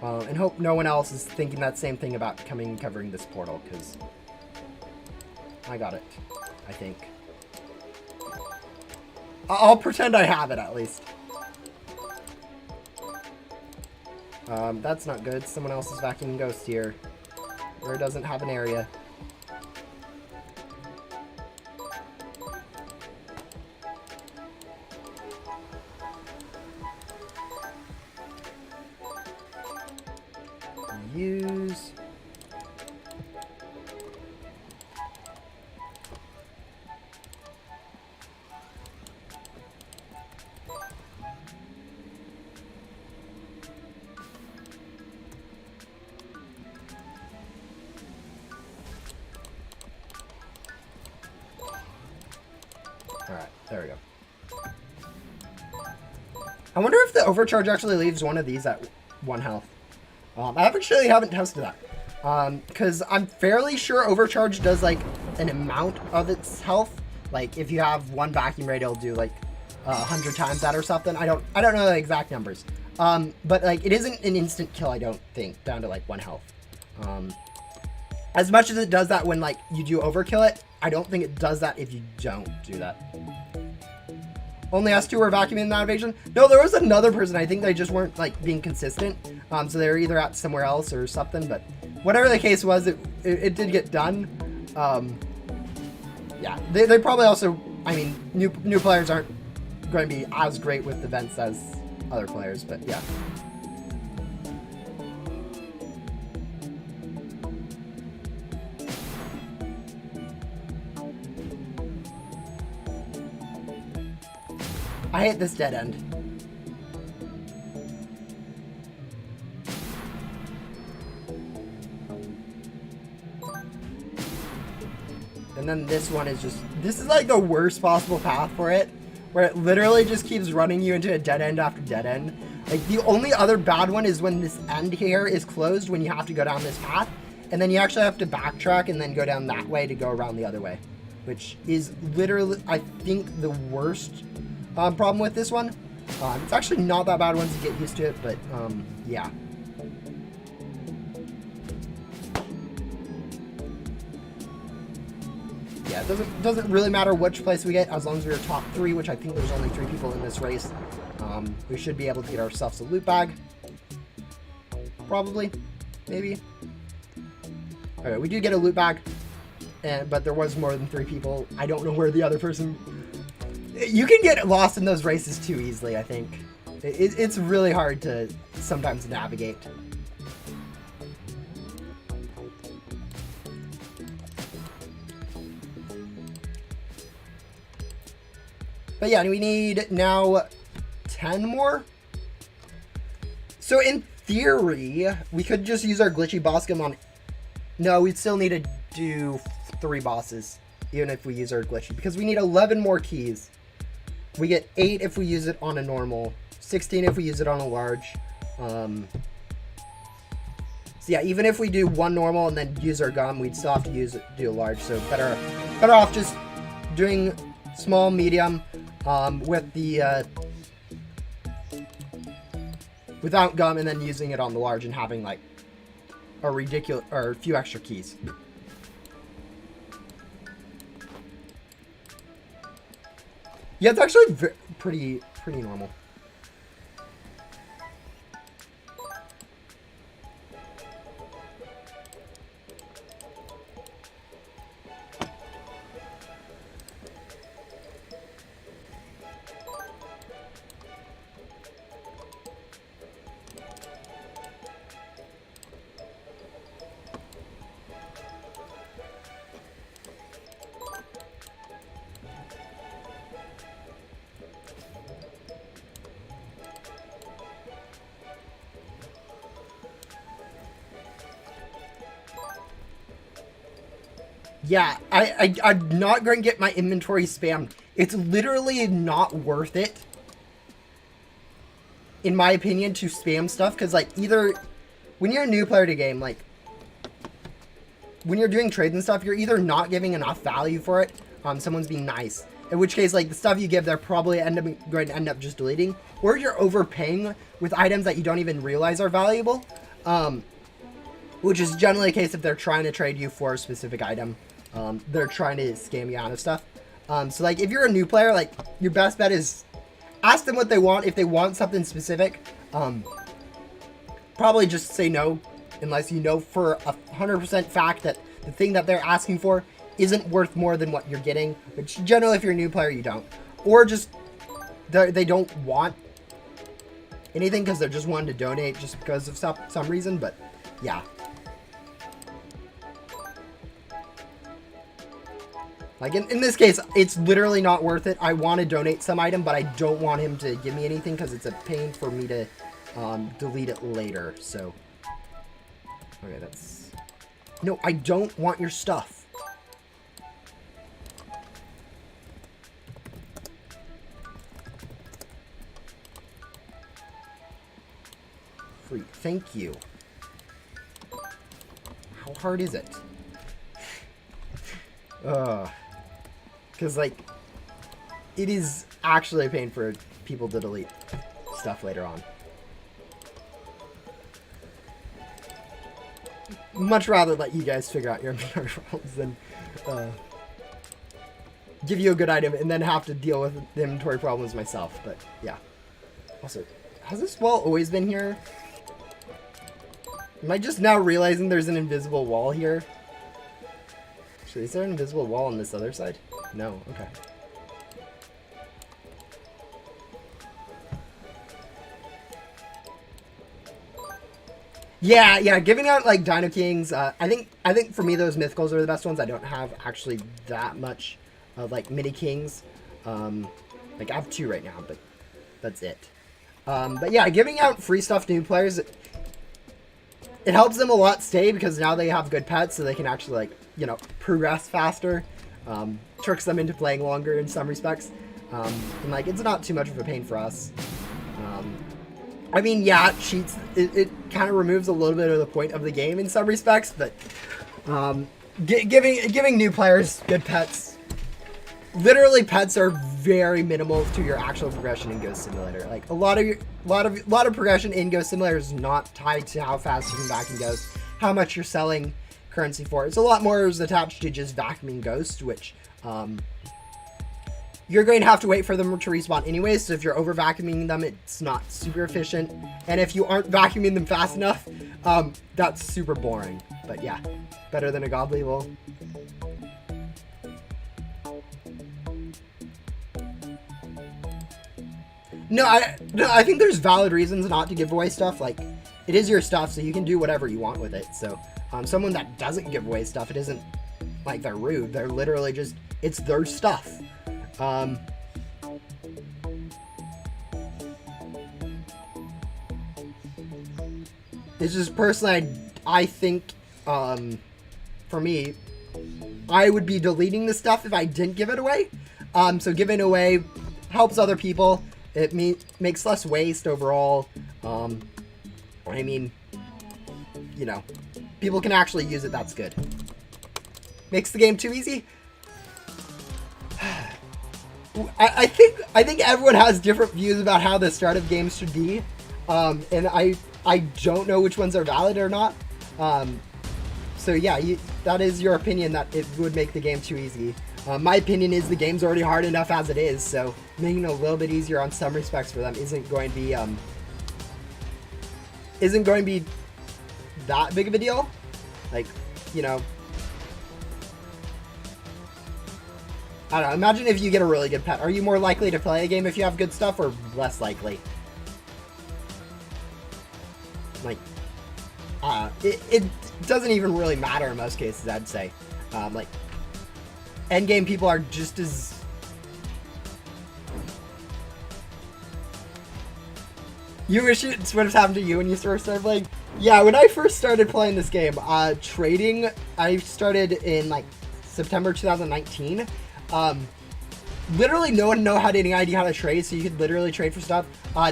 And hope no one else is thinking that same thing about covering this portal, because I got it, I think. I'll pretend I have it, at least. That's not good. Someone else is vacuuming ghost here, where it doesn't have an area. Use. Alright, there we go. I wonder if the overcharge actually leaves one of these at 1 health. I actually haven't tested that. Because I'm fairly sure overcharge does like an amount of its health. Like if you have 1 vacuum rate, it'll do like 100 times that or something. I don't know the exact numbers. But like it isn't an instant kill, I don't think, down to like 1 health. As much as it does that when like you do overkill it, I don't think it does that if you don't do that. Only us 2 were vacuuming that invasion? No, there was another person. I think they just weren't like being consistent. So they were either at somewhere else or something, but whatever the case was, it did get done. Yeah, they probably also, I mean, new players aren't going to be as great with events as other players, but yeah. I hate this dead end. And then this one is just, this is like the worst possible path for it, where it literally just keeps running you into a dead end after dead end. Like, the only other bad one is when this end here is closed, when you have to go down this path, and then you actually have to backtrack and then go down that way to go around the other way, which is literally, I think, the worst problem with this one. It's actually not that bad once you get used to it, but yeah. Yeah, it doesn't really matter which place we get, as long as we're top 3, which I think there's only 3 people in this race. We should be able to get ourselves a loot bag. Probably. Maybe. Alright, we do get a loot bag, but there was more than 3 people. I don't know where the other person... You can get lost in those races too easily, I think. It's really hard to sometimes navigate. But yeah, we need now 10 more. So in theory, we could just use our glitchy boss gun on... No, we'd still need to do 3 bosses, even if we use our glitchy, because we need 11 more keys. We get 8 if we use it on a normal, 16 if we use it on a large. So yeah, even if we do 1 normal and then use our gum, we'd still have to do a large. So better off just doing small, medium, with the without gum, and then using it on the large and having like a ridiculous or a few extra keys. Yeah, it's actually pretty normal. Yeah, I'm not going to get my inventory spammed. It's literally not worth it, in my opinion, to spam stuff. Because, like, either when you're a new player to game, like, when you're doing trades and stuff, you're either not giving enough value for it, someone's being nice. In which case, like, the stuff you give, they're probably going to end up just deleting. Or you're overpaying with items that you don't even realize are valuable. Which is generally the case if they're trying to trade you for a specific item. They're trying to scam you out of stuff. So, like, if you're a new player, like, your best bet is ask them what they want. If they want something specific, probably just say no, unless you know for 100% fact that the thing that they're asking for isn't worth more than what you're getting. Which, generally, if you're a new player, you don't. Or just they don't want anything because they're just wanting to donate just because of some reason. But, yeah. Like, in this case, it's literally not worth it. I want to donate some item, but I don't want him to give me anything because it's a pain for me to delete it later. So, okay, that's... No, I don't want your stuff. Free. Thank you. How hard is it? Because, like, it is actually a pain for people to delete stuff later on. Much rather let you guys figure out your inventory problems than give you a good item and then have to deal with the inventory problems myself. But, yeah. Also, has this wall always been here? Am I just now realizing there's an invisible wall here? Actually, is there an invisible wall on this other side? No, okay. Yeah, giving out like Dino Kings, I think for me those mythicals are the best ones. I don't have actually that much of like mini kings. Like I have 2 right now, but that's it. But yeah, giving out free stuff to new players, it helps them a lot stay because now they have good pets, so they can actually like, you know, progress faster. tricks them into playing longer in some respects. And like it's not too much of a pain for us. I mean, yeah, it cheats. It kind of removes a little bit of the point of the game in some respects, but giving new players good pets. Literally, pets are very minimal to your actual progression in Ghost Simulator. Like a lot of progression in Ghost Simulator is not tied to how fast you can vacuum ghosts, how much you're selling currency for. It's a lot more is attached to just vacuuming ghosts, which you're going to have to wait for them to respawn anyways. So if you're over vacuuming them, it's not super efficient. And if you aren't vacuuming them fast enough, that's super boring. But yeah, better than a godly will. No, I think there's valid reasons not to give away stuff. Like, it is your stuff, so you can do whatever you want with it. So, someone that doesn't give away stuff, it isn't like they're rude. They're literally just, it's their stuff. It's just personally, I think, for me, I would be deleting the stuff if I didn't give it away. So giving away helps other people. It makes less waste overall. I mean, you know, people can actually use it. That's good. Makes the game too easy. I think everyone has different views about how the start of games should be, and I don't know which ones are valid or not. So yeah, that is your opinion that it would make the game too easy. My opinion is the game's already hard enough as it is, so making it a little bit easier on some respects for them isn't going to be that big of a deal. Like, you know, I don't know, imagine if you get a really good pet. Are you more likely to play a game if you have good stuff, or less likely? Like, it doesn't even really matter in most cases, I'd say. Like, endgame people are just as... You wish it would have happened to you when you first started playing? Yeah, when I first started playing this game, trading, I started in, like, September 2019. Literally no one had any idea how to trade, so you could literally trade for stuff.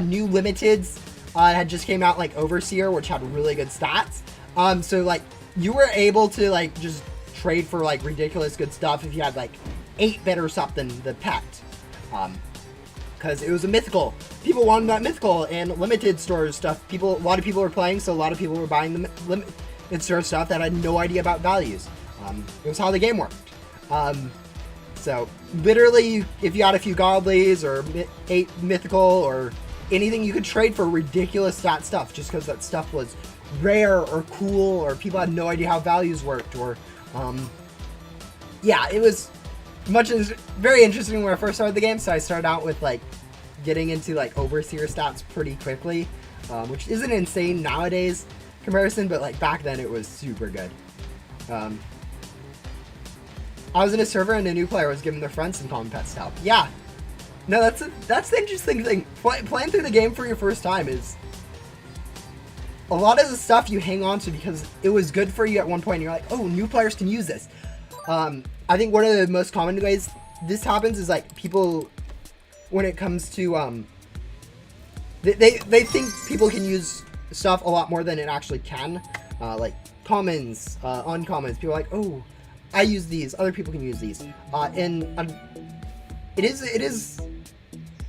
New limiteds had just came out, like Overseer, which had really good stats. So like you were able to like just trade for like ridiculous good stuff if you had like 8-bit or something, the pet. Because it was a mythical. People wanted that mythical and limited store stuff. A lot of people were playing, so a lot of people were buying the limited store stuff that had no idea about values. It was how the game worked. So literally, if you had a few godlies or 8 mythical or anything, you could trade for ridiculous stat stuff just because that stuff was rare or cool, or people had no idea how values worked, or yeah, it was very interesting when I first started the game. So I started out with like getting into like Overseer stats pretty quickly, which isn't insane nowadays comparison, but like back then it was super good. I was in a server and a new player was giving their friends some common pets to help. Yeah. No, that's the interesting thing. Playing through the game for your first time is a lot of the stuff you hang on to because it was good for you at one point and you're like, oh, new players can use this. I think one of the most common ways this happens is like people, when it comes to, they think people can use stuff a lot more than it actually can. Like commons, uncommons, people are like, oh, I use these, other people can use these. And it is,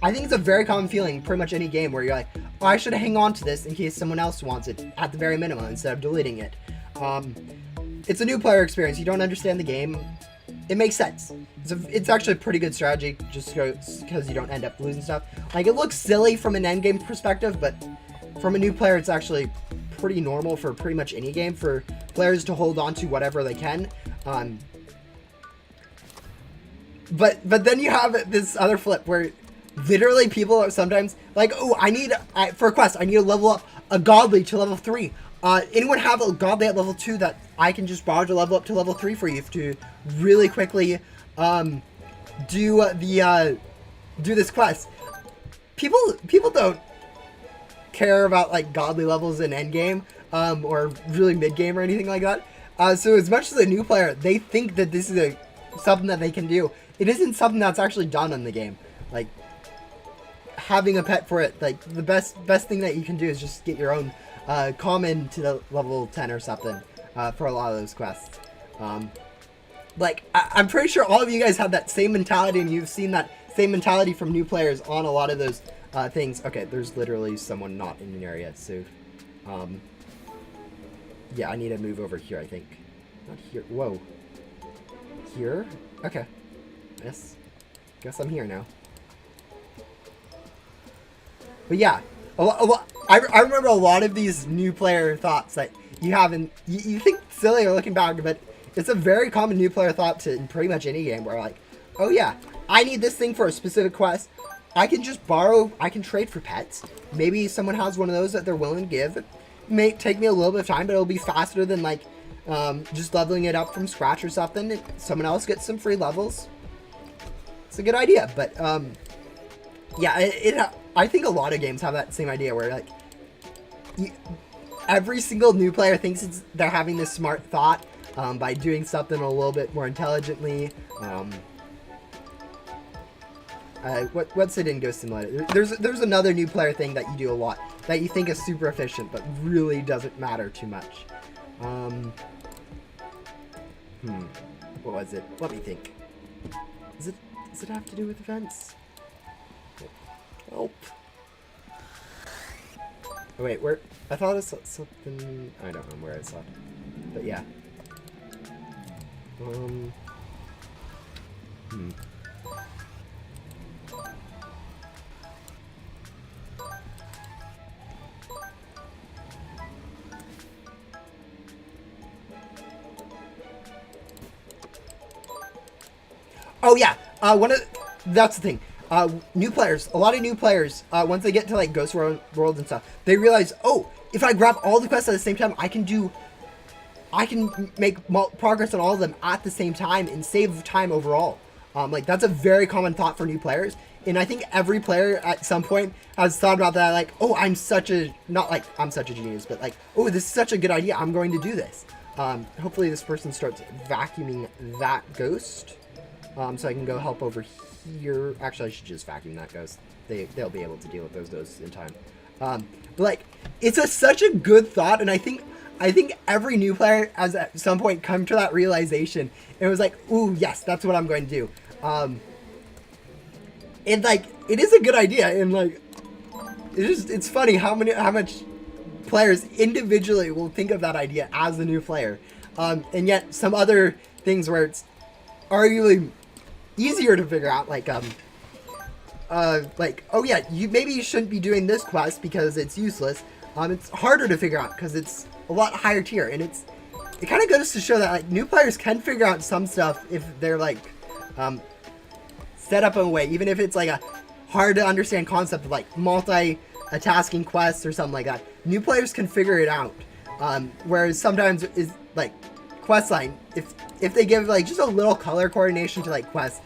I think it's a very common feeling in pretty much any game where you're like, oh, I should hang on to this in case someone else wants it at the very minimum instead of deleting it. It's a new player experience. You don't understand the game. It makes sense. It's actually a pretty good strategy just because you don't end up losing stuff. Like, it looks silly from an endgame perspective, but from a new player, it's actually pretty normal for pretty much any game for players to hold on to whatever they can. But then you have this other flip where literally people are sometimes like, oh, for a quest, I need to level up a godly to level 3. Anyone have a godly at level 2 that I can just borrow to level up to level 3 for you to really quickly do this quest? People don't care about like godly levels in endgame or really mid game or anything like that. So as much as a new player, they think that this is something that they can do. It isn't something that's actually done in the game. Like, having a pet for it, like, the best thing that you can do is just get your own common to the level 10 or something for a lot of those quests. Like, I'm pretty sure all of you guys have that same mentality, and you've seen that same mentality from new players on a lot of those things. Okay, there's literally someone not in an area, so yeah, I need to move over here, I think. Not here. Whoa. Here? Okay. Yes. Guess I'm here now. But yeah, I remember a lot of these new player thoughts that you haven't. You think silly or looking back, but it's a very common new player thought to in pretty much any game where like, oh yeah, I need this thing for a specific quest. I can just borrow. I can trade for pets. Maybe someone has one of those that they're willing to give. It may take me a little bit of time, but it'll be faster than like just leveling it up from scratch or something. Someone else gets some free levels. It's a good idea, but yeah, I think a lot of games have that same idea where like every single new player thinks they're having this smart thought by doing something a little bit more intelligently. What's it in Ghost Simulator? There's another new player thing that you do a lot that you think is super efficient but really doesn't matter too much. What was it? Let me think. Does it have to do with events? Help. Oh, wait, where? I thought it saw something. I don't know where I saw it. But yeah. Oh yeah. That's the thing. New players, a lot of new players, once they get to like Ghost World and stuff, they realize, oh, if I grab all the quests at the same time, I can make progress on all of them at the same time and save time overall. Like that's a very common thought for new players, and I think every player at some point has thought about that. Like, oh, not like I'm such a genius, but like, oh, this is such a good idea. I'm going to do this. Hopefully, this person starts vacuuming that ghost, so I can go help over here. Actually, I should just vacuum that ghost. They'll be able to deal with those ghosts in time. But like, it's such a good thought, and I think every new player has at some point come to that realization. And it was like, ooh, yes, that's what I'm going to do. And like, it is a good idea, and like, it's funny how much players individually will think of that idea as a new player, and yet some other things where it's arguably easier to figure out, like oh yeah, maybe you shouldn't be doing this quest because it's useless. It's harder to figure out because it's a lot higher tier, and it kind of goes to show that like new players can figure out some stuff if they're like set up in a way, even if it's like a hard to understand concept of like multi-tasking quests or something like that. New players can figure it out, whereas sometimes is like quest line, if they give like just a little color coordination to like quests,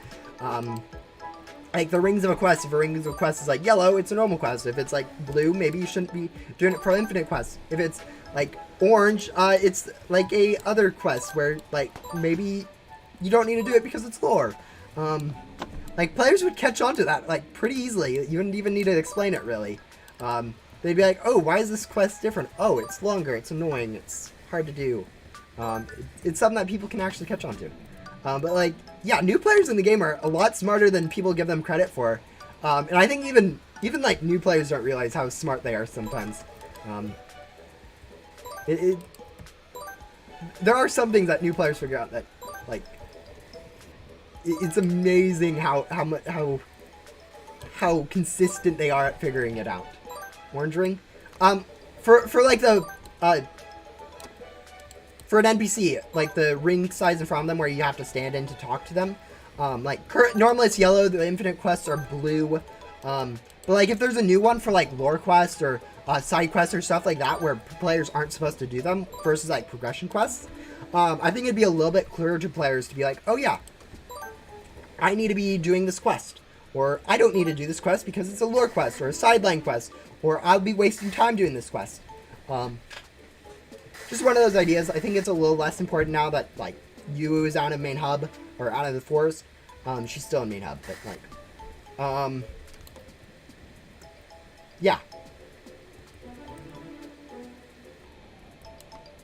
like the rings of a quest, if a rings of a quest is like yellow, it's a normal quest. If it's like blue, maybe you shouldn't be doing it for infinite quests. If it's like orange, it's like a other quest where like maybe you don't need to do it because it's lore. Like players would catch on to that like pretty easily. You wouldn't even need to explain it really. They'd be like, oh, why is this quest different? Oh, it's longer, it's annoying, it's hard to do. It's something that people can actually catch on to. But like, yeah, new players in the game are a lot smarter than people give them credit for. And I think even like new players don't realize how smart they are sometimes. There are some things that new players figure out that like it's amazing how consistent they are at figuring it out. Orange ring, for like the for an NPC, like the ring size in front of them where you have to stand in to talk to them. Like normally it's yellow, the infinite quests are blue. But like if there's a new one for like lore quests or side quests or stuff like that where players aren't supposed to do them versus like progression quests, I think it'd be a little bit clearer to players to be like, oh yeah, I need to be doing this quest, or I don't need to do this quest because it's a lore quest or a sideline quest, or I'll be wasting time doing this quest. Just one of those ideas. I think it's a little less important now that like Yu is out of main hub, or out of the forest. She's still in main hub, but like, yeah.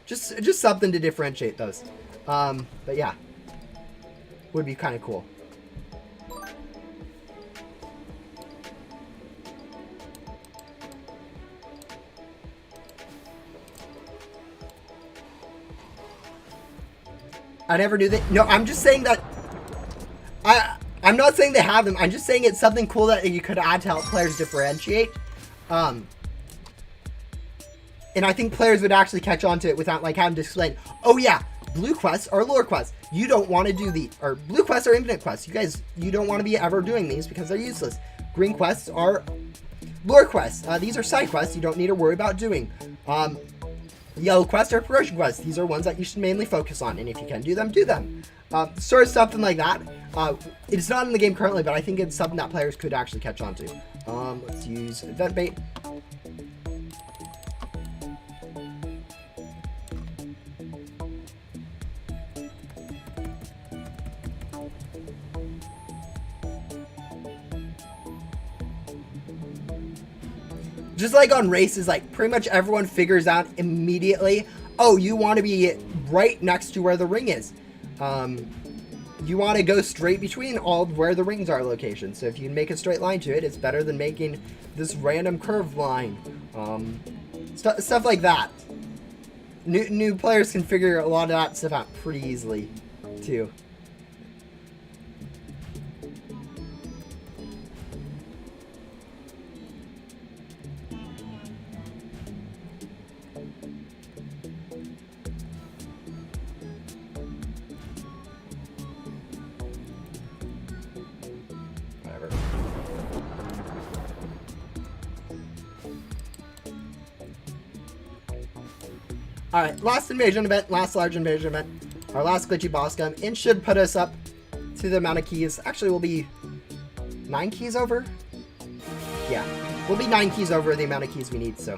Just something to differentiate those. But yeah, would be kind of cool. I never knew that. No, I'm just saying that. I'm not saying they have them. I'm just saying it's something cool that you could add to help players differentiate. And I think players would actually catch on to it without like having to explain. Oh yeah, blue quests are lore quests. You don't want to do or blue quests are infinite quests. You don't want to be ever doing these because they're useless. Green quests are lore quests. These are side quests you don't need to worry about doing. Yellow quests are progression quests. These are ones that you should mainly focus on, and if you can do them, do them. Sort of something like that. It's not in the game currently, but I think it's something that players could actually catch on to. Let's use event bait. Just like on races, like pretty much everyone figures out immediately, oh, you want to be right next to where the ring is. You want to go straight between all where the rings are locations. So if you can make a straight line to it, it's better than making this random curved line. Stuff like that. New players can figure a lot of that stuff out pretty easily, too. Alright, last invasion event, last large invasion event, our last glitchy boss gun, and should put us up to the amount of keys. Actually, we'll be 9 keys over? Yeah, we'll be 9 keys over the amount of keys we need, so.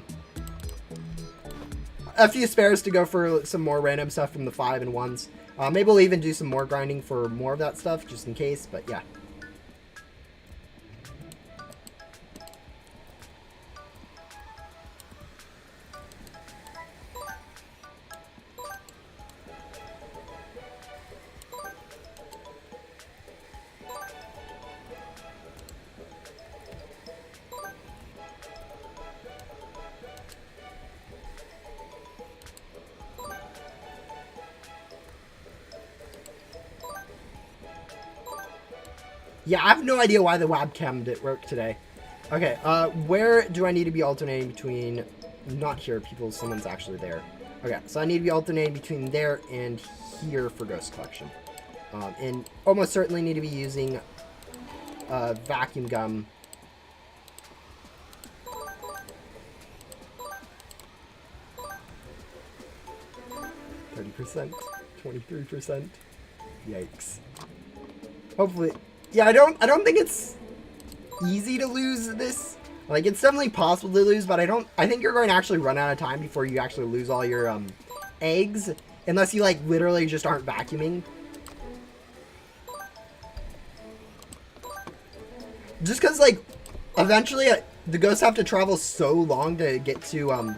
A few spares to go for some more random stuff from the 5 and 1s. Maybe we'll even do some more grinding for more of that stuff, just in case, but yeah. Yeah, I have no idea why the webcam didn't work today. Okay, where do I need to be alternating between... Not here, someone's actually there. Okay, so I need to be alternating between there and here for Ghost Collection. And almost certainly need to be using vacuum gum. %, 23%. Yikes. Hopefully... Yeah, I don't think it's easy to lose this. Like, it's definitely possible to lose, but I think you're going to actually run out of time before you actually lose all your, eggs. Unless you, like, literally just aren't vacuuming. Just because, like, eventually the ghosts have to travel so long to get to,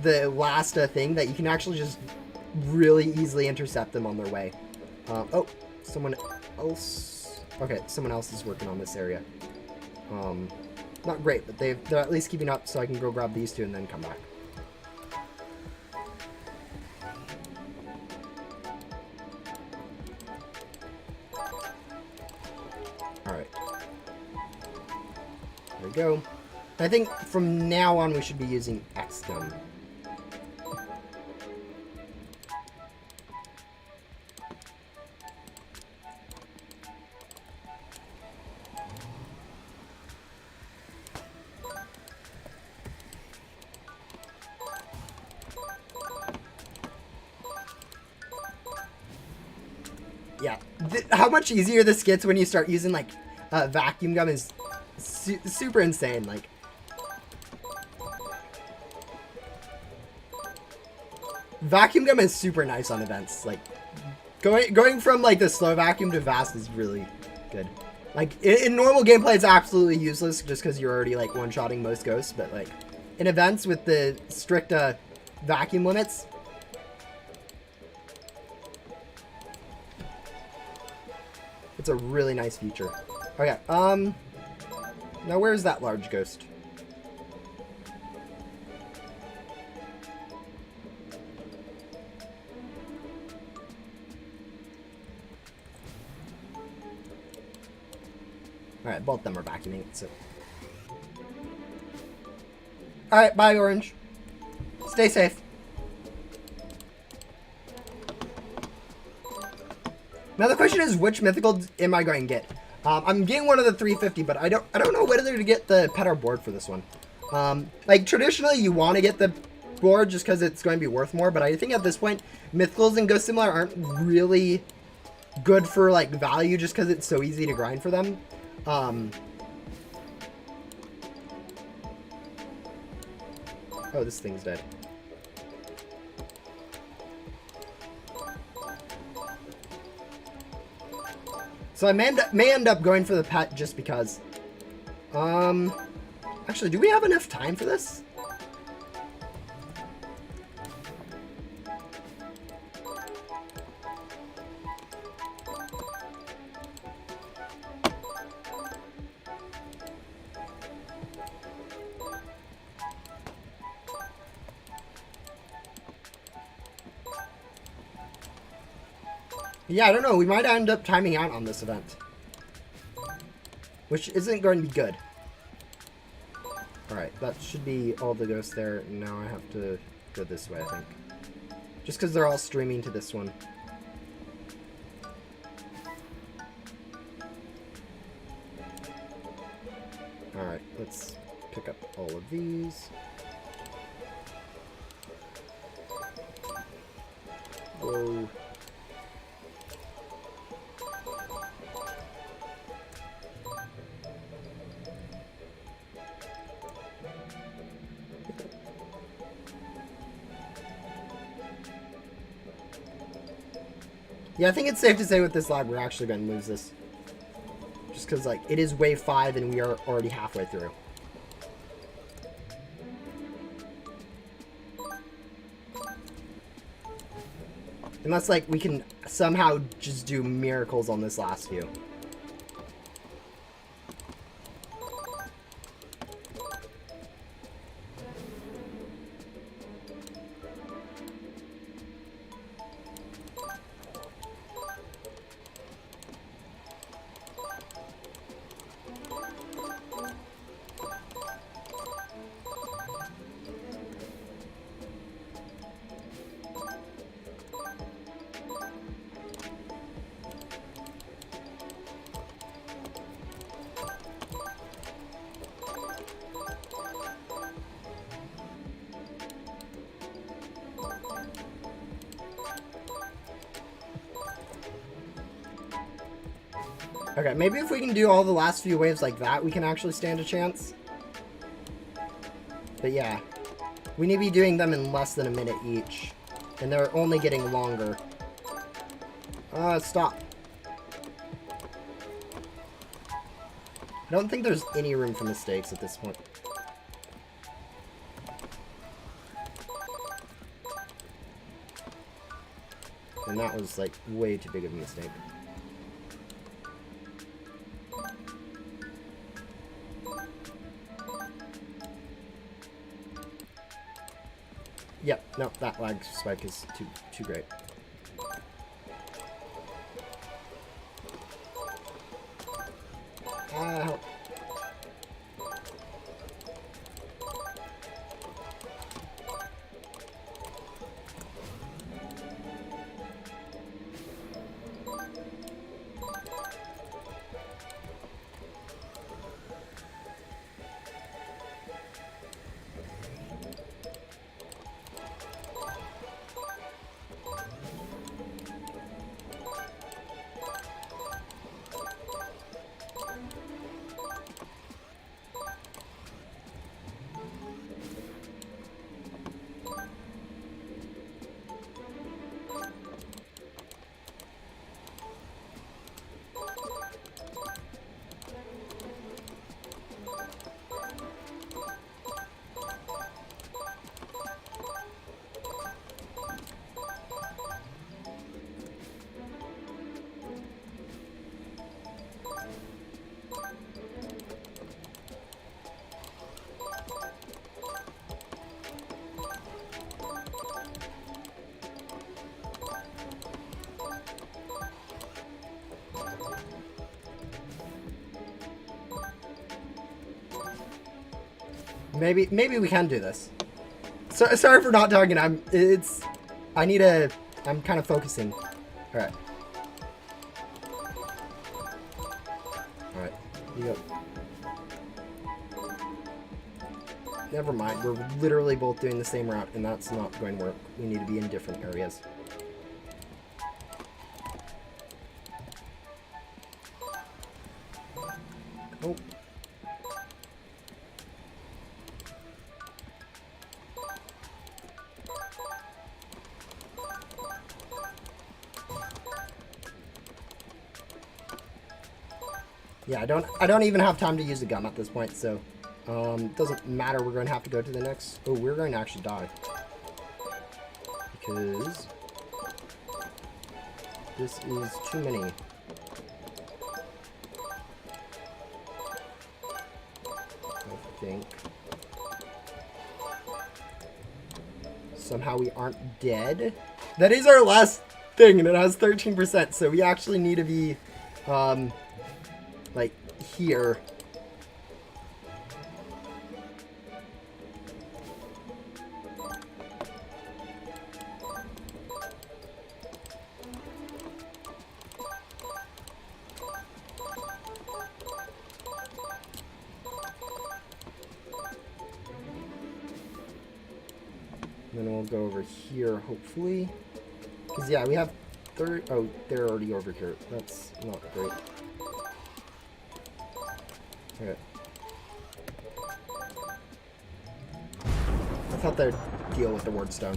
the last thing that you can actually just really easily intercept them on their way. Oh, someone else. Okay, someone else is working on this area. Not great, but they're at least keeping up, so I can go grab these two and then come back. Alright. There we go. I think from now on we should be using X-Gun. Yeah, how much easier this gets when you start using, like, vacuum gum is super insane, like. Vacuum gum is super nice on events. Like, going from, like, the slow vacuum to fast is really good. Like, in normal gameplay, it's absolutely useless just because you're already, like, one-shotting most ghosts. But, like, in events with the strict vacuum limits, it's a really nice feature. Okay, now where's that large ghost? Alright, both of them are vacuuming, so... Alright, bye, Orange. Stay safe. Now the question is, which mythical am I going to get? I'm getting one of the 350, but I don't know whether to get the pet or board for this one. Like, traditionally, you want to get the board just because it's going to be worth more, but I think at this point, mythicals and Ghost Similar aren't really good for, like, value just because it's so easy to grind for them. Oh, this thing's dead. So I may end up going for the pet just because. Actually, do we have enough time for this? Yeah, I don't know. We might end up timing out on this event. Which isn't going to be good. Alright, that should be all the ghosts there. Now I have to go this way, I think. Just because they're all streaming to this one. Alright, let's pick up all of these. Whoa. Yeah, I think it's safe to say with this lag we're actually going to lose this. Just because, like, it is wave 5 and we are already halfway through. Unless, like, we can somehow just do miracles on this last few. Okay, maybe if we can do all the last few waves like that, we can actually stand a chance. But yeah, we need to be doing them in less than a minute each. And they're only getting longer. Stop. I don't think there's any room for mistakes at this point. And that was, like, way too big of a mistake. Yep, no, that lag spike is too great. Help. Maybe we can do this. So, sorry for not talking. I'm kind of focusing. Alright. Alright. You go. Never mind. We're literally both doing the same route, and that's not going to work. We need to be in different areas. Oh. Yeah, I don't even have time to use the gun at this point, so it doesn't matter. We're going to have to go to the next. Oh, we're going to actually die because this is too many. I think somehow we aren't dead. That is our last thing, and it has 13%, so we actually need to be like here. Then we'll go over here, hopefully. Because, yeah, we have 30... Oh, they're already over here. That's not great. Okay. I thought they'd deal with the ward stone.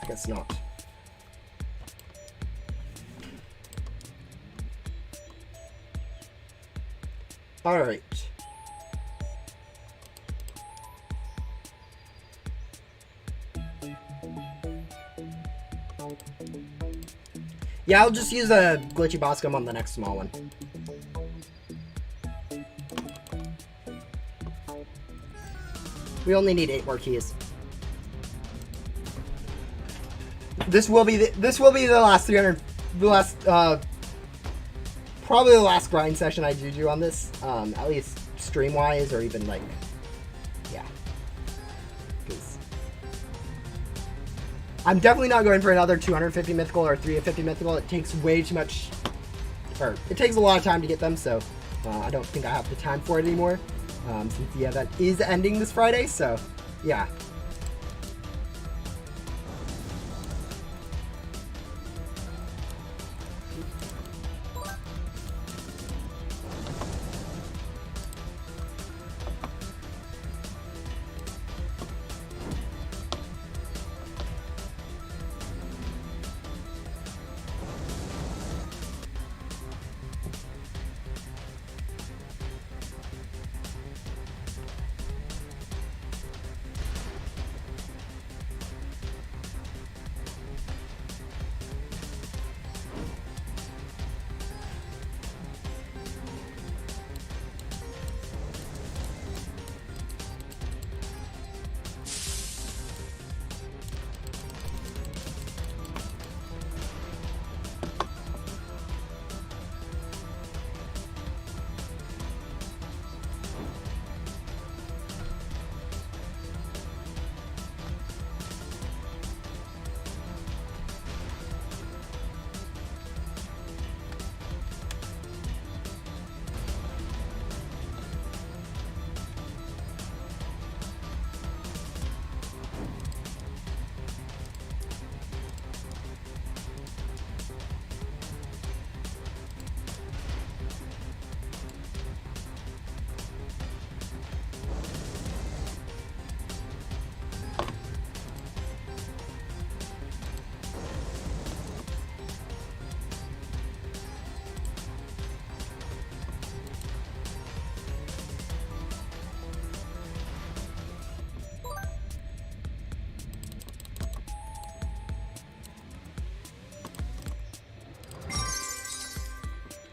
I guess not. Alright. Yeah, I'll just use a glitchy boss gum on the next small one. We only need 8 more keys. This will be the last 300, probably the last grind session I do on this, at least stream wise, or even like, yeah. Because I'm definitely not going for another 250 mythical or 350 mythical. It takes way too much, or it takes a lot of time to get them, so I don't think I have the time for it anymore. Since the event is ending this Friday, so yeah.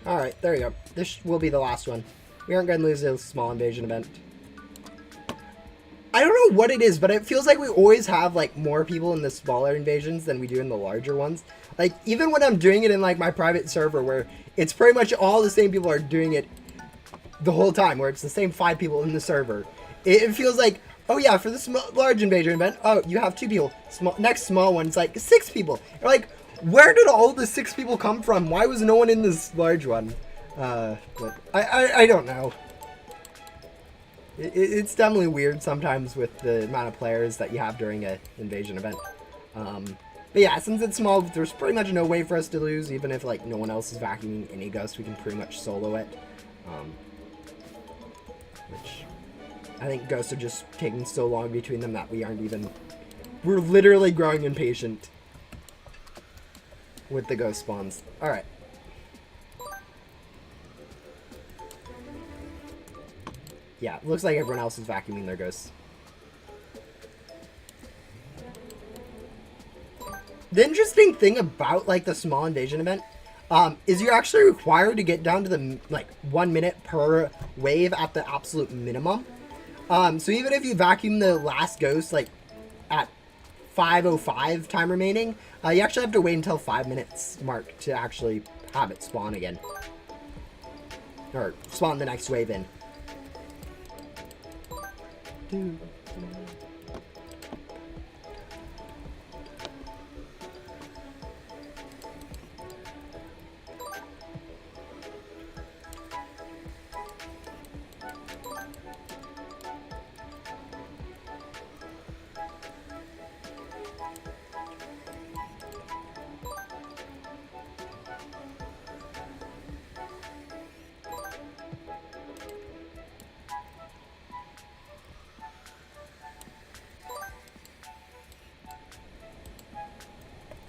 Alright, there you go. This will be the last one. We aren't going to lose this small invasion event. I don't know what it is, but it feels like we always have, like, more people in the smaller invasions than we do in the larger ones. Like, even when I'm doing it in, like, my private server, where it's pretty much all the same people are doing it the whole time, where it's the same 5 people in the server, It feels like, oh yeah, for the large invasion event, oh, you have 2 people. Next small one's like 6 people. You're like, where did all the 6 people come from? Why was no one in this large one? But I don't know. It's definitely weird sometimes with the amount of players that you have during an invasion event. But yeah, since it's small, there's pretty much no way for us to lose, even if like no one else is vacuuming any ghosts, we can pretty much solo it. Which I think ghosts are just taking so long between them that we're literally growing impatient with the ghost spawns. Alright. Yeah, looks like everyone else is vacuuming their ghosts. The interesting thing about like the small invasion event is you're actually required to get down to the like 1 minute per wave at the absolute minimum. So even if you vacuum the last ghost like at 5:05 time remaining, you actually have to wait until 5 minutes mark to actually have it spawn again. Or spawn the next wave in.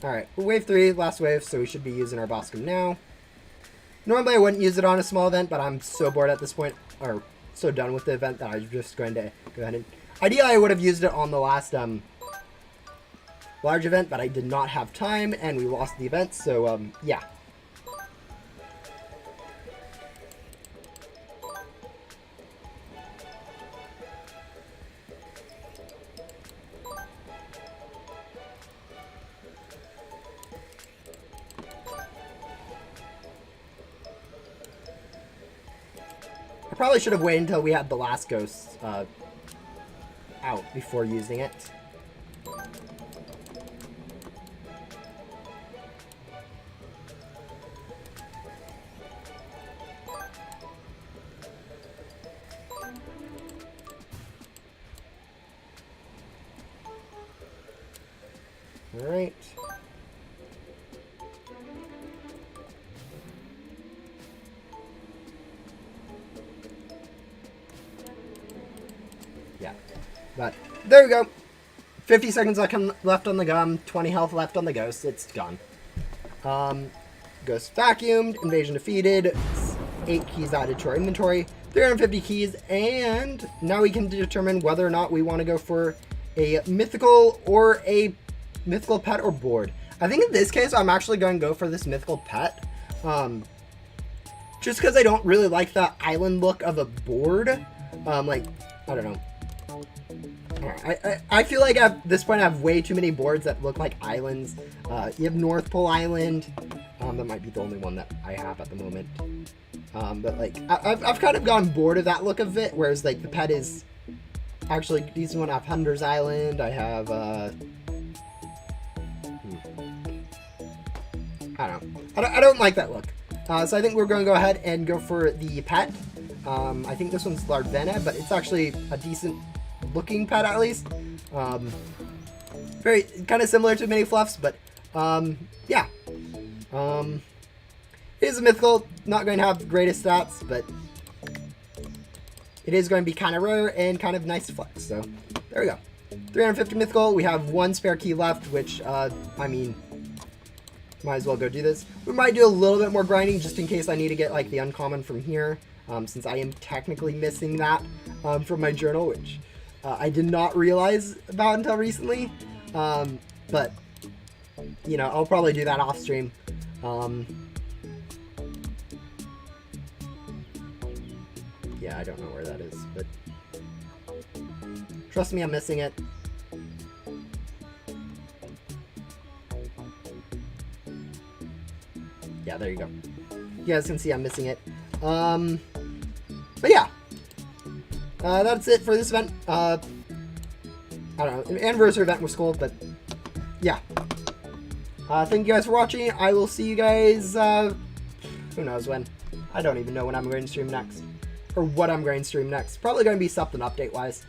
Alright, wave 3, last wave, so we should be using our Boscom now. Normally I wouldn't use it on a small event, but I'm so bored at this point, or so done with the event that I'm just going to go ahead and... Ideally I would have used it on the last large event, but I did not have time, and we lost the event, so yeah. Probably should have waited until we had the last ghost out before using it. All right. Yeah, but there we go. 50 seconds left on the gum, 20 health left on the ghost. It's gone. Ghost vacuumed, invasion defeated, 8 keys added to our inventory, 350 keys, and now we can determine whether or not we want to go for a mythical or a mythical pet or board. I think in this case, I'm actually going to go for this mythical pet. Just because I don't really like the island look of a board. Like, I don't know. I feel like at this point I have way too many boards that look like islands. You have North Pole Island. That might be the only one that I have at the moment. But like, I've kind of gone bored of that look of it, whereas like the pet is actually a decent one. I have Hunter's Island. I have, I don't know. I don't like that look. So I think we're going to go ahead and go for the pet. I think this one's Larvena, but it's actually a decent looking pet at least. Very kind of similar to Mini Fluffs, but yeah. It is a mythical, not going to have the greatest stats, but it is going to be kind of rare and kind of nice to flex. So there we go. 350 mythical. We have 1 spare key left, which I mean, might as well go do this. We might do a little bit more grinding just in case I need to get like the uncommon from here, since I am technically missing that from my journal, which I did not realize about until recently. But you know, I'll probably do that off stream. Yeah, I don't know where that is, but trust me, I'm missing it. Yeah, there you go. You guys can see I'm missing it. But yeah. that's it for this event. I don't know, an anniversary event was cool, but yeah. Thank you guys for watching. I will see you guys, who knows when. I don't even know when I'm going to stream next. Or what I'm going to stream next. Probably going to be something update-wise.